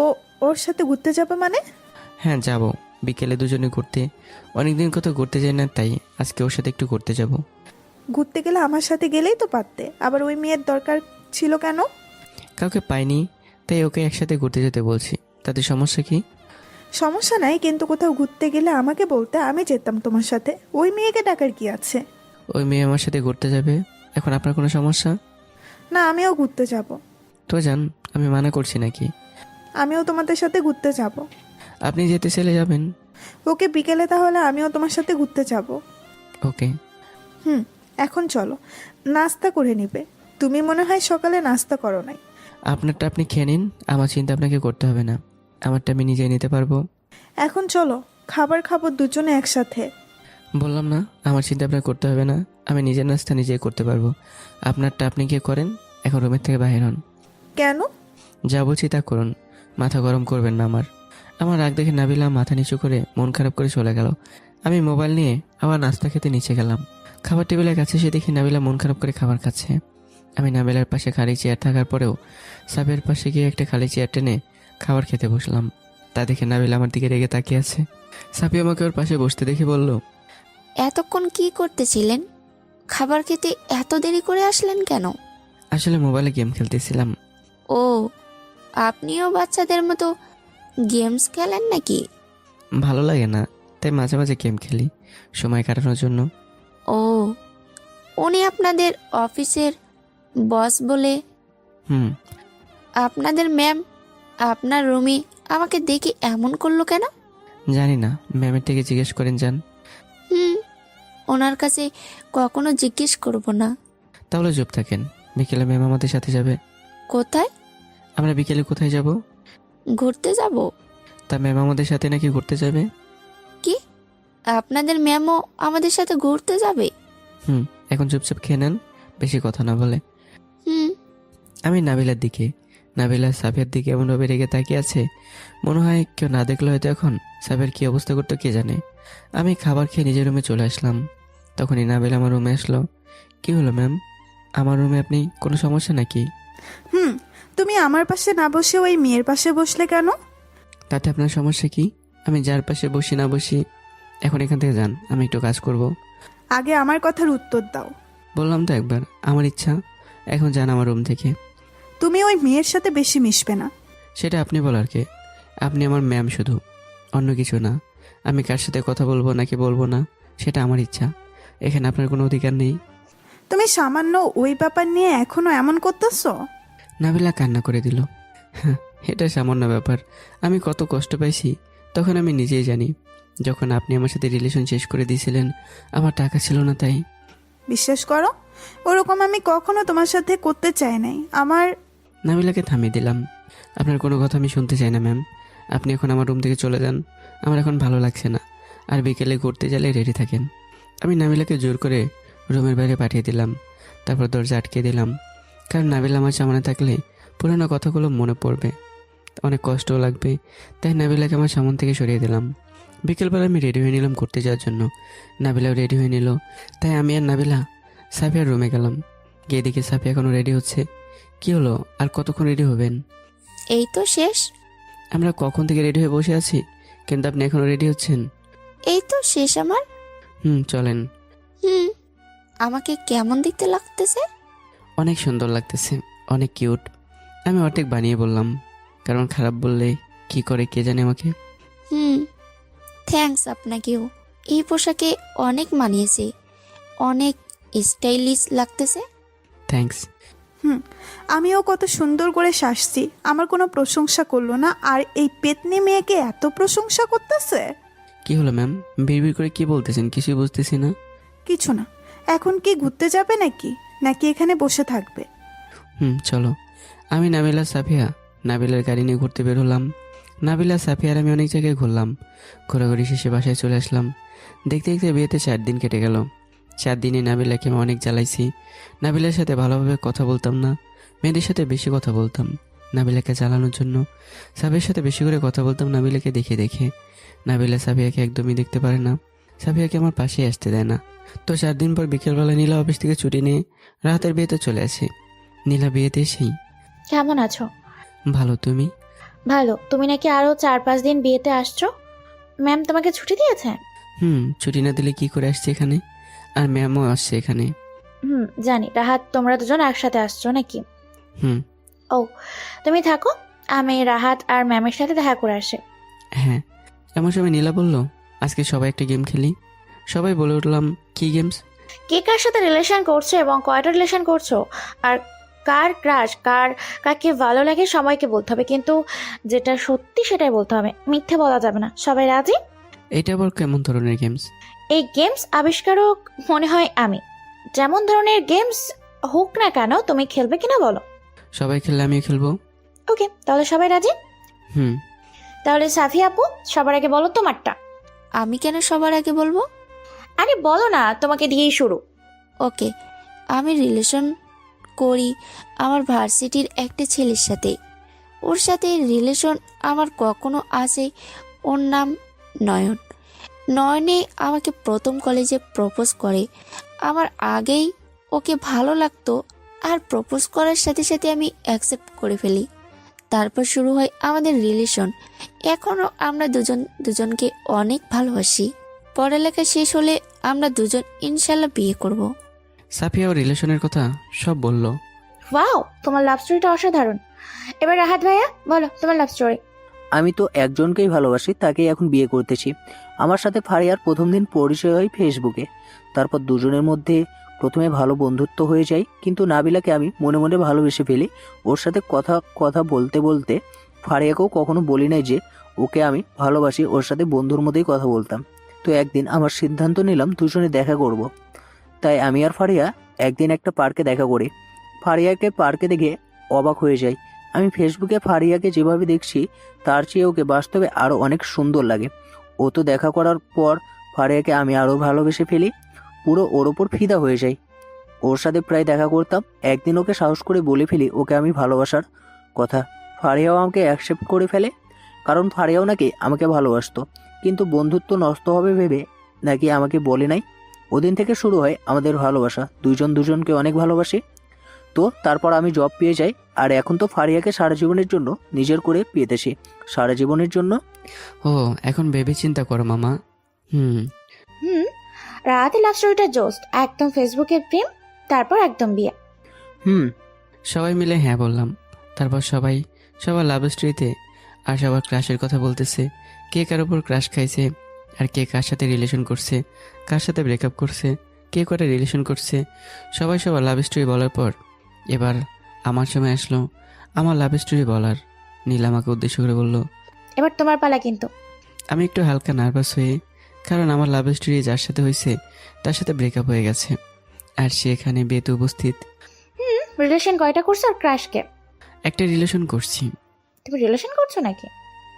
ও ওর সাথে ঘুরতে যাবে মানে? হ্যাঁ, যাব, বিকেলে দুজনে ঘুরতে। অনেকদিন কোথাও ঘুরতে যাই না, তাই আজকে ওর সাথে একটু ঘুরতে যাব। ঘুরতে গেলে আমার সাথে গেলেই তো পারতে, আবার ওই মেয়ের দরকার ছিল কেন? কাউকে পাইনি, তাই ওকে একসাথে ঘুরতে যেতে বলছি, তাতে সমস্যা কি? সমস্যা নাই, কিন্তু কোথাও ঘুরতে গেলে আমাকে বলতে, আমি যেতাম তোমার সাথে। ওই মেয়েকে ডাকার কি আছে? ওই মেয়ে আমার সাথে ঘুরতে যাবে, এখন আপনার কোনো সমস্যা? না, আমিও ঘুরতে যাব। তো যান, আমি মানা করছি নাকি? আমিও তোমাদের সাথে ঘুরতে যাব। আপনি যেতে চাইলে যাবেন। ওকে, বিকেলে তাহলে আমিও তোমার সাথে ঘুরতে যাব। ওকে। এখন চলো, নাস্তা করে নিবে। তুমি মনে হয় সকালে নাস্তা করো নাই। আপনারটা আপনি খেয়ে নিন, আমার চিন্তা আপনাকে করতে হবে না। আমারটা আমি নিজেই নিতে পারবো। এখন চলো, খাবার খাবো দুজনে একসাথে। বললাম না, আমার চিন্তা আপনার করতে হবে না, আমি নিজের নাস্তা নিজেই করতে পারবো। আপনারটা আপনি কি করেন, এখন রুমের থেকে বাইরে হন। কেন? যা বলছি তা করুন, মাথা গরম করবেন না আমার রাগ দেখে নাবিলা মাথা নিচু করে মন খারাপ করে চলে গেল। আমি মোবাইল নিয়ে আবার নাস্তা খেতে নিচে গেলাম। খাবার টেবিলের কাছে এসে দেখি নাবিলা মন খারাপ করে খাবার খাচ্ছে। আমি নাবিলার পাশে খালি চেয়ার থাকার পরেও সাবের পাশে গিয়ে একটা খালি চেয়ার টেনে খাবার খেতে বসলাম। তা দেখে নাবিলা আমার দিকে রেগে তাকিয়ে আছে। সাফি আমাকে ওর পাশে বসতে দেখে বলল, এতক্ষণ কি করতেছিলেন? খাবার খেতে এত দেরি করে আসলেন কেন? আসলে মোবাইলে গেম খেলতেছিলাম। ও, আপনিও বাচ্চাদের মতো গেমস খেলেন নাকি? ভালো লাগে না, তাই মাঝে মাঝে গেম খেলি সময় কাটানোর জন্য। ও, উনি আপনাদের অফিসের বস বলে? হুম। আপনাদের ম্যাম আপনার রুমে আমাকে দেখে এমন করলো কেন? জানি না, ম্যামের থেকে জিজ্ঞেস করেন যান। ওনার কাছে কখনো জিজ্ঞেস করব না। তাহলে চুপ থাকেন, বিকেলে ম্যাম আমাদের সাথে যাবে। কোথায়? আমরা বিকেলে কোথায় যাব? ঘুরতে যাব। তা ম্যাম আমাদের সাথে নাকি ঘুরতে যাবে? কি, আপনাদের ম্যামও আমাদের সাথে ঘুরতে যাবে? এখন চুপচাপ খেয়ে নেন, বেশি কথা না বলে। আমি নাবিলার দিকে, নাবিলা সাফিয়ার দিকে এমনভাবে রেগে তাকিয়ে আছে, মনে হয় কেউ না দেখলে হয়তো এখন সাফিয়ার কি অবস্থা করতো কে জানে। আমি খাবার খেয়ে নিজের রুমে চলে আসলাম। তখনই নাবিলা আমার রুমে আসলো। কি হলো ম্যাম, আমার রুমে আপনি কোনো সমস্যা নাকি? তুমি আমার পাশে না বসে ওই মেয়ের পাশে বসলে কেন? তাতে আপনার সমস্যা কি? আমি যার পাশে বসি না বসি, এখন এখান থেকে যান, আমি একটু কাজ করব। আগে আমার কথার উত্তর দাও। বললাম তো একবার, আমার ইচ্ছা, এখন যান আমার রুম থেকে। তুমি ওই মেয়ের সাথে বেশি মিশবে না। সেটা আপনি বলার কে? আপনি আমার ম্যাম শুধু, অন্য কিছু না। আমি কার সাথে কথা বলবো নাকি বলবো না সেটা আমার ইচ্ছা, এখানে আপনার কোনো অধিকার নেই। তুমি সামান্য ওই ব্যাপার নিয়ে এখনো এমন করতেছো? নাবিলা কান্না করে দিল। হ্যাঁ, এটা সামান্য ব্যাপার। আমি কত কষ্ট পাইছি তখন আমি নিজেই জানি। যখন আপনি আমার সাথে রিলেশন শেষ করে দিয়েছিলেন, আমার টাকা ছিল না তাই। বিশ্বাস করো, ওরকম আমি কখনো তোমার সাথে করতে চাই নাই। আমার নাবিলাকে থামিয়ে দিলাম। আপনার কোনো কথা আমি শুনতে চাই না ম্যাম, আপনি এখন আমার রুম থেকে চলে যান, আমার এখন ভালো লাগছে না। আর বিকেলে ঘুরতে গেলে রেডি থাকেন। আমি নাবিলাকে জোর করে রুমের বাইরে পাঠিয়ে দিলাম, তারপর দরজা আটকে দিলাম। কারণ নাবিলা আমার সামনে থাকলে পুরোনো কথাগুলো মনে পড়বে, অনেক কষ্টও লাগবে। তাই নাবিলাকে আমার সামন থেকে সরিয়ে দিলাম। বিকেলবেলা আমি রেডি হয়ে নিলাম ঘুরতে যাওয়ার জন্য। নাবিলাও রেডি হয়ে নিল, তাই আমি আর নাবিলা সাফিয়ার রুমে গেলাম। গিয়ে দেখি সাফিয়া এখনও রেডি হচ্ছে। কি হলো, আর কতক্ষণ রেডি হবেন? এই তো শেষ। আমরা কখন থেকে রেডি হয়ে বসে আছি, কিন্তু আপনি এখনো রেডি হচ্ছেন? এই তো শেষ আমার। চলেন। আমাকে কেমন দেখতে লাগতেছে? অনেক সুন্দর লাগতেছে, অনেক কিউট। আমি অর্ধেক বানিয়ে বললাম, কারণ খারাপ বললে কি করে কে জানে আমাকে। থ্যাঙ্কস আপনাকেও। এই পোশাকে অনেক মানিয়েছে, অনেক স্টাইলিশ লাগতেছে। থ্যাঙ্কস। আমিও কত সুন্দর করে সাজছি, আমার কোনো প্রশংসা করলো না, আর এই পেতনি মেয়েকে এত প্রশংসা করতেছে। কি হলো ম্যাম, বিড়বিড় করে কি বলতেছেন? কিছুই বুঝতেছি না। কিছু না। এখন কি ঘুরতে যাবে নাকি নাকি এখানে বসে থাকবে? চলো। আমি নাবিলা সাফিয়া নাবিলার গাড়ি নিয়ে ঘুরতে বের হলাম। নাবিলা সাফিয়া আর আমি অনেক জায়গায় ঘুরলাম। ঘোরাঘুরি শেষে বাসায় চলে আসলাম। দেখতে দেখতে বিয়েতে 4 দিন কেটে গেল। 4 দিনে নাবিলাকে আমি অনেক জ্বালাইছি। নাবিলার সাথে ভালোভাবে কথা বলতাম না, মেয়েদের সাথে বেশি কথা বলতাম নাবিলাকে জ্বালানোর জন্য। সাফিয়ার সাথে বেশি করে কথা বলতাম নাবিলাকে দেখে দেখে। নাবিলা সাফিয়াকে একদমই দেখতে পারে না, সাফিয়াকে আমার পাশে আসতে দেয় না। তো 4 দিন পর বিকেলবেলা নীলা অফিস থেকে ছুটি নিয়ে রাতের বিয়েতে চলে আসে। নীলা বিয়েতে এসেই, কেমন আছো? ভালো, তুমি? ভালো। তুমি নাকি আরো 4-5 দিন বিয়েতে আসছো? ম্যাম তোমাকে ছুটি দিয়েছে? ছুটি না দিলে কি করে আসছে এখানে? আর ম্যামও আসছে এখানে। জানি। রাহাত, তোমরা দুজন একসাথে আসছো নাকি? ও, তুমি থাকো, আমি রাহাত আর ম্যামের সাথে দেখা করে আসি। হ্যাঁ, এমন সময় নীলা বলল, আজকে সবাই একটা গেম খেলি। সবাই বলে উঠলাম, কি গেমস? কে কার সাথে রিলেশন করছো এবং কয়টা রিলেশন করছো, আর কার ক্রাশ, কাকে ভালো লাগে সবাইকে বলতে হবে, কিন্তু যেটা সত্যি সেটাই বলতে হবে, মিথ্যে বলা যাবে না। সবাই রাজি? এটা আবার কেমন ধরনের গেমস? এই গেমস আবিষ্কারক মনে হয় আমি। যেমন ধরনের গেমস হোক না কেন, তুমি খেলবে কিনা বলো? সবাই খেললে আমিও খেলবো। ওকে, তাহলে সবাই রাজি? হুম। তাহলে সাফি আপু, সবার আগে বলো তোমারটা। আমি কেন সবার আগে বলবো? আরে বলো না, তোমাকে দিয়েই শুরু। ওকে, আমি রিলেশন করি আমার ভার্সিটির একটা ছেলের সাথে। ওর সাথে রিলেশন আমার কখনো আছে। ওর নাম নয়ন। নয়নে আমাকে প্রথম কলেজে প্রপোজ করে। আমার আগেই ওকে ভালো লাগতো, আর প্রপোজ করার সাথে সাথে আমি অ্যাকসেপ্ট করে ফেলি। তারপর শুরু হয় আমাদের রিলেশন। এখনও আমরা দুজনকে অনেক ভালোবাসি। পড়ালেখা শেষ হলে আমরা দুজন ইনশাল্লাহ বিয়ে করব। সাফিয়া ওর রিলেশনের কথা সব বলল। ওয়াও, তোমার লাভ স্টোরিটা অসাধারণ। এবার রাহাত ভাইয়া, বলো তোমার লাভ স্টোরি। আমি তো একজনকেই ভালোবাসি, তাকেই এখন বিয়ে করতেছি। আমার সাথে ফারিয়ার প্রথম দিন পরিচয় হয় ফেসবুকে। তারপর দুজনের মধ্যে প্রথমে ভালো বন্ধুত্ব হয়ে যায়, কিন্তু নাবিলাকে আমি মনে মনে ভালোবেসে ফেলি। ওর সাথে কথা বলতে বলতে ফারিয়াকেও কখনো বলি নাই যে ওকে আমি ভালোবাসি, ওর সাথে বন্ধুর মধ্যেই কথা বলতাম। তো একদিন আমার সিদ্ধান্ত নিলাম দুজনে দেখা করব। তাই আমি আর ফারিয়া একদিন একটা পার্কে দেখা করি। ফারিয়াকে পার্কে দেখে অবাক হয়ে যাই। আমি ফেসবুকে ফারিয়াকে যেভাবে দেখছি তার চেয়ে ওকে বাস্তবে আরও অনেক সুন্দর লাগে। ও তো দেখা করার পর ফারিয়াকে আমি আরও ভালোবেসে ফেলি, পুরো ওর ওপর ফিদা হয়ে যাই। ওর সাথে প্রায় দেখা করতাম। একদিন ওকে সাহস করে বলে ফেলি ওকে আমি ভালোবাসার কথা। ফারিয়াও আমাকে অ্যাকসেপ্ট করে ফেলে, কারণ ফারিয়াও নাকি আমাকে ভালোবাসতো, কিন্তু বন্ধুত্ব নষ্ট হবে ভেবে নাকি আমাকে বলে নাই। ওদিন থেকে শুরু হয় আমাদের ভালোবাসা, দুজন দুজনকে অনেক ভালোবাসি। তো তারপর আমি জব পেয়ে যাই, আর এখন তো ফারিয়াকে সারা জীবনের জন্য নিজের করে পেতেছি, সারা জীবনের জন্য। ও, এখন ভেবে চিন্তা করো মামা। হুম। রাহাতের লাভ স্টোরিটা জোস্ট, একদম ফেসবুকের প্রেম, তারপর একদম বিয়ে। সবাই মিলে হ্যাঁ বললাম। তারপর সবার লাভ স্টোরিতে আর সবার ক্রাশের কথা বলতেছে। কে কার উপর ক্রাশ খাইছে, আর কে কার সাথে রিলেশন করছে, কার সাথে ব্রেকআপ করছে, কে কটা রিলেশন করছে। সবাই সবার লাভ স্টোরি বলার পর এবার আমার সময় আসলো আমার লাভ স্টোরি বলার। নীল আমাকে উদ্দেশ্য করে বলল, এবার তোমার পালা কিন্তু। আমি একটু হালকা নার্ভাস হয়ে, কারণ আমার লাভ স্টোরি যার সাথে হয়েছে তার সাথে ব্রেকআপ হয়ে গেছে, আর সে এখানে বিয়েতে উপস্থিত। রিলেশন কয়টা করছো আর ক্রাশকে? একটা রিলেশন করছি। তুমি রিলেশন করছো নাকি?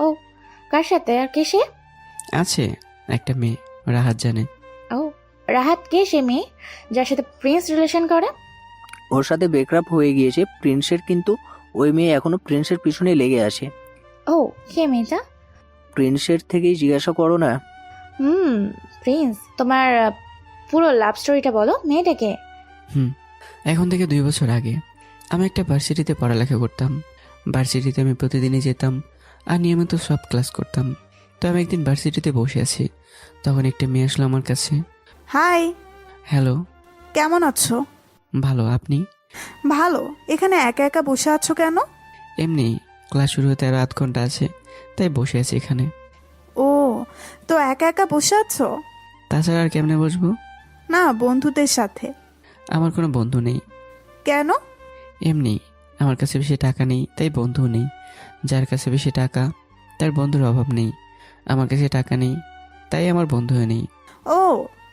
ও, কার সাথে আর কে সে? আছে একটা মেয়ে, রাহাত জানে। ও, রাহাত কে সে মেয়ে যার সাথে প্রিন্স রিলেশন করে? ওর সাথে ব্রেকআপ হয়ে গিয়েছে প্রিন্সের, কিন্তু ওই মেয়ে এখনো প্রিন্সের পিছনে লেগে আছে। ও, কে মেয়েটা? প্রিন্সের থেকেই জিজ্ঞাসা করো না। প্রিন্স। তোমার পুরো লাভ স্টোরিটা বলো, মেয়েটাকে। এখন থেকে 2 বছর আগে আমি একটা ভার্সিটিতে পড়ালেখা করতাম। ভার্সিটিতে আমি প্রতিদিনই যেতাম আর নিয়মিত সব ক্লাস করতাম। তো আমি একদিন ভার্সিটিতে বসে আছি, তখন একটা মেয়ে আসলো আমার কাছে। Hi, hello. কেমন আছো? ভালো, আপনি? ভালো। এখানে একা একা বসে আছো কেন? এমনি, ক্লাস শুরু হতে আরো 8 ঘন্টা আছে, তাই বসে আছি এখানে। ও, তো একা একা বসে আছো? তাছাড়া আর কেমনে বসবো? না, বন্ধুদের সাথে। আমার কোনো বন্ধু নেই। কেন? এমনি, আমার কাছে বেশি টাকা নেই, তাই বন্ধু নেই। যার কাছে বেশি টাকা তার বন্ধুর অভাব নেই। আমার কাছে টাকা নেই, তাই আমার বন্ধুও নেই। ও,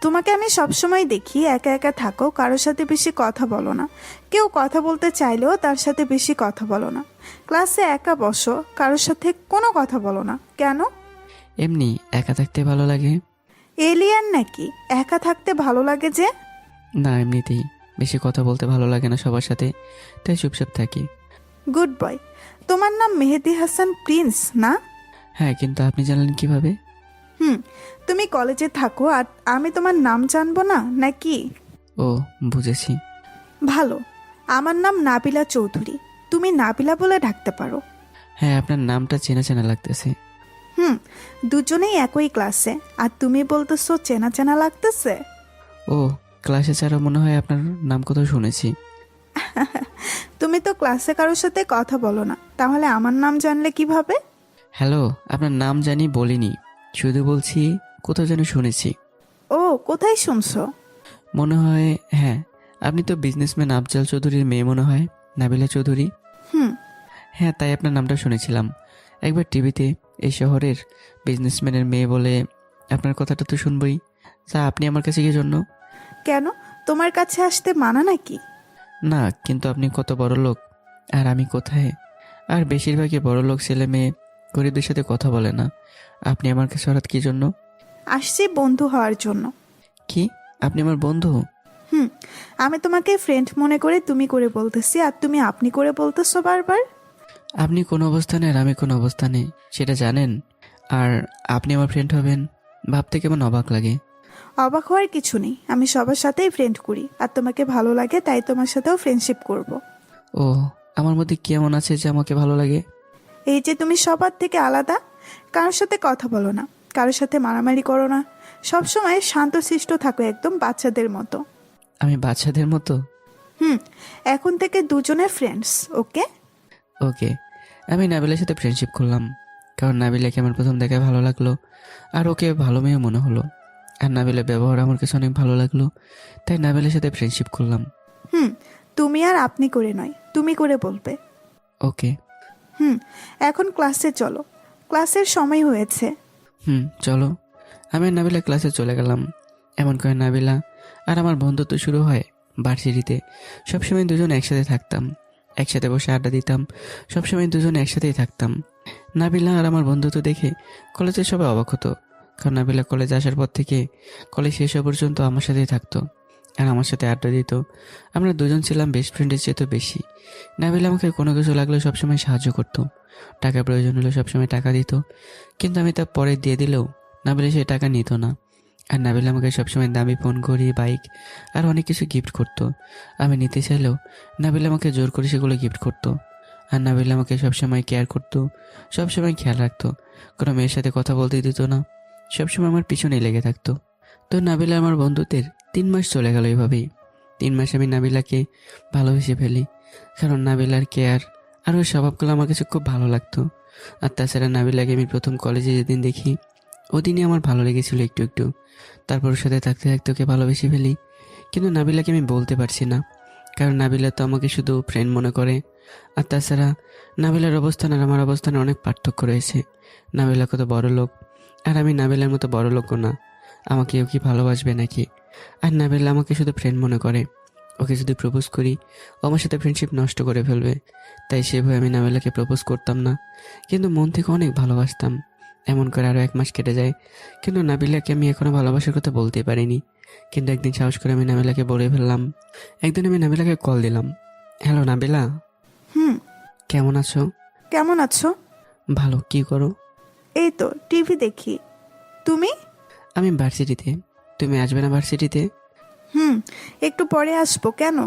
তোমাকে আমি সবসময় দেখি একা একা থাকো, কারোর সাথে বেশি কথা বলো না। কেউ কথা বলতে চাইলেও তার সাথে বেশি কথা বলো না। ক্লাসে একা বসো, কারোর সাথে কোনো কথা বলো না কেন? এমনি একা থাকতে ভালো লাগে। এলিয়ান নাকি একা থাকতে ভালো লাগে যে? না, এমনিতেই বেশি কথা বলতে ভালো লাগে না সবার সাথে, তাই চুপচাপ থাকি। Good boy. তোমার নাম মেহেদি হাসান প্রিন্স না? হ্যাঁ, কিন্তু আপনি জানলেন কিভাবে? তুমি কলেজে থাকো আর আমি তোমার নাম জানবো না নাকি? ও, বুঝেছি। ভালো। আমার নাম নাবিলা চৌধুরী, তুমি নাবিলা বলে ডাকতে পারো। হ্যাঁ, আপনার নামটা চেনা চেনা লাগতেছে। দুজনেই একই ক্লাসে, আর তুমি বলতেছো চেনা চেনা লাগতেছে? ও, ক্লাসে ছাড়া মনে হয় আপনার নাম কোথাও শুনেছি। তুমি তো ক্লাসে কারোর সাথে কথা বলো না, তাহলে আমার নাম জানলে কিভাবে? হ্যালো, আপনার নাম জানি বলিনি, শুধু বলছি, কোথাও যেন শুনেছি। ও, কোথায় শুনছো? মনে হয়, হ্যাঁ, আপনি তো বিজনেসম্যান আফজাল চৌধুরীর মেয়ে মনে হয়, নাবিলা চৌধুরী। হুম। হ্যাঁ, তাই আপনার নামটা শুনেছিলাম একবার টিভিতে। এই শহরের বিজনেসম্যানের মেয়ে বলে আপনার কথাটা তো শুনবই। তা আপনি আমার কাছে কি জন্য? কেন, তোমার কাছে আসতে মানা নাকি? না, কিন্তু আপনি কত বড় লোক আর আমি কোথায়? আর বেশিরভাগই বড় লোক ছেলে মেয়ে গরিবদের সাথে কথা বলে না। আপনি আমার কাছে হঠাৎ কি জন্য? আসছি বন্ধু হওয়ার জন্য। কি, আপনি আমার বন্ধু? হুম, আমি তোমাকে ফ্রেন্ড মনে করে তুমি করে বলতেছি, আর তুমি আপনি করে বলতেছো বারবার। আপনি কোন অবস্থানে আর আমি কোন অবস্থানে সেটা জানেন। আর আপনি আমার ফ্রেন্ড হবেন ভাবতে কেমন অবাক লাগে। অবাক হওয়ার কিছু নেই, আমি সবার সাথেই ফ্রেন্ড করি, আর তোমাকে ভালো লাগে তাই তোমার সাথেও ফ্রেন্ডশিপ করব। ও, আমার মধ্যে কি এমন আছে যে আমাকে ভালো লাগে? এই যে তুমি সবার থেকে আলাদা, কারোর সাথে কথা বলো না, কারোর সাথে মারামারি করো না, সবসময় শান্তশিষ্ট থাকো, একদম বাচ্চাদের মতো। আমি বাচ্চাদের মতো? হুম, এখন থেকে দুজনের ফ্রেন্ডস, ওকে? ওকে। আমি নাবিলার সাথে ফ্রেন্ডশিপ করলাম, কারণ নাবিলাকে আমার প্রথম দেখায় ভালো লাগলো, আর ওকে ভালো মেয়ে মনে হলো। আর নাবিলার ব্যবহার আমার কাছে অনেক ভালো লাগলো, তাই নাবিলার সাথে ফ্রেন্ডশিপ করলাম। হুম, তুমি আর আপনি করে নয়, তুমি করে বলবে। ওকে। হুম, এখন ক্লাসে চলো, ক্লাসের সময় হয়েছে। চলো। আমি আর নাবিলা ক্লাসে চলে গেলাম। এমন করে নাবিলা আর আমার বন্ধুত্ব শুরু হয় ভার্সিটিতে। সবসময় দুজন একসাথে থাকতাম, একসাথে বসে আড্ডা দিতাম, সবসময় দুজন একসাথেই থাকতাম। নাবিলা আর আমার বন্ধুত্ব দেখে কলেজের সবাই অবাক হতো, কারণ নাবিলা কলেজে আসার পর থেকে কলেজ শেষ হওয়া পর্যন্ত আমার সাথেই থাকতো আর আমার সাথে আড্ডা দিত। আমরা দুজন ছিলাম বেস্ট ফ্রেন্ডের চেয়ে তো বেশি। নাবিলা আমাকে কোনো কিছু লাগলে সবসময় সাহায্য করতো, টাকা প্রয়োজন হলে সবসময় টাকা দিত, কিন্তু আমি তা পরে দিয়ে দিলেও নাবিলা সেই টাকা নিত না। আর নাবিলা আমাকে সবসময় দামি ফোন, ঘড়ি, বাইক আর অনেক কিছু গিফট করতো। আমি নিতে চাইলেও নাবিলা আমাকে জোর করে সেগুলো গিফট করতো। আর নাবিলা আমাকে সবসময় কেয়ার করতো, সবসময় খেয়াল রাখতো, কোনো মেয়ের সাথে কথা বলতে দিত না, সবসময় আমার পিছনেই লেগে থাকতো। তো নাবিলা আমার বন্ধুত্বের 3 মাস চলে গেল এভাবেই। 3 মাস আমি নাবিলাকে ভালোবেসে ফেলি, কারণ নাবিলার কেয়ার আর ওর স্বভাবগুলো আমার কাছে খুব ভালো লাগতো। আর তাছাড়া নাবিলাকে আমি প্রথম কলেজে যেদিন দেখি ওদিনই আমার ভালো লেগেছিল একটু একটু। তারপর ওর সাথে থাকতে থাকতে ওকে ভালোবেসে ফেলি, কিন্তু নাবিলাকে আমি বলতে পারছি না, কারণ নাবিলা তো আমাকে শুধু ফ্রেন্ড মনে করে। আর তাছাড়া নাবিলার অবস্থান আর আমার অবস্থানে অনেক পার্থক্য রয়েছে। নাবিলা কত বড় লোক, আর আমি নাবিলার মতো বড় লোকও না। আমাকে ও কি ভালোবাসবে নাকি? আর নাবিলা আমাকে শুধু ফ্রেন্ড মনে করে। ওকে যদি প্রপোজ করি ও আমার সাথে ফ্রেন্ডশিপ নষ্ট করে ফেলবে, তাই সেভাবে আমি নাবিলাকে প্রপোজ করতাম না, কিন্তু মন থেকে অনেক ভালোবাসতাম। এমন করে আরও 1 মাস কেটে যায়, কিন্তু নাবিলাকে আমি এখনও ভালোবাসার কথা বলতে পারিনি। কিন্তু একদিন সাহস করে আমি নাবিলাকে বলে ফেললাম। একদিন আমি নাবিলাকে কল দিলাম। হ্যালো নাবিলা, হুম, কেমন আছো? কেমন আছো? ভালো। কি করো? এই তো টিভি দেখি। তুমি? আমি ভার্সিটিতে। তুমি আসবে না ভার্সিটিতে? হুম, একটু পরে আসবো। কেন?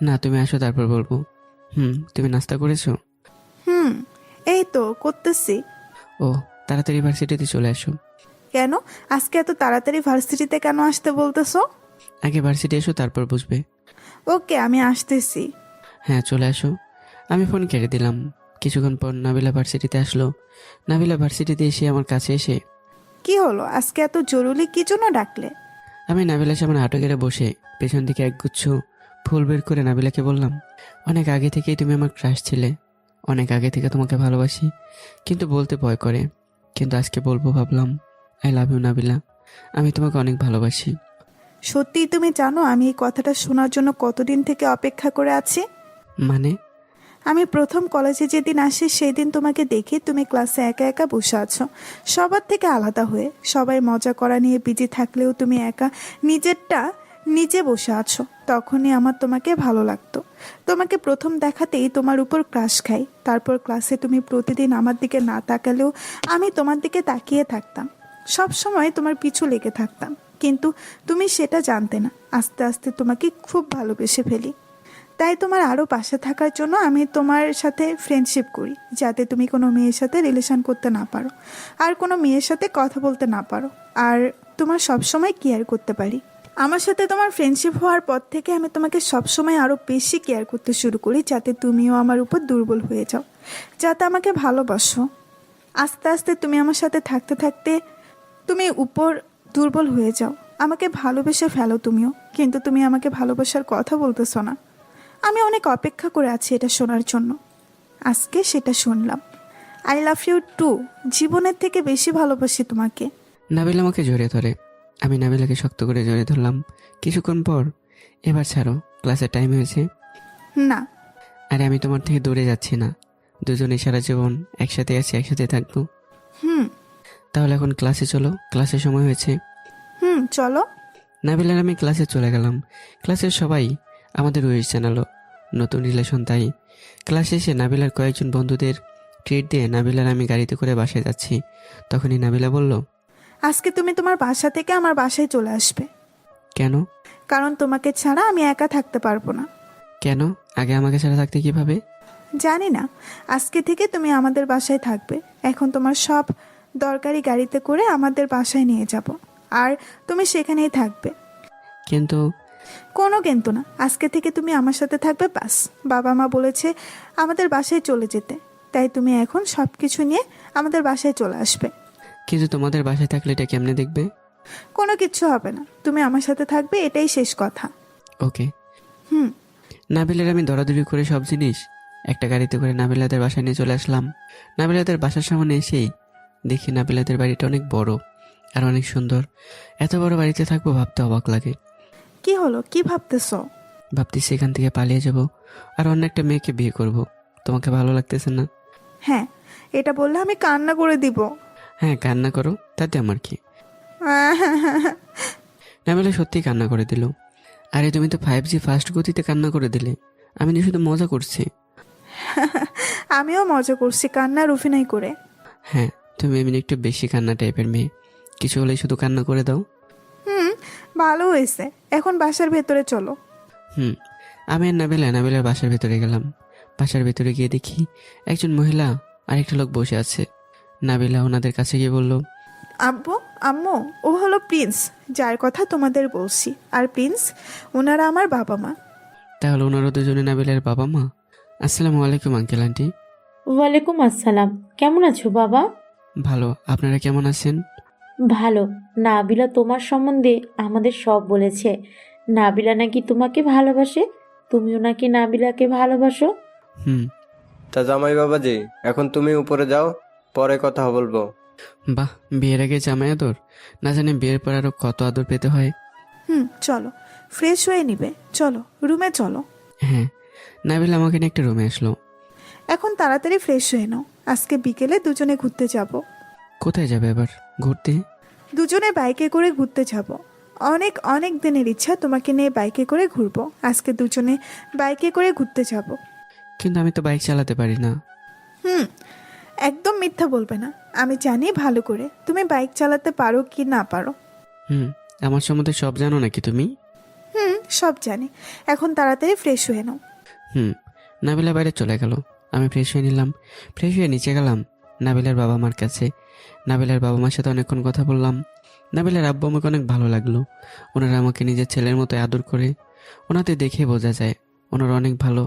না, তুমি আসো তারপর বলবো। তুমি নাস্তা করেছো? হুম, এই তো করতেছি। ও, তাড়াতাড়ি ভার্সিটিতে চলে আসো। কেন আজকে এত তাড়াতাড়ি ভার্সিটিতে কেন আসতে বলতেছো? আগে ভার্সিটি এসো, তারপর বুঝবে। ওকে, আমি আসতেছি। হ্যাঁ, চলে আসো। আমি ফোন কেটে দিলাম। কিছুক্ষণ পর নাবিলা ভার্সিটিতে আসলো। নাবিলা ভার্সিটিতে এসে আমার কাছে এসে, কি হলো, আজকে এত জরুরি কি জন্য ডাকলে? আমি নাবিলার সামনে হাঁটু গেড়ে বসে পেছন থেকে একগুচ্ছ ফুল বের করে নাবিলাকে বললাম, অনেক আগে থেকেই তুমি আমার ক্রাশ ছিলে, অনেক আগে থেকে তোমাকে ভালোবাসি, কিন্তু বলতে ভয় করে। কিন্তু আজকে বলবো ভাবলাম। আই লাভ ইউ নাবিলা, আমি তোমাকে অনেক ভালোবাসি। সত্যি তুমি জানো আমি এই কথাটা শোনার জন্য কতদিন থেকে অপেক্ষা করে আছি? মানে? আমি প্রথম কলেজে যেদিন আসি সেই দিন তোমাকে দেখি তুমি ক্লাসে একা একা বসে আছো, সবার থেকে আলাদা হয়ে। সবাই মজা করা নিয়ে বিজি থাকলেও তুমি একা নিজেরটা নিজে বসে আছো। তখনই আমার তোমাকে ভালো লাগতো। তোমাকে প্রথম দেখাতেই তোমার উপর ক্রাশ খাই। তারপর ক্লাসে তুমি প্রতিদিন আমার দিকে না তাকালেও আমি তোমার দিকে তাকিয়ে থাকতাম, সব সময় তোমার পিছু লেগে থাকতাম, কিন্তু তুমি সেটা জানতে না। আস্তে আস্তে তোমাকে খুব ভালোবেসে ফেলি। তাই তোমার আরও পাশে থাকার জন্য আমি তোমার সাথে ফ্রেন্ডশিপ করি, যাতে তুমি কোনো মেয়ের সাথে রিলেশন করতে না পারো, আর কোনো মেয়ের সাথে কথা বলতে না পারো, আর তোমার সবসময় কেয়ার করতে পারি। আমার সাথে তোমার ফ্রেন্ডশিপ হওয়ার পর থেকে আমি তোমাকে সবসময় আরও বেশি কেয়ার করতে শুরু করি, যাতে তুমিও আমার উপর দুর্বল হয়ে যাও, যাতে আমাকে ভালোবাসো। আস্তে আস্তে তুমি আমার সাথে থাকতে থাকতে তুমি উপর দুর্বল হয়ে যাও, আমাকে ভালোবেসে ফেলো তুমিও, কিন্তু তুমি আমাকে ভালোবাসার কথা বলতেছো না। আমি অনেক অপেক্ষা করে আছি এটা শোনার জন্য, আজকে সেটা শুনলাম। আই লাভ ইউ টু, জীবনের থেকে বেশি ভালোবাসি তোমাকে। নাবিলা আমাকে জড়িয়ে ধরে। আমি নাবিলাকে শক্ত করে জড়িয়ে ধরলাম। কিছুক্ষণ পর, এবার ছাড়ো, ক্লাসের টাইম হয়েছে। না। আরে আমি তোমার থেকে দূরে যাচ্ছি না, দুজনে সারা জীবন একসাথে আছি, একসাথে থাকবো। হুম তাহলে এখন ক্লাসে চলো, ক্লাসের সময় হয়েছে। চলো। নাবিলার আমি ক্লাসে চলে গেলাম। ক্লাসের সবাই আমাদের উইশ জানালো, নতুন রিলেশন তাই। ক্লাসে এসে নাবিলার কয়েকজন বন্ধুদের ট্রিট দিয়ে নাবিলার আমি গাড়িতে করে বাসায় যাচ্ছি। তখনই নাবিলা বলল, আজকে তুমি তোমার বাসা থেকে আমার বাসায় চলে আসবে। কেন? কারণ তোমাকে ছাড়া আমি একা থাকতে পারবো না। কেন? আগে আমাকে ছাড়া থাকতে কিভাবে? জানি না, আজকে থেকে তুমি আমাদের বাসায় থাকবে। এখন তোমার সব দরকারি গাড়িতে করে আমাদের বাসায় নিয়ে যাব, আর তুমি সেখানেই থাকবে। কিন্তু কোনো কিন্তু না, আজকে থেকে তুমি আমার সাথে থাকবে, বাস। বাবা মা বলেছে আমাদের বাসায় চলে যেতে, তাই তুমি এখন সব কিছু নিয়ে আমাদের বাসায় চলে আসবে। কিন্তু তোমাদের বাসায় থাকলে এটা কেমনে দেখবে? কোনো কিচ্ছু হবে না, তুমি আমার সাথে থাকবে, এটাই শেষ কথা। ওকে। হুম নাবিলার আমি দৌড়াদৌড়ি করে সব জিনিস একটা গাড়িতে করে নাবিলাদের বাসায় নিয়ে চলে আসলাম। নাবিলাদের বাসার সামনে এসেই দেখি নাবিলাদের বাড়িটা অনেক বড় আর অনেক সুন্দর। এত বড় বাড়িতে থাকবো ভাবতে অবাক লাগে। কি হলো, কি ভাবতেছো? ভাবতেছি এখান থেকে পালিয়ে যাব আর অন্য একটা মেয়েকে বিয়ে করব। তোমাকে ভালো লাগতেছে না? হ্যাঁ, এটা বললে আমি কান্না করে দিব। হ্যাঁ, কান্না করো, তাতে আমার কি। নাবিলা সত্যি কান্না করে দিল। আরে তুমি তো 5G ফাস্ট গতিতে কান্না করে দিলে। আমি তো শুধু মজা করছি। আমিও মজা করছি কান্নার অভিনয় করে। হ্যাঁ, তুমি এমনি একটু বেশি কান্না টাইপের মেয়ে, কিছু হলেই শুধু কান্না করে দাও। ভালো হয়েছে, এখন বাসার ভেতরে চলো। আমি আর নাবিলার বাসার ভেতরে গেলাম। বাসার ভেতরে গিয়ে দেখি একজন মহিলা আর একটা লোক বসে আছে। নাবিলা ওনাদের কাছে গিয়ে বলল, আব্বু আম্মু, ও হলো প্রিন্স, যার কথা তোমাদের বলছি। আর প্রিন্স, ওনারা আমার বাবা মা। তাহলে ওনারা দুজনে নাবিলার বাবা মা। আসসালামু আলাইকুম আঙ্কেল আন্টি। ওয়ালাইকুম আসসালাম। কেমন আছো বাবা? ভালো, আপনারা কেমন আছেন? ভালো। নাবিলা তোমার সম্বন্ধে আমাদের সব বলেছে। নাবিলা নাকি তোমাকে ভালোবাসে, তুমিও নাকি নাবিলাকে ভালোবাসো। তা জামাই বাবাজি, এখন তুমি উপরে যাও, পরে কথা বলবো। বাহ, বিয়ের আগে জামাই আদর, না জানি বিয়ের পর আরো কত আদর পেতে হয়। চলো, ফ্রেশ হয়ে নিবে, চলো রুমে চলো। হ্যাঁ, নাবিলা আমাকে নিয়ে একটা রুমে আসলো। এখন তাড়াতাড়ি ফ্রেশ হয়ে নাও, আজকে বিকেলে দুজনে ঘুরতে যাব। কোথায় যাবে এবার ঘুরতে? দুজনে বাইকে করে ঘুরতে যাব। অনেক অনেক দিনের ইচ্ছা তোমাকে নিয়ে বাইকে করে ঘুরবো, আজকে দুজনে বাইকে করে ঘুরতে যাব। কিন্তু আমি তো বাইক চালাতে পারি না। একদম মিথ্যা বলবে না, আমি জানি ভালো করে তুমি বাইক চালাতে পারো কি না পারো। আমার সম্বন্ধে সব জানো নাকি তুমি? সব জানি, এখন তাড়াতাড়ি ফ্রেশ হয়ে নাও। নাবিলা বাইরে চলে গেল। আমি ফ্রেশ হয়ে নিলাম। ফ্রেশ হয়ে নিচে গেলাম নাবিলার বাবা মার কাছে। নাবিলার বাবা মার সাথে অনেকক্ষণ কথা বললাম। নাবিলার আব্বু আমাকে অনেক ভালো লাগলো। ওনারা আমাকে নিজের ছেলের মতো আদর করে। ওনাদের দেখে বোঝা যায় ওনারা অনেক ভালো।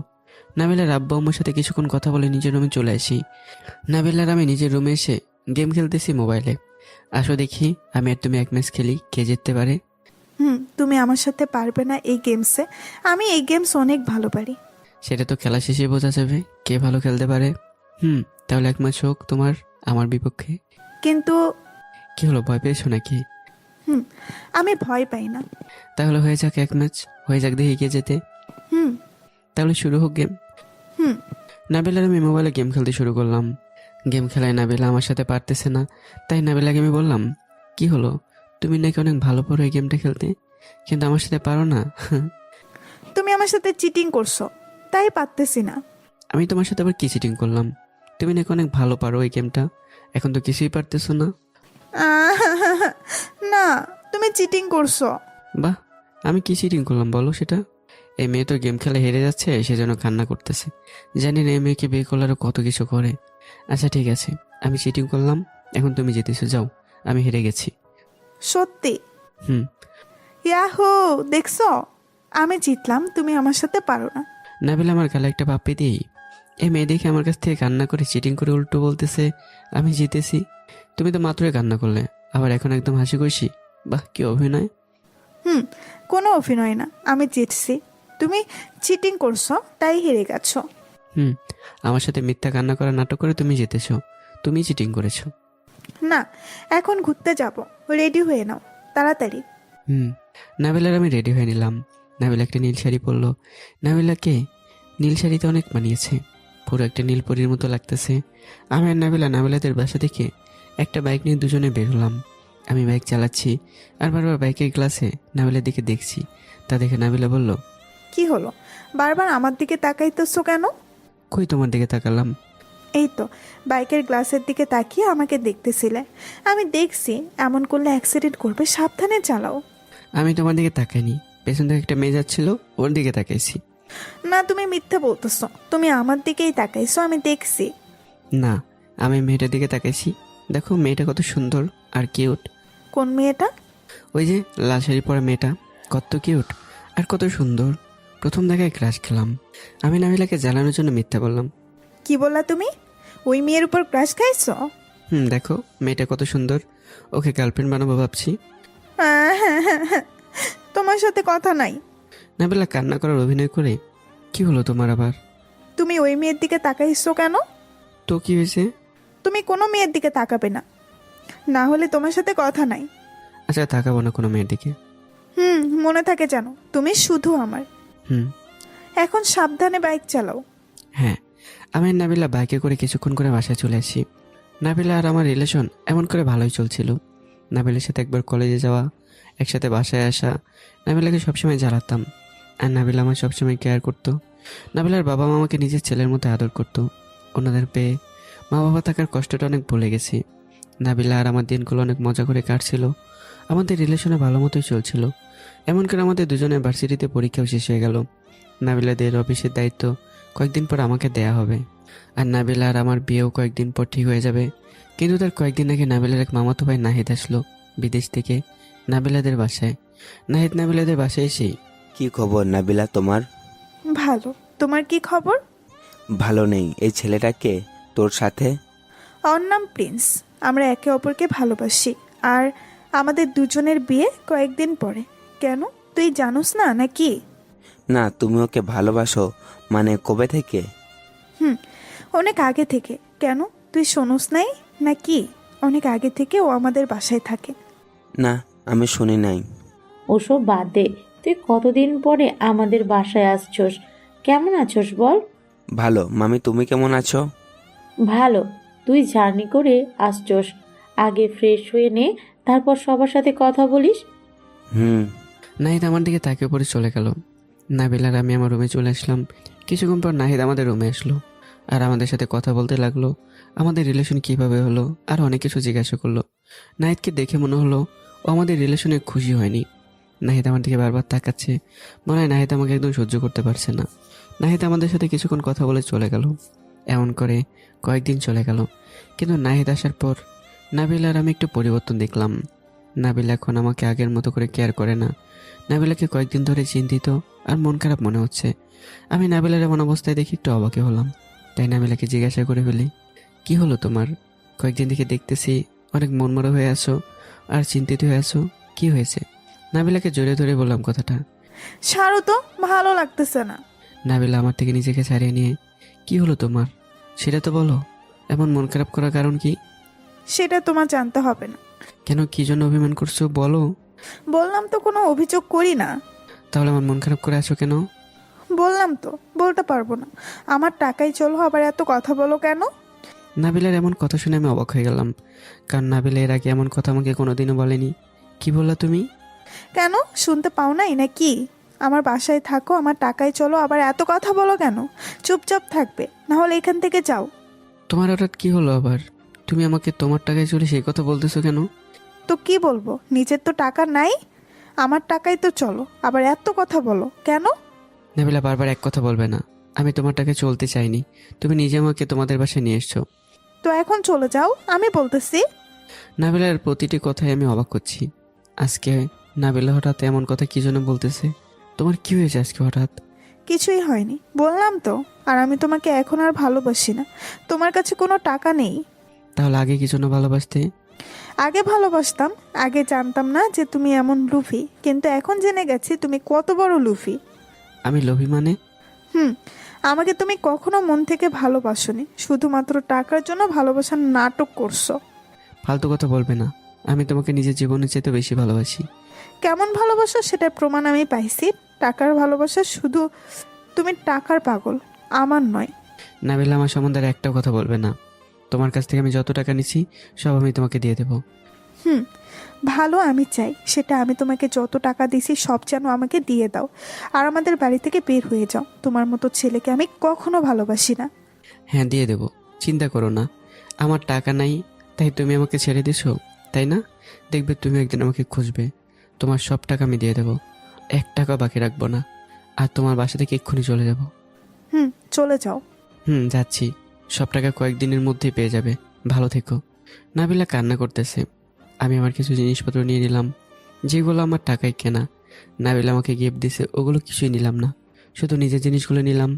নাবিলার আব্বু আম্মুর সাথে কিছুক্ষণ কথা বলে নিজের রুমে চলে আসি। নাবিলার আমি নিজের রুমে এসে গেম খেলতেছি মোবাইলে। আসো দেখি আমি আর তুমি এক ম্যাচ খেলি, কে জিততে পারে। তুমি আমার সাথে পারবে না এই গেমসে, আমি এই গেমস অনেক ভালো পারি। সেটা তো খেলা শেষে বোঝা যাবে কে ভালো খেলতে পারে। তাহলে এক ম্যাচ হোক তোমার আমার বিপক্ষে। কিন্তু কি হলো, ভয় পেয়েছো নাকি? আমি ভয় পাই না। তাহলে হয়ে যাক এক ম্যাচ, হয়ে যাক দেখি কে যেতে। তাহলে শুরু হোক গেম। নাবিলার আমি মোবাইলে গেম খেলতে শুরু করলাম। গেম খেলায় নাবিলা আমার সাথে পারতেছে না, তাই নাবিলাকে আমি বললাম, কি হলো, তুমি নাকি অনেক ভালো পারো এই গেমটা খেলতে, কিন্তু আমার সাথে পারো না। তুমি আমার সাথে চিটিং করছো, তাই পারতেছি না। আমি তোমার সাথে আবার কি চিটিং করলাম? তুমি নাকি অনেক ভালো পারো এই গেমটা, এখন তো কিছুই পারতেছো না। না, তুমি চিটিং করছো। বাহ, আমি কি চিটিং করলাম বলো সেটা? এই মেয়ে তো গেম খেলা হেরে যাচ্ছে, সেজন্য কান্না করতেছে। জানি না এই মেয়েকে বিয়ে করলে আরো কত কিছু করে। আচ্ছা ঠিক আছে, আমি চিটিং করলাম, এখন তুমি জিতেছো, যাও, আমি হেরে গেছি। সত্যি? ইয়াহু, দেখছো, আমি জিতলাম, তুমি আমার সাথে পারো না। নাবিলা আমার গালে একটা পাপ্পি দিই। এই মেয়ে দেখে আমার কাছ থেকে কান্না করে চিটিং করে উল্টো বলতেছে আমি জিতেছি। তুমি তো মাত্রই কান্না করলে, আবার এখন একদম হাসি খুশি। বাহ, কি অভিনয়! কোনো অভিনয় না, আমি জিতছি। তুমি চিটিং করছো, তাই হেরে গেছো। হুম, আমার সাথে মিথ্যা কান্না করা নাটক করে তুমি জিতেছো। তুমি চিটিং করেছো। না, এখন ঘুরতে যাব, রেডি হয়ে নাও তাড়াতাড়ি। নাবিলার আমি রেডি হয়ে নিলাম। নাবিলা একটা নীল শাড়ি পরলো। নাবিলাকে নীল শাড়িতে অনেক মানিয়েছে, পুরো একটা নীল পরীর মতো লাগতেছে। আমি আর নাবিলাদের বাসা থেকে একটা বাইক নিয়ে দুজনে বের হলাম। আমি বাইক চালাচ্ছি আর বারবার বাইকের গ্লাসে নাবিলার দিকে দেখছি। তা দেখে নাবিলা বলল, কি হলো, বারবার আমার দিকে তাকাইতেছো কেন? কই তোমার দিকে তাকালাম? এই তো, বাইকের গ্লাসের দিকে তাকিয়ে আমাকে দেখতেছিলে। আমি দেখছি, এমন করলে অ্যাক্সিডেন্ট করবে, সাবধানে চালাও। আমি তোমার দিকে তাকাইনি, পেছন থেকে একটা মেয়ে যাচ্ছিল, ওর দিকে তাকাইছি। না, তুমি মিথ্যে বলতেছো, তুমি আমার দিকেই তাকাইছো, আমি দেখছি। না, আমি মেয়েটার দিকে তাকাইছি। দেখো মেয়েটা কত সুন্দর আর কিউট। কোন মেয়েটা? ওই যে লাল শাড়ি পরা মেয়েটা, কত কিউট আর কত সুন্দর। প্রথম দেখায় ক্রাশ খেলাম। আমি নাবিলাকে জ্বালানোর জন্য মিথ্যা বললাম। কি বললা তুমি? ওই মেয়ের উপর ক্রাশ খাইছো? দেখো মেয়েটা কত সুন্দর, ওকে গার্লফ্রেন্ড বানাবো ভাবছি। তোমার সাথে কথা নাই। নাবিলা কান্না করার অভিনয় করে, কি হলো তোমার আবার? তুমি ওই মেয়ের দিকে তাকাইছো কেন? তো কি হয়েছে? তুমি কোনো মেয়ের দিকে তাকাবে না, না হলে তোমার সাথে কথা নাই। আচ্ছা, তাকাবো না কোনো মেয়ের দিকে। মনে থাকে জানো, তুমি শুধু আমার। এখন সাবধানে বাইক চালাও। হ্যাঁ, আমি আর নাবিলা বাইকে করে কিছুক্ষণ করে বাসায় চলে আসি। নাবিলা আর আমার রিলেশন এমন করে ভালোই চলছিল। নাবিলার সাথে একবার কলেজে যাওয়া, একসাথে বাসায় আসা। নাবিলাকে সবসময় জ্বালাতাম আর নাবিলা আমার সবসময় কেয়ার করতো। নাবিলার বাবা মা আমাকে নিজের ছেলের মতো আদর করতো। ওনাদের পেয়ে মা বাবা থাকার কষ্টটা অনেক ভুলে গেছি। নাবিলা আর আমার দিনগুলো অনেক মজা করে কাটছিল। আমাদের রিলেশনে ভালো মতোই চলছিল। এমন করে আমাদের দুজনের ভার্সিটিতে পরীক্ষাও শেষ হয়ে গেল। নাবিলাদের অফিসের দায়িত্ব কয়েকদিন পর আমাকে দেয়া হবে, আর নাবিলা আর আমার বিয়েও কয়েকদিন পর ঠিক হয়ে যাবে। কিন্তু তার কয়েকদিন আগে নাবিলার এক মামাতো ভাই নাহিদ আসলো বিদেশ থেকে নাবিলাদের বাসায়। নাহিদ নাবিলাদের বাসায় এসেই, কি খবর নাবিলা তোমার? ভালো, তোমার কি খবর? ভালো নেই। এই ছেলেটাকে তোর সাথে? ওর নাম প্রিন্স। আমরা একে অপরকে ভালোবাসি, আর আমাদের দুজনের বিয়ে কয়েকদিন পরে। কেন, তুই জানোস না নাকি? না, তুমি ওকে ভালোবাসো মানে কবে থেকে? অনেক আগে থেকে। কেন, তুই শোনোস নাই নাকি? অনেক আগে থেকে ও আমাদের বাসায় থাকে। না, আমি শুনি নাই। ওসব বাদ দে, তুই কতদিন পরে আমাদের বাসায় আসছস? কেমন আছোস বল? ভালো। মামি তুমি কেমন আছো? ভালো। তুই জার্নি করে আসছস, আগে ফ্রেশ হয়ে নে, তারপর সবার সাথে কথা বলিস। নাহিদ আমার দিকে তাকিয়ে পড়ে চলে গেল। নাবিলার আমি আমার রুমে চলে আসলাম। কিছুক্ষণ পর নাহিদ আমাদের রুমে আসলো আর আমাদের সাথে কথা বলতে লাগলো। আমাদের রিলেশন কিভাবে হলো আর অনেক কিছু জিজ্ঞাসা করলো। নাহিদকে দেখে মনে হলো ও আমাদের রিলেশনে খুশি হয়নি। নাহিদ আমার দিকে বারবার তাকাচ্ছে, মনে হয় নাহিদ আমাকে একদম সহ্য করতে পারছে না। নাহিদ আমাদের সাথে কিছুক্ষণ কথা বলে চলে গেল। এমন করে কয়েকদিন চলে গেল, কিন্তু নাহিদ আসার পর নাবিলার আমি একটু পরিবর্তন দেখলাম। নাবিলা এখন আমাকে আগের মতো করে কেয়ার করে না। নাবিলাকে কয়েকদিন ধরে চিন্তিত আর মন খারাপ মনে হচ্ছে। আমি নাবিলার এমন অবস্থায় দেখি একটু অবাকে হলাম, তাই নাবিলাকে জিজ্ঞাসা করে ফেলি, কি হলো তোমার? কয়েকদিন থেকে দেখতেছি অনেক মনমরা হয়ে আছো আর চিন্তিত হয়ে আছো, কি হয়েছে? নাবিলাকে জড়িয়ে ধরে বললাম কথাটা। ছাড়ো তো, ভালো লাগতেছে না। নাবিলা আমার থেকে নিজেকে ছাড়িয়ে নিয়ে, কি হলো তোমার সেটা তো বলো। এমন মন খারাপ করার কারণ কি? সেটা তোমার জানতে হবে না। কেন, কি জন্য অভিমান করছো বলো? বললাম তো কোনো অভিযোগ করি না। তাহলে আমার মন খারাপ করে আছো কেন? বললাম তো, বলতে পারবো না। আমার টাকাই চলো, আবার এত কথা বলো কেন? নাবিলার এমন কথা শুনে আমি অবাক হয়ে গেলাম, কারণ নাবিলা এর আগে এমন কথা আমাকে কোনোদিনও বলেনি। কি বললা তুমি? কেন, শুনতে পাও নাই নাকি? আমার বাসায় থাকো, আমার টাকায় চলো, আবার এত কথা বলো কেন? চুপচাপ থাকবে, না হলে এখান থেকে যাও। তোমার হঠাৎ কি হলো আবার? তুমি আমাকে তোমার টাকায় চলে সেই কথা বলতেছো কেন? তো কি বলবো, নিজের তো টাকা নাই, আমার টাকায় তো চলো, আবার এত কথা বলো কেন? নাবিলা বারবার এক কথা বলবে না। আমি তোমার টাকায় চলতে চাইনি, তুমি নিজে আমাকে তোমাদের বাসায় নিয়ে এসছো। তো এখন চলে যাও, আমি বলতেছি। নাবিলার প্রতিটি কথায় আমি অবাক করছি। আজকে নাবিলা হঠাৎ এমন কথা কি জন্য বলতেছে? তোমার কি হয়েছে আজকে হঠাৎ? কিছুই হয়নি, বললাম তো। আর আমি তোমাকে এখন আর ভালোবাসি না, তোমার কাছে কোনো টাকা নেই। তাহলে আগে কি জন্য ভালোবাসতে? আগে ভালোবাসতাম, আগে জানতাম না যে তুমি এমন লুফি, কিন্তু এখন জেনে গেছি তুমি কত বড় লুফি। আমি লোভী মানে? আমাকে তুমি কখনো মন থেকে ভালোবাসোনি, শুধুমাত্র টাকার জন্য ভালোবাসার নাটক করছো। ফালতু কথা বলবে না। আমি তোমাকে নিজের জীবনের চেয়ে বেশি ভালোবাসি। কেমন ভালোবাসো সেটার প্রমাণ আমি পাইছি। টাকার ভালোবাসা, শুধু তুমি টাকার পাগল, আমার নয়। নাবিলা, আমার সম্বন্ধে আর একটাও কথা বলবে না। তোমার কাছ থেকে আমি যত টাকা নিছি সব আমি তোমাকে দিয়ে দেবো। ভালো আমি চাই, সেটা আমি তোমাকে যত টাকা দিছি সব যেন আমাকে দিয়ে দাও, আর আমাদের বাড়ি থেকে বের হয়ে যাও। তোমার মতো ছেলেকে আমি কখনো ভালোবাসি না। হ্যাঁ, দিয়ে দেবো, চিন্তা করো না। আমার টাকা নাই তাই তুমি আমাকে ছেড়ে দিছো, তাই না? দেখবে তুমি একদিন আমাকে খুঁজবে, তোমার সব টাকা আমি দিয়ে দেবো, 1 টাকা বাকি রাখবো না। আর তোমার বাসা থেকে এক্ষুনি চলে যাব। চলে যাও। যাচ্ছি। সব টাকা কয়েকদিনের মধ্যেই পেয়ে যাবে। ভালো থেকো। নাবিলা কান্না করতেছে। আমি আমার কিছু জিনিসপত্র নিয়ে নিলাম, যেগুলো আমার টাকায় কেনা। নাবিলা আমাকে গিফট দিছে, ওগুলো কিছুই নিলাম না, শুধু নিজের জিনিসগুলো নিলাম।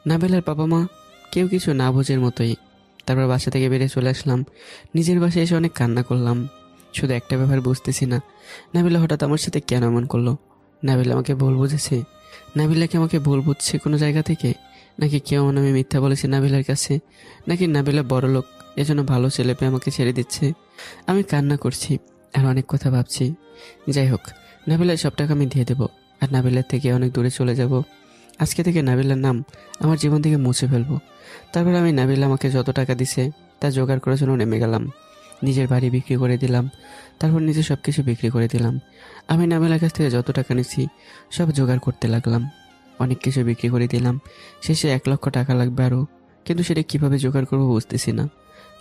নাবিলার বাবা মা কেউ কিছু না বোঝের মতোই। তারপর বাসা থেকে বেরিয়ে চলে আসলাম। নিজের বাসায় এসে অনেক কান্না করলাম। শুধু একটা ব্যাপার বুঝতেছি না, নাবিলা হঠাৎ আমার সাথে কেন এমন করলো? নাবিলা আমাকে ভুল বুঝেছে? নাবিলা কি আমাকে ভুল বুঝছে কোনো জায়গা থেকে? নাকি কেউ আমি মিথ্যা বলেছি নাবিলার কাছে? নাকি নাবিলা বড় লোক, এজন্য ভালো ছেলে পেয়ে আমাকে ছেড়ে দিচ্ছে? আমি কান্না করছি আর অনেক কথা ভাবছি। যাই হোক, নাবিলার সব টাকা আমি দিয়ে দেবো, আর নাবিলার থেকে অনেক দূরে চলে যাব। আজকে থেকে নাবিলার নাম আমার জীবন থেকে মুছে ফেলবো। তারপর আমি নাবিলা আমাকে যত টাকা দিছে তা জোগাড় করার জন্য নেমে গেলাম। নিজের বাড়ি বিক্রি করে দিলাম, তারপর নিজে সব কিছু বিক্রি করে দিলাম। আমি নাবিলার কাছ থেকে যত টাকা নিছি সব জোগাড় করতে লাগলাম। অনেক কিছু বিক্রি করে দিলাম। শেষে 1 লক্ষ টাকা লাগবে আরও, কিন্তু সেটা কীভাবে জোগাড় করবো বুঝতেছি না,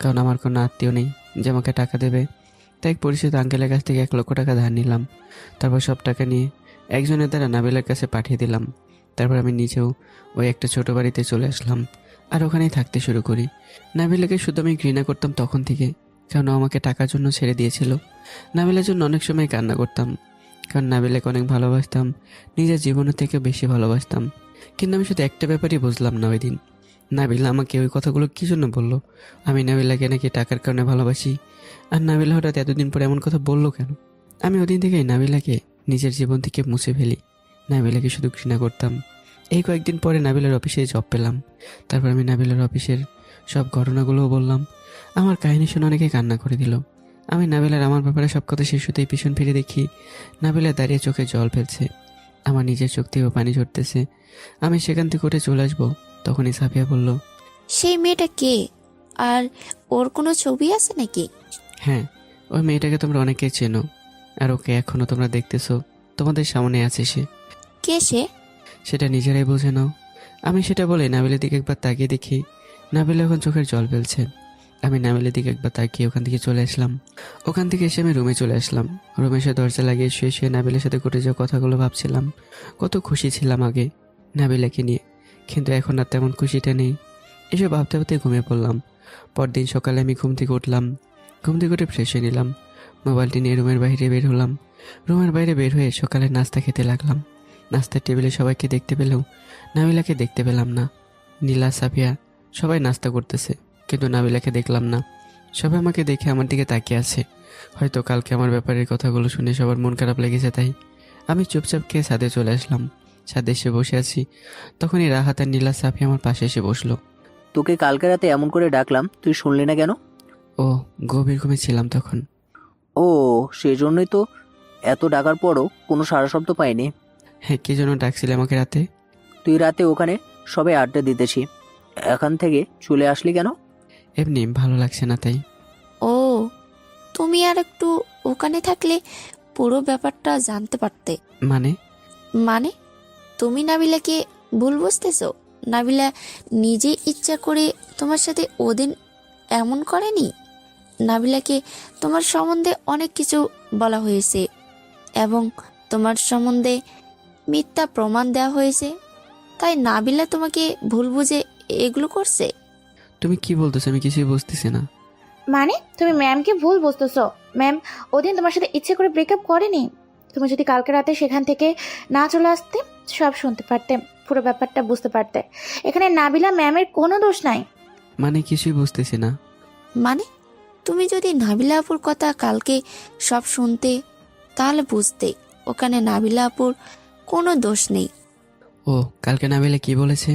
কারণ আমার কোনো আত্মীয় নেই যে আমাকে টাকা দেবে। তাই পরিচিত আঙ্কেলের কাছ থেকে 1 লক্ষ টাকা ধার নিলাম। তারপর সব টাকা নিয়ে একজনের দ্বারা নাবিলার কাছে পাঠিয়ে দিলাম। তারপর আমি নিজেও ওই একটা ছোট বাড়িতে চলে আসলাম, আর ওখানেই থাকতে শুরু করি। নাবিলাকে শুধু আমি ঘৃণা করতাম তখন থেকে, কারণ ও আমাকে টাকার জন্য ছেড়ে দিয়েছিল। নাবিলার জন্য অনেক সময় কান্না করতাম, কারণ নাবিলাকে অনেক ভালোবাসতাম, নিজের জীবনের থেকে বেশি ভালোবাসতাম। কিন্তু আমি শুধু একটা ব্যাপারই বুঝলাম না ওই দিন, নাবিলা আমাকে ওই কথাগুলো কী জন্য বললো? আমি নাবিলাকে নাকি টাকার কারণে ভালোবাসি, আর নাবিলা হঠাৎ এতদিন পরে এমন কথা বললো কেন? আমি ওদিন থেকেই নাবিলাকে নিজের জীবন থেকে মুছে ফেলি। নাবিলাকে শুধু ঘৃণা করতাম। এই কয়েকদিন পরে নাবিলার অফিসে জব পেলাম। তারপর আমি নাবিলার অফিসের সব ঘটনাগুলোও বললাম। আমার কাহিনী শুনে অনেকে কান্না করে দিল। আমি নাবিলার আমার ব্যাপারে সব কথা শেষ হতেই পিছন ফিরে দেখি নাবিলা দাঁড়িয়ে চোখে জল ফেলছে। আমার নিজের চোখ থেকেও পানি ঝরতেছে। আমি সেখান থেকে উঠে চলে আসবো, তখনই সাফিয়া বলল, সেই মেয়েটা কে? আর ওর কোনো ছবি আছে নাকি? হ্যাঁ, ওই মেয়েটাকে তোমরা অনেকেই চেনো, আর ওকে এখনো তোমরা দেখতেছো, তোমাদের সামনে আছে সে। কে সে? সেটা নিজেরাই বুঝে নাও। আমি সেটা বলে নাবিলের দিকে একবার তাকিয়ে দেখি নাবিলা এখন চোখের জল ফেলছে। আমি নাবিলের দিকে একবার তাকিয়ে ওখান থেকে চলে আসলাম। ওখান থেকে এসে আমি রুমে চলে আসলাম। রুমে এসে দরজা লাগিয়ে শুয়ে শুয়ে নাবিলের সাথে ঘটে যাওয়া কথাগুলো ভাবছিলাম। কত খুশি ছিলাম আগে নাবিলাকে নিয়ে, কিন্তু এখন আর তেমন খুশিটা নেই। এসব ভাবতে ভাবতে ঘুমিয়ে পড়লাম। পরদিন সকালে আমি ঘুম থেকে উঠলাম। ঘুম থেকে উঠে ফ্রেশ হয়ে নিলাম, মোবাইলটি নিয়ে রুমের বাইরে বের হলাম। রুমের বাইরে বের হয়ে সকালে নাস্তা খেতে লাগলাম। নাস্তার টেবিলে সবাইকে দেখতে পেলেও নাবিলাকে দেখতে পেলাম না। নীলা, সাফিয়া সবাই নাস্তা করতেছে, কিন্তু নাবিলাকে দেখলাম না। সবাই আমাকে দেখে আমার দিকে তাকিয়ে আছে। হয়তো কালকে আমার ব্যাপারের কথাগুলো শুনে সবার মন খারাপ লেগেছে, তাই আমি চুপচাপ খেয়ে ছাদে চলে আসলাম। ছাদে এসে বসে আছি, তখনই রাহাত আর নীলা, সাফিয়া আমার পাশে এসে বসলো। তোকে কালকে রাতে এমন করে ডাকলাম, তুই শুনলি না কেন? ও, গভীর ঘুমে ছিলাম তখন। ও, সেজন্যই তো এত ডাকার পরও কোনো সারা শব্দ পাইনি। হ্যাঁ, কি জন্য ডাকছিলে আমাকে রাতে? তুই রাতে ওখানে সবাই আড্ডা দিতেছি, এখান থেকে চলে আসলি কেন? এমনি ভালো লাগছে না তাই। ও, তুমি আর একটু ওখানে থাকলে পুরো ব্যাপারটা জানতে পারতে। মানে? তুমি নাবিলাকে ভুল বুঝতেছো। নাবিলা নিজে ইচ্ছা করে তোমার সাথে ওদিন এমন করেনি। নাবিলাকে তোমার সম্বন্ধে অনেক কিছু বলা হয়েছে এবং তোমার সম্বন্ধে মিথ্যা প্রমাণ দেওয়া হয়েছে, তাই নাবিলা তোমাকে ভুল বুঝে এগুলো করছে। তুমি কি বলতেছো? আমি কিছুই বুঝতেছি না। মানে তুমি ম্যামকে ভুল বুঝতেছো। ম্যাম ওদিন তোমার সাথে ইচ্ছে করে ব্রেকআপ করেনি। তুমি যদি কালকে রাতে সেখান থেকে না চলে আসতে, সব শুনতে পারতে, পুরো ব্যাপারটা বুঝতে পারতে। এখানে নাবিলা ম্যামের কোনো দোষ নাই। মানে কিছুই বুঝতেছি না। মানে তুমি যদি নাবিলা আপুর কথা কালকে সব শুনতে, তাহলে বুঝতে ওখানে নাবিলা আপুর কোনো দোষ নেই। ও কালকে নাবিলা কি বলেছে?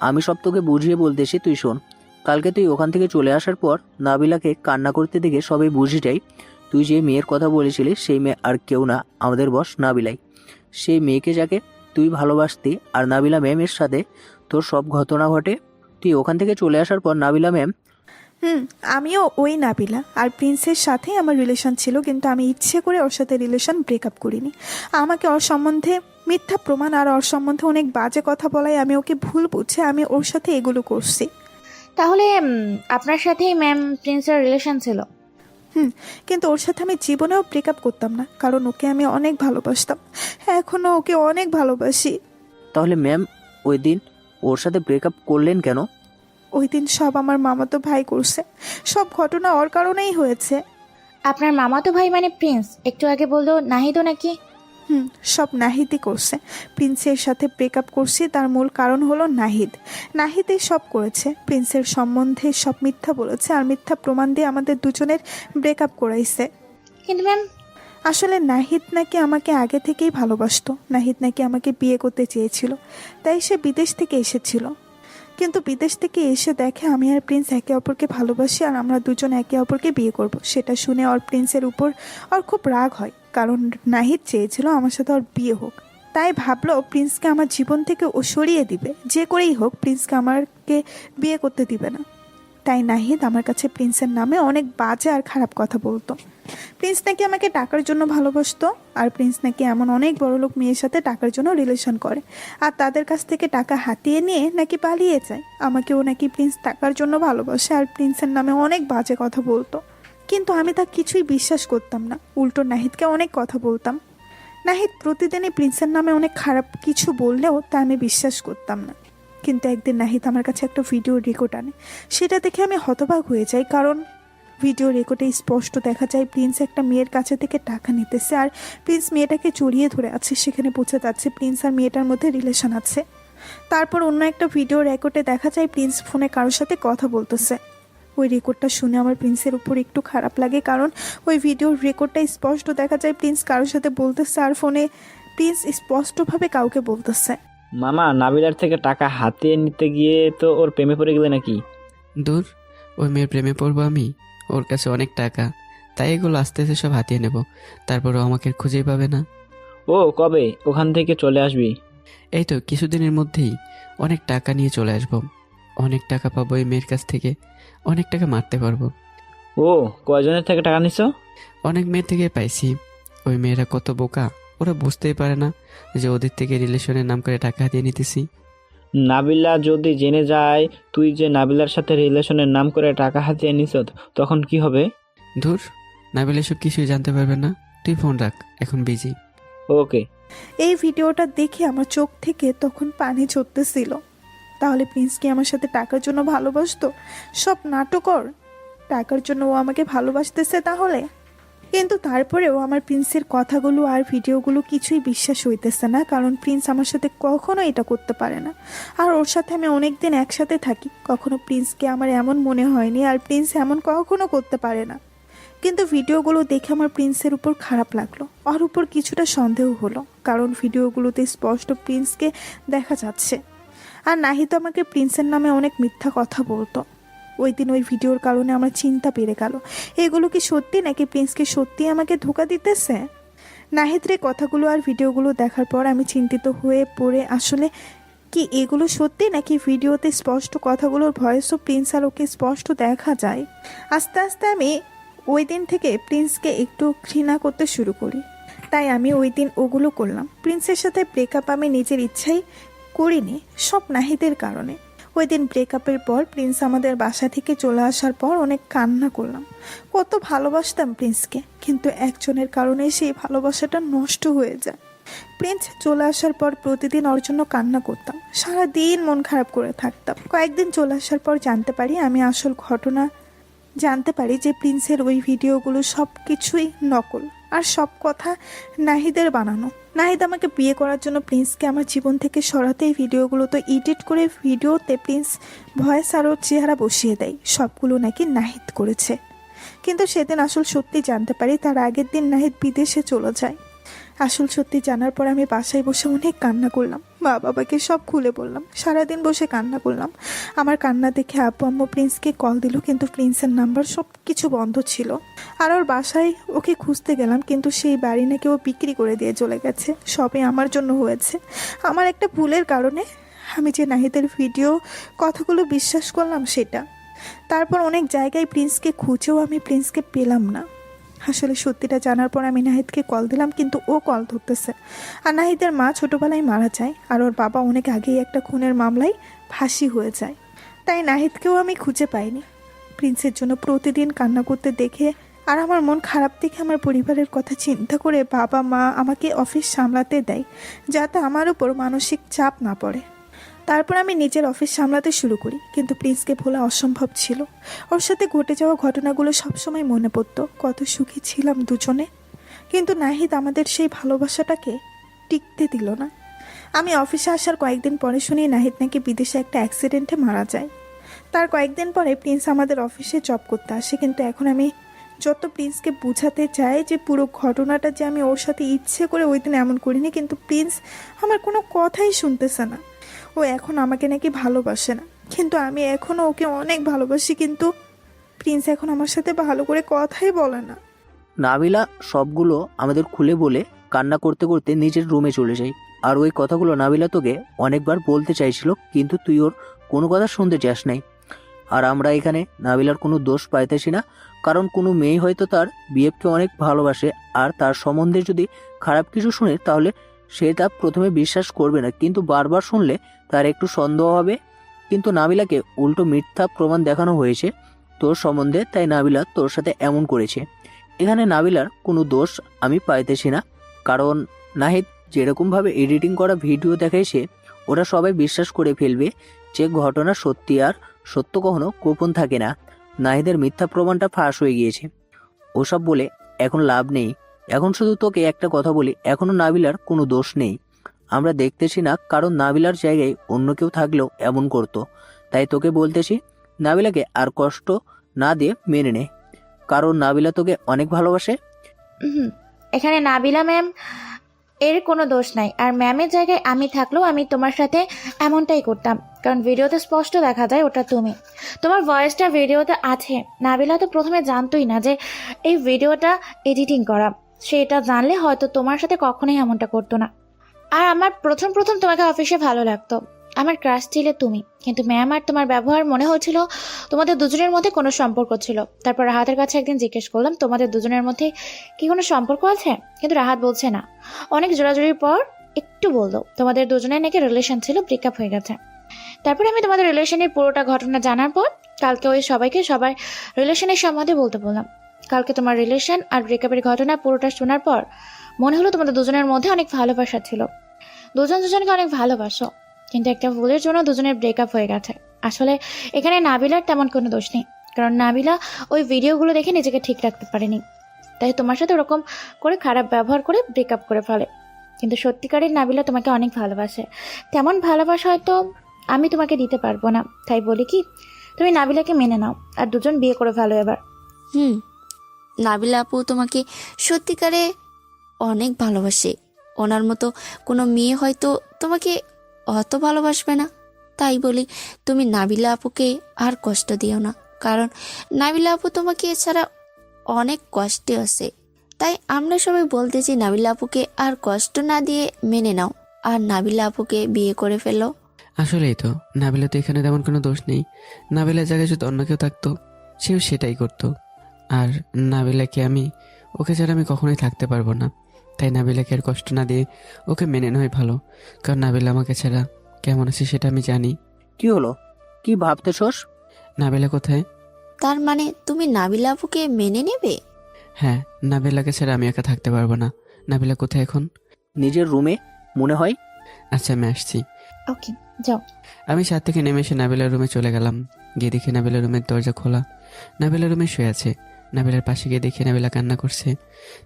আমি সব তোকে বুঝিয়ে বলতেছি, তুই শোন। কালকে তুই ওখান থেকে চলে আসার পর নাবিলাকে কান্না করতে দেখে সবাই বুঝে যায় তুই যে মেয়ের কথা বলেছিলি সেই মেয়ে আর কেউ না, আমাদের বস নাবিলাই। সেই মেয়েকে যাকে তুই ভালোবাসতি, আর নাবিলা ম্যামের সাথে তোর সব ঘটনা ঘটে। তুই ওখান থেকে চলে আসার পর নাবিলা ম্যাম, আমিও ওই নাবিলা আর প্রিন্সের সাথে আমার রিলেশন ছিল, কিন্তু আমি ইচ্ছে করে ওর সাথে রিলেশন ব্রেকআপ করিনি। আমাকে ওর সম্বন্ধে মিথ্যা প্রমাণ আর ওর সম্বন্ধে অনেক বাজে কথা বলায় আমি ওকে ভুল বুঝে আমি ওর সাথে এগুলো করছি। তাহলে আপনার সাথেই ম্যাম প্রিন্সের রিলেশন ছিল? কিন্তু ওর সাথে আমি জীবনেও ব্রেকআপ করতাম না, কারণ ওকে আমি অনেক ভালোবাসতাম, এখনও ওকে অনেক ভালোবাসি। তাহলে ম্যাম ওই দিন ওর সাথে ব্রেকআপ করলেন কেন? ওই দিন সব আমার মামাতো ভাই করছে, সব ঘটনা ওর কারণেই হয়েছে। আপনার মামাতো ভাই মানে প্রিন্স? একটু আগে বললো নাহিদও নাকি? সব নাহিদই করছে। প্রিন্সের সাথে ব্রেকআপ করছি তার মূল কারণ হলো নাহিদ। নাহিদই সব করেছে, প্রিন্সের সম্বন্ধে সব মিথ্যা বলেছে আর মিথ্যা প্রমাণ দিয়ে আমাদের দুজনের ব্রেকআপ করাইছে। কিন্তু ম্যাম, আসলে নাহিদ নাকি আমাকে আগে থেকেই ভালোবাসতো, নাহিদ নাকি আমাকে বিয়ে করতে চেয়েছিল, তাই সে বিদেশ থেকে এসেছিল। কিন্তু বিদেশ থেকে এসে দেখে আমি আর প্রিন্স একে অপরকে ভালোবাসি আর আমরা দুজন একে অপরকে বিয়ে করব। সেটা শুনে ওর প্রিন্সের উপর ওর খুব রাগ হয়, কারণ নাহিদ চেয়েছিল আমার সাথে ওর বিয়ে হোক। তাই ভাবলো প্রিন্সকে আমার জীবন থেকে ও সরিয়ে দিবে, যে করেই হোক প্রিন্সকে আমাকে বিয়ে করতে দিবে না। তাই নাহিদ আমার কাছে প্রিন্সের নামে অনেক বাজে আর খারাপ কথা বলতো। প্রিন্স নাকি আমাকে টাকার জন্য ভালোবাসতো, আর প্রিন্স নাকি এমন অনেক বড়লোক মেয়ের সাথে টাকার জন্য রিলেশন করে আর তাদের কাছ থেকে টাকা হাতিয়ে নিয়ে নাকি পালিয়ে যায়। আমাকেও নাকি প্রিন্স টাকার জন্য ভালোবাসে আর প্রিন্সের নামে অনেক বাজে কথা বলতো। কিন্তু আমি তা কিছুই বিশ্বাস করতাম না, উল্টো নাহিদকে অনেক কথা বলতাম। নাহিদ প্রতিদিনই প্রিন্সের নামে অনেক খারাপ কিছু বললেও তা আমি বিশ্বাস করতাম না। কিন্তু একদিন নাহিদ আমার কাছে একটা ভিডিও রেকর্ড আনে, সেটা দেখে আমি হতবাক হয়ে যাই, কারণ ভিডিও রেকর্ডে স্পষ্ট দেখা যায় প্রিন্স একটা মেয়ের কাছে থেকে টাকা নিতেছে আর প্রিন্স মেয়েটাকে জড়িয়ে ধরে আছে। সেখানে বোঝা যাচ্ছে প্রিন্স আর মেয়েটার মধ্যে রিলেশন আছে। তারপর অন্য একটা ভিডিও রেকর্ডে দেখা যায় প্রিন্স ফোনে কারোর সাথে কথা বলতেছে। ওই রেকর্ডটা শুনে আমার প্রিন্সের উপর একটু খারাপ লাগে, কারণ ওই ভিডিওর রেকর্ডটা স্পষ্ট দেখা যায় প্রিন্স কারোর সাথে বলতেছে আর ফোনে প্রিন্স স্পষ্টভাবে কাউকে বলতেছে। মামা, নাবিলার থেকে টাকা হাতিয়ে নিতে গিয়ে তো ওর প্রেমে পড়ে গেলে নাকি? দূর, ওই মেয়ের প্রেমে পড়বো আমি? ওর কাছে অনেক টাকা, তাই এগুলো আস্তে আস্তে সব হাতিয়ে নেব, তারপরও আমাকে খুঁজেই পাবে না। ও কবে ওখান থেকে চলে আসবি? এই তো কিছুদিনের মধ্যেই অনেক টাকা নিয়ে চলে আসবো। অনেক টাকা পাবো এই মেয়ের কাছ থেকে, অনেক টাকা মারতে পারবো। ও কয়জনের থেকে টাকা নিছ? অনেক মেয়ের থেকে পাইছি। ওই মেয়েরা কত বোকা, ওরা বুঝতেই পারে না যে ওদের থেকে রিলেশনের নাম করে টাকা হাতিয়ে নিতেছি। নাবিলা যদি জেনে যায় তুই যে নাবিলার সাথে রিলেশনের নাম করে টাকা হাতিয়ে নিছ, তখন কি হবে? ধুর, নাবিল এসব কিছুই জানতে পারবে না। তুই ফোন রাখ, এখন বিজি। ওকে। এই ভিডিওটা দেখে আমার চোখ থেকে তখন পানি ঝরতেছিল। তাহলে প্রিন্স কি আমার সাথে টাকার জন্য ভালোবাসতো? সব নাটকর, টাকার জন্য ও আমাকে ভালোবাসতেছে তাহলে। কিন্তু তারপরেও আমার প্রিন্সের কথাগুলো আর ভিডিওগুলো কিছুই বিশ্বাস হইতেছে না, কারণ প্রিন্স আমার সাথে কখনো এটা করতে পারে না। আর ওর সাথে আমি অনেক দিন একসাথে থাকি, কখনো প্রিন্সকে আমার এমন মনে হয়নি, আর প্রিন্স এমন কখনো করতে পারে না। কিন্তু ভিডিওগুলো দেখে আমার প্রিন্সের উপর খারাপ লাগলো, ওর উপর কিছুটা সন্দেহ হলো, কারণ ভিডিওগুলোতে স্পষ্ট প্রিন্সকে দেখা যাচ্ছে। আর নাহিদ আমাকে প্রিন্সের নামে অনেক মিথ্যা কথা বলতো। ওই দিন ওই ভিডিওর কারণে আমার চিন্তা বেড়ে গেল, এগুলো কি সত্যি নাকি প্রিন্সকে সত্যি আমাকে ধোঁকা দিতেছে। নাহিদের কথাগুলো আর ভিডিওগুলো দেখার পর আমি চিন্তিত হয়ে পড়ে, আসলে কি এগুলো সত্যি নাকি ভিডিওতে স্পষ্ট কথাগুলোর ভয়েসও প্রিন্স আর ওকে স্পষ্ট দেখা যায়। আস্তে আস্তে আমি ওই দিন থেকে প্রিন্সকে একটু ঘৃণা করতে শুরু করি। তাই আমি ওই দিন ওগুলো করলাম। প্রিন্সের সাথে ব্রেকআপ আমি নিজের ইচ্ছাই করিনি, সব নাহিদের কারণে। ওই দিন ব্রেকআপের পর প্রিন্স আমাদের বাসা থেকে চলে আসার পর অনেক কান্না করলাম। কত ভালোবাসতাম প্রিন্সকে, কিন্তু একজনের কারণে সেই ভালোবাসাটা নষ্ট হয়ে যায়। প্রিন্স চলে আসার পর প্রতিদিন ওর জন্য কান্না করতাম, সারাদিন মন খারাপ করে থাকতাম। কয়েকদিন চলে আসার পর জানতে পারি যে প্রিন্সের ওই ভিডিওগুলো সব কিছুই নকল আর সব কথা নাহিদের বানানো। নাহিদ আমাকে বিয়ে করার জন্য প্রিন্সকে আমার জীবন থেকে সরাতে এই ভিডিওগুলো তো এডিট করে ভিডিওতে প্রিন্স ভয়েস আর ওর চেহারা বসিয়ে দেয়, সবগুলো নাকি নাহিদ করেছে। কিন্তু সেদিন আসল সত্যি জানতে পারি তার আগের দিন নাহিদ বিদেশে চলে যায়। আসল সত্যি জানার পর আমি বাসায় বসে অনেক কান্না করলাম, মা বাবাকে সব খুলে বললাম, সারাদিন বসে কান্না করলাম। আমার কান্না দেখে আব্বু আম্মু প্রিন্সকে কল দিল, কিন্তু প্রিন্সের নাম্বার সব কিছু বন্ধ ছিল। আর ওর বাসায় ওকে খুঁজতে গেলাম, কিন্তু সেই বাড়ি নাকি ও বিক্রি করে দিয়ে চলে গেছে। সবই আমার জন্য হয়েছে, আমার একটা ভুলের কারণে। আমি যে নাহিদের ভিডিও কথাগুলো বিশ্বাস করলাম সেটা। তারপর অনেক জায়গায় প্রিন্সকে খুঁজেও আমি প্রিন্সকে পেলাম না। আসলে সত্যিটা জানার পর আমি নাহিদকে কল দিলাম, কিন্তু ও কল ধরতেছে। আর নাহিদের মা ছোটোবেলায় মারা যায়, আর ওর বাবা অনেক আগেই একটা খুনের মামলায় ফাঁসি হয়ে যায়। তাই নাহিদকেও আমি খুঁজে পাইনি। প্রিন্সের জন্য প্রতিদিন কান্না করতে দেখে আর আমার মন খারাপ দেখে আমার পরিবারের কথা চিন্তা করে বাবা মা আমাকে অফিস সামলাতে দেয়, যাতে আমার উপর মানসিক চাপ না পড়ে। তারপর আমি নিজের অফিস সামলাতে শুরু করি, কিন্তু প্রিন্সকে ভোলা অসম্ভব ছিল। ওর সাথে ঘটে যাওয়া ঘটনাগুলো সবসময় মনে পড়তো, কত সুখী ছিলাম দুজনে। কিন্তু নাহিদ আমাদের সেই ভালোবাসাটাকে টিকতে দিল না। আমি অফিসে আসার কয়েকদিন পরে শুনি নাহিদ নাকি বিদেশে একটা অ্যাক্সিডেন্টে মারা যায়। তার কয়েকদিন পরে প্রিন্স আমাদের অফিসে জব করতে আসে, কিন্তু এখন আমি যত প্রিন্সকে বোঝাতে চাই যে পুরো ঘটনাটা যে আমি ওর সাথে ইচ্ছে করে ওই দিন এমন করিনি, কিন্তু প্রিন্স আমার কোনো কথাই শুনতেছে না। ও এখন আমাকে নাকি ভালোবাসে না, কিন্তু আমি এখনও ওকে অনেক ভালোবাসি। কিন্তু প্রিন্স এখন আমার সাথে ভালো করে কথাই বলে না। নাবিলা সবগুলো আমাদের খুলে বলে কান্না করতে করতে নিজের রুমে চলে যায়। আর ওই কথাগুলো নাবিলা তোকে অনেকবার বলতে চাইছিল, কিন্তু তুই ওর কোনো কথা শুনতে চাস নাই। আর আমরা এখানে নাবিলার কোনো দোষ পাইতেছি না, কারণ কোনো মেয়ে হয়তো তার বিএফকে অনেক ভালোবাসে, আর তার সম্বন্ধে যদি খারাপ কিছু শুনে তাহলে সে তা প্রথমে বিশ্বাস করবে না, কিন্তু বারবার শুনলে তার একটু সন্দেহ হবে। কিন্তু নাবিলাকে উল্টো মিথ্যা প্রমাণ দেখানো হয়েছে তোর সম্বন্ধে, তাই নাবিলা তোর সাথে এমন করেছে। এখানে নাবিলার কোনো দোষ আমি পাইতেছি না, কারণ নাহিদ যেরকমভাবে এডিটিং করা ভিডিও দেখাইছে ওরা সবাই বিশ্বাস করে ফেলবে যে ঘটনা সত্যি, আর সত্য কখনো গোপন থাকে না। নাহিদের মিথ্যা প্রমাণটা ফাঁস হয়ে গিয়েছে। ওসব বলে এখন লাভ নেই। এখন শুধু তোকে একটা কথা বলি, এখনো নাবিলার কোনো দোষ নেই। আমরা দেখতেছি না, কারণ নাবিলার জায়গায় অন্য কেউ থাকলেও এমন করতো। তাই তোকে বলতেছি, নাবিলাকে আর কষ্ট না দিয়ে মেনে নে, কারণ নাবিলা তোকে অনেক ভালোবাসে। এখানে নাবিলা ম্যাম এর কোনো দোষ নাই, আর ম্যামের জায়গায় আমি থাকলেও আমি তোমার সাথে এমনটাই করতাম, কারণ ভিডিওতে স্পষ্ট দেখা যায় ওটা তুমি। তোমার ভয়েসটা ভিডিওতে আছে। নাবিলা তো প্রথমে জানতোই না যে এই ভিডিওটা এডিটিং করা। সে এটা জানলে হয়তো তোমার সাথে কখনোই এমনটা করতো না। আর আমার প্রথম তোমাকে অফিসে ভালো লাগতো, আমার ক্রাশ ছিলে তুমি, কিন্তু ম্যাম আর তোমার ব্যবহার মনে হচ্ছিল তোমাদের দুজনের মধ্যে কোনো সম্পর্ক ছিল। তারপর রাহাতের কাছে একদিন জিজ্ঞেস করলাম তোমাদের দুজনের মধ্যে কি কোনো সম্পর্ক আছে, কিন্তু রাহাত বলছে না। অনেক জোরাজোরির পর একটু বললো তোমাদের দুজনের নাকি রিলেশন ছিল, ব্রেকআপ হয়ে গেছে। তারপরে আমি তোমাদের রিলেশনের পুরোটা ঘটনা জানার পর কালকে ওই সবাইকে সবার রিলেশনের সম্বন্ধে বলতে বললাম। কালকে তোমার রিলেশন আর ব্রেকআপের ঘটনা পুরোটা শোনার পর মনে হলো তোমাদের দুজনের মধ্যে অনেক ভালোবাসা ছিল, দুজন দুজনকে অনেক ভালোবাসো, কিন্তু একটা ভুলের জন্য দুজনের ব্রেকআপ হয়ে গেছে। আসলে এখানে নাবিলার তেমন কোনো দোষ নেই, কারণ নাবিলা ওই ভিডিওগুলো দেখে নিজেকে ঠিক রাখতে পারেনি, তাই তোমার সাথে ওরকম করে খারাপ ব্যবহার করে ব্রেকআপ করে ফেলে। কিন্তু সত্যিকারের নাবিলা তোমাকে অনেক ভালোবাসে, তেমন ভালোবাসা হয়তো আমি তোমাকে দিতে পারবো না। তাই বলি কি, তুমি নাবিলাকে মেনে নাও আর দুজন বিয়ে করে ফেলো এবার। নাবিলা আপু তোমাকে সত্যিকারে অনেক ভালোবাসে। ওনার মতো কোনো মেয়ে হয়তো তোমাকে অত ভালোবাসবে না। তাই বলি তুমি নাবিলা আপুকে আর কষ্ট দিও না, কারণ নাবিলা আপু তোমাকে এছাড়া অনেক কষ্টে আছে। তাই আমরা সবাই বলতেছি নাবিলা আপুকে আর কষ্ট না দিয়ে মেনে নাও, আর নাবিলা আপুকে বিয়ে করে ফেলো। আসলেই তো, নাবিলা তো এখানে তেমন কোনো দোষ নেই। নাবিলার জায়গায় যদি অন্য কেউ থাকতো সেও সেটাই করতো। আর নাবিলাকে ওকে ছাড়া আমি কখনোই থাকতে পারবো না। তাই নাবিলাকে আর কষ্ট না দিয়ে ওকে মেনে নেওয়াই ভালো, কারণ নাবিলা আমাকে ছাড়া কেমন আছে সেটা আমি জানি। কি হলো, কি ভাবতেছস? নাবিলা কোথায়? তার মানে তুমি নাবিলা আপুকে মেনে নেবে? হ্যাঁ, নাবিলাকে ছাড়া আমি একা থাকতে পারবো না। নাবিলা কোথায় এখন? নিজের রুমে মনে হয়। আচ্ছা, আমি আসছি। ওকে, যাও। আমি ছাদ থেকে নেমে এসে নাবিলার রুমে চলে গেলাম। গিয়ে দেখি নাবিলার রুমের দরজা খোলা। নাবিলা রুমে শুয়ে আছে। নাবিলার পাশে গিয়ে দেখি নাবিলা কান্না করছে।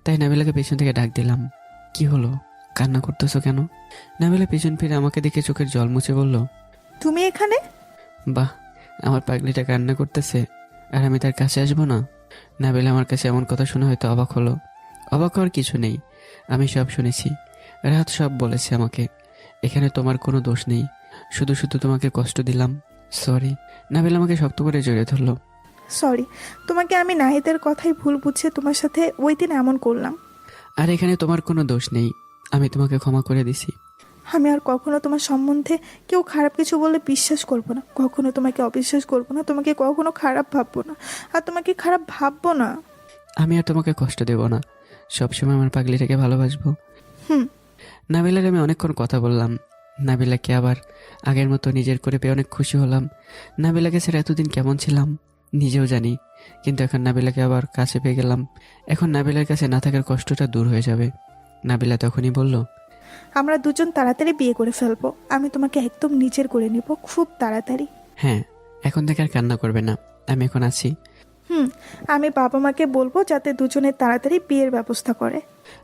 তাই নাবিলাকে পেছন থেকে ডাক দিলাম। কি হলো, কান্না করতেছো কেন? নাবিলা পেছন ফিরে আমাকে দেখে চোখের জল মুছে বলল, তুমি এখানে? বাহ, আমার পাগলিটা কান্না করতেছে আর আমি তার কাছে আসবো না? নাবিলা আমার কাছে এমন কথা শুনে হয়তো অবাক হলো। অবাক হওয়ার কিছু নেই, আমি সব শুনেছি। রাহাত সব বলেছে আমাকে। এখানে তোমার কোনো দোষ নেই, শুধু শুধু তোমাকে কষ্ট দিলাম, সরি। নাবিলা আমাকে শক্ত করে জড়িয়ে ধরলো। সরি, তোমাকে আমি নাহিদের কথাই ভুল বুঝে তোমার সাথে ওই দিন এমন করলাম। আর এখানে তোমার কোনো দোষ নেই, আমি তোমাকে ক্ষমা করে দিছি। আমি আর কখনো তোমার সম্বন্ধে কেউ খারাপ কিছু বললে বিশ্বাস করব না, কখনো তোমাকে অবিশ্বাস করব না, তোমাকে কখনো খারাপ ভাববো না, আর তোমাকে খারাপ ভাববো না। আমি আর তোমাকে কষ্ট দেব না, সবসময় আমার পাগলিটাকে ভালোবাসবো। হুম। নাবিলার আমি অনেকক্ষণ কথা বললাম। নাবিলাকে আবার আগের মতো নিজের করে পেয়ে অনেক খুশি হলাম। নাবিলাকে ছেড়ে এতদিন কেমন ছিলাম নিজেও জানি, কিন্তু এখন নাবিলাকে আবার কাছে পেয়ে গেলাম। এখন নাবিলার কাছে না থাকার কষ্টটা দূর হয়ে যাবে। নাবিলা তখনই বলল, আমরা দুজন তাড়াতাড়ি বিয়ে করে ফেলবো, আমি তোমাকে একদম নিজের করে নিব খুব তাড়াতাড়ি। হ্যাঁ, এখন থেকে আর কান্না করবে না, আমি এখন আছি। আমি বাবা মাকে বলবো যাতে দুজনের তাড়াতাড়ি বিয়ের ব্যবস্থা করে।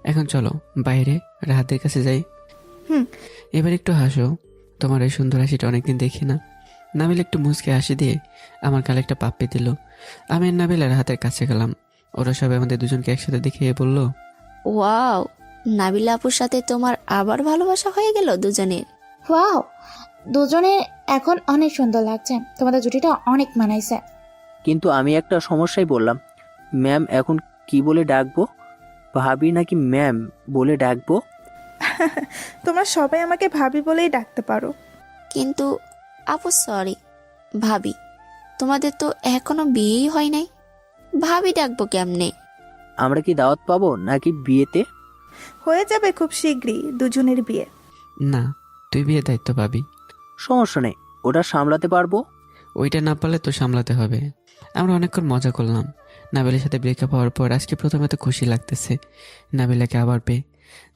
এখন চলো বাইরে রাহাতের কাছে যাই। হুম। এবার একটু হাসো, তোমার এই সুন্দর হাসিটা অনেকদিন দেখি না। নাবিল একটু মুচকে হাসি দিয়ে আমার গালে একটা পাপ্পি দিল। আমি আর নাবিল রাহাতের কাছে গেলাম। ওরা সবাই আমাদের দুজনকে একসাথে দেখে বলল, ওয়াও, নাবিলা আপুর সাথে তোমার আবার ভালোবাসা হয়ে গেল দুজনের। ওয়াও, দুজনের এখন অনেক সুন্দর লাগছে, তোমাদের জুটিটা অনেক মানাইছে। কিন্তু আমি একটা সমস্যায় বললাম, ম্যাম এখন কি বলে ডাকবো? ভাবি নাকি ম্যাম বলে ডাকবো? তোমরা সবাই আমাকে ভাবি বলেই ডাকতে পারো। কিন্তু আপু সরি, ভাবি, তোমাদের তো এখনো বিয়েই হয় নাই, ভাবি ডাকবো কেমনে? আমরা কি দাওয়াত পাবো নাকি বিয়েতে? হয়ে যাবে খুব শীঘ্রই দুজনের বিয়ে। না, তুই বিয়ে দায়িত্ব পাবি। সমস্যা নেই, ওটা সামলাতে পারবো। ওইটা না পারলে তো সামলাতে হবে। আমরা অনেকক্ষণ মজা করলাম। নাবিলের সাথে ব্রেকআপ হওয়ার পর আজকে প্রথমে তো খুশি লাগতেছে নাবিলাকে আবার পেয়ে।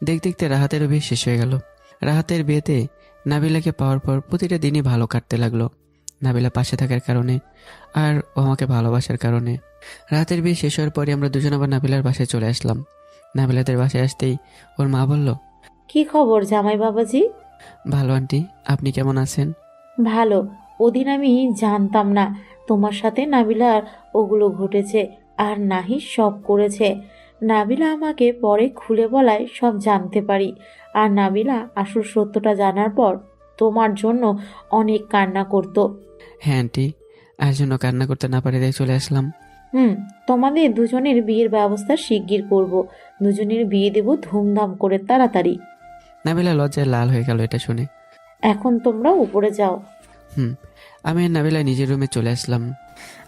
দেখতে দেখতে রাহাতেরও বিয়ে শেষ হয়ে গেল। রাহাতের বিয়েতে নাবিলাকে পাওয়ার পর প্রতিটা দিনই ভালো কাটতে লাগলো, নাবিলা পাশে থাকার কারণে আর ও আমাকে ভালোবাসার কারণে। রাহাতের বিয়ে শেষ হওয়ার পরে আমরা দুজন আবার নাবিলার বাসায় চলে আসলাম। নাবিলাদের বাসায় আসতেই ওর মা বলল, কি খবর জামাই বাবাজি? ভালো আন্টি, আপনি কেমন আছেন? ভালো। ওদিন আমি জানতাম না তোমার সাথে নাবিলার ওগুলো ঘটেছে, আর নাহি সব করেছে। নাবিলা আমাকে পরে খুলে বলায় সব জানতে পারি। আর নাবিলা আসল সত্যটা জানার পর তোমার জন্য অনেক কান্না করতো। হ্যাঁ আন্টি, আর জন্য কান্না করতে না পারে তাই চলে আসলাম। তোমাদের দুজনের বিয়ের ব্যবস্থা শিগগির করব। দুজনের বিয়ে দেব ধুমধাম করে তাড়াতাড়ি। নাবিলা লজ্জায় লাল হয়ে গেল এটা শুনে। এখন তোমরা উপরে যাও। আমি আর নাবিলা নিজের রুমে চলে আসলাম।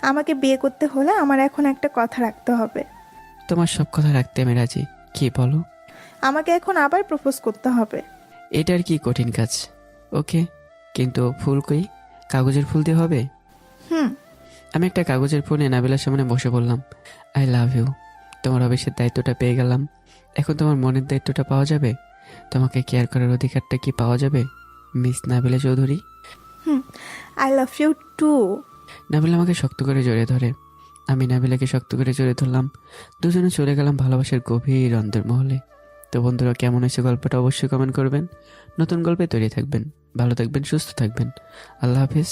আমাকে বিয়ে করতে হলে আমার এখন একটা কথা রাখতে হবে। তোমার সব কথা রাখতে আমি রাজি, কি বলো? আমাকে এখন আবার প্রপোজ করতে হবে। এটার কি কঠিন কাজ? ওকে, কিন্তু ফুল কই? কাগজের ফুল দিয়ে হবে? আমি একটা কাগজের ফুল নিয়ে নাবিলার সামনে বসে বললাম, আই লাভ ইউ। তোমার অফিসের দায়িত্বটা পেয়ে গেলাম, এখন তোমার মনের দায়িত্বটা পাওয়া যাবে। তোমাকে কেয়ার করার অধিকারটা কি পাওয়া যাবে miss Nabila Chowdhury? I love you too. Nabila আমাকে শক্ত করে জড়িয়ে ধরে, আমি নাবিলাকে শক্ত করে জড়িয়ে ধরলাম। দুজনে চলে গেলাম ভালোবাসার গভীর অন্তর্মহলে। তো বন্ধুরা, কেমন হয়েছে গল্পটা অবশ্যই কমেন্ট করবেন। নতুন গল্পে তৈরি থাকবেন, ভালো থাকবেন, সুস্থ থাকবেন। আল্লাহ হাফিজ।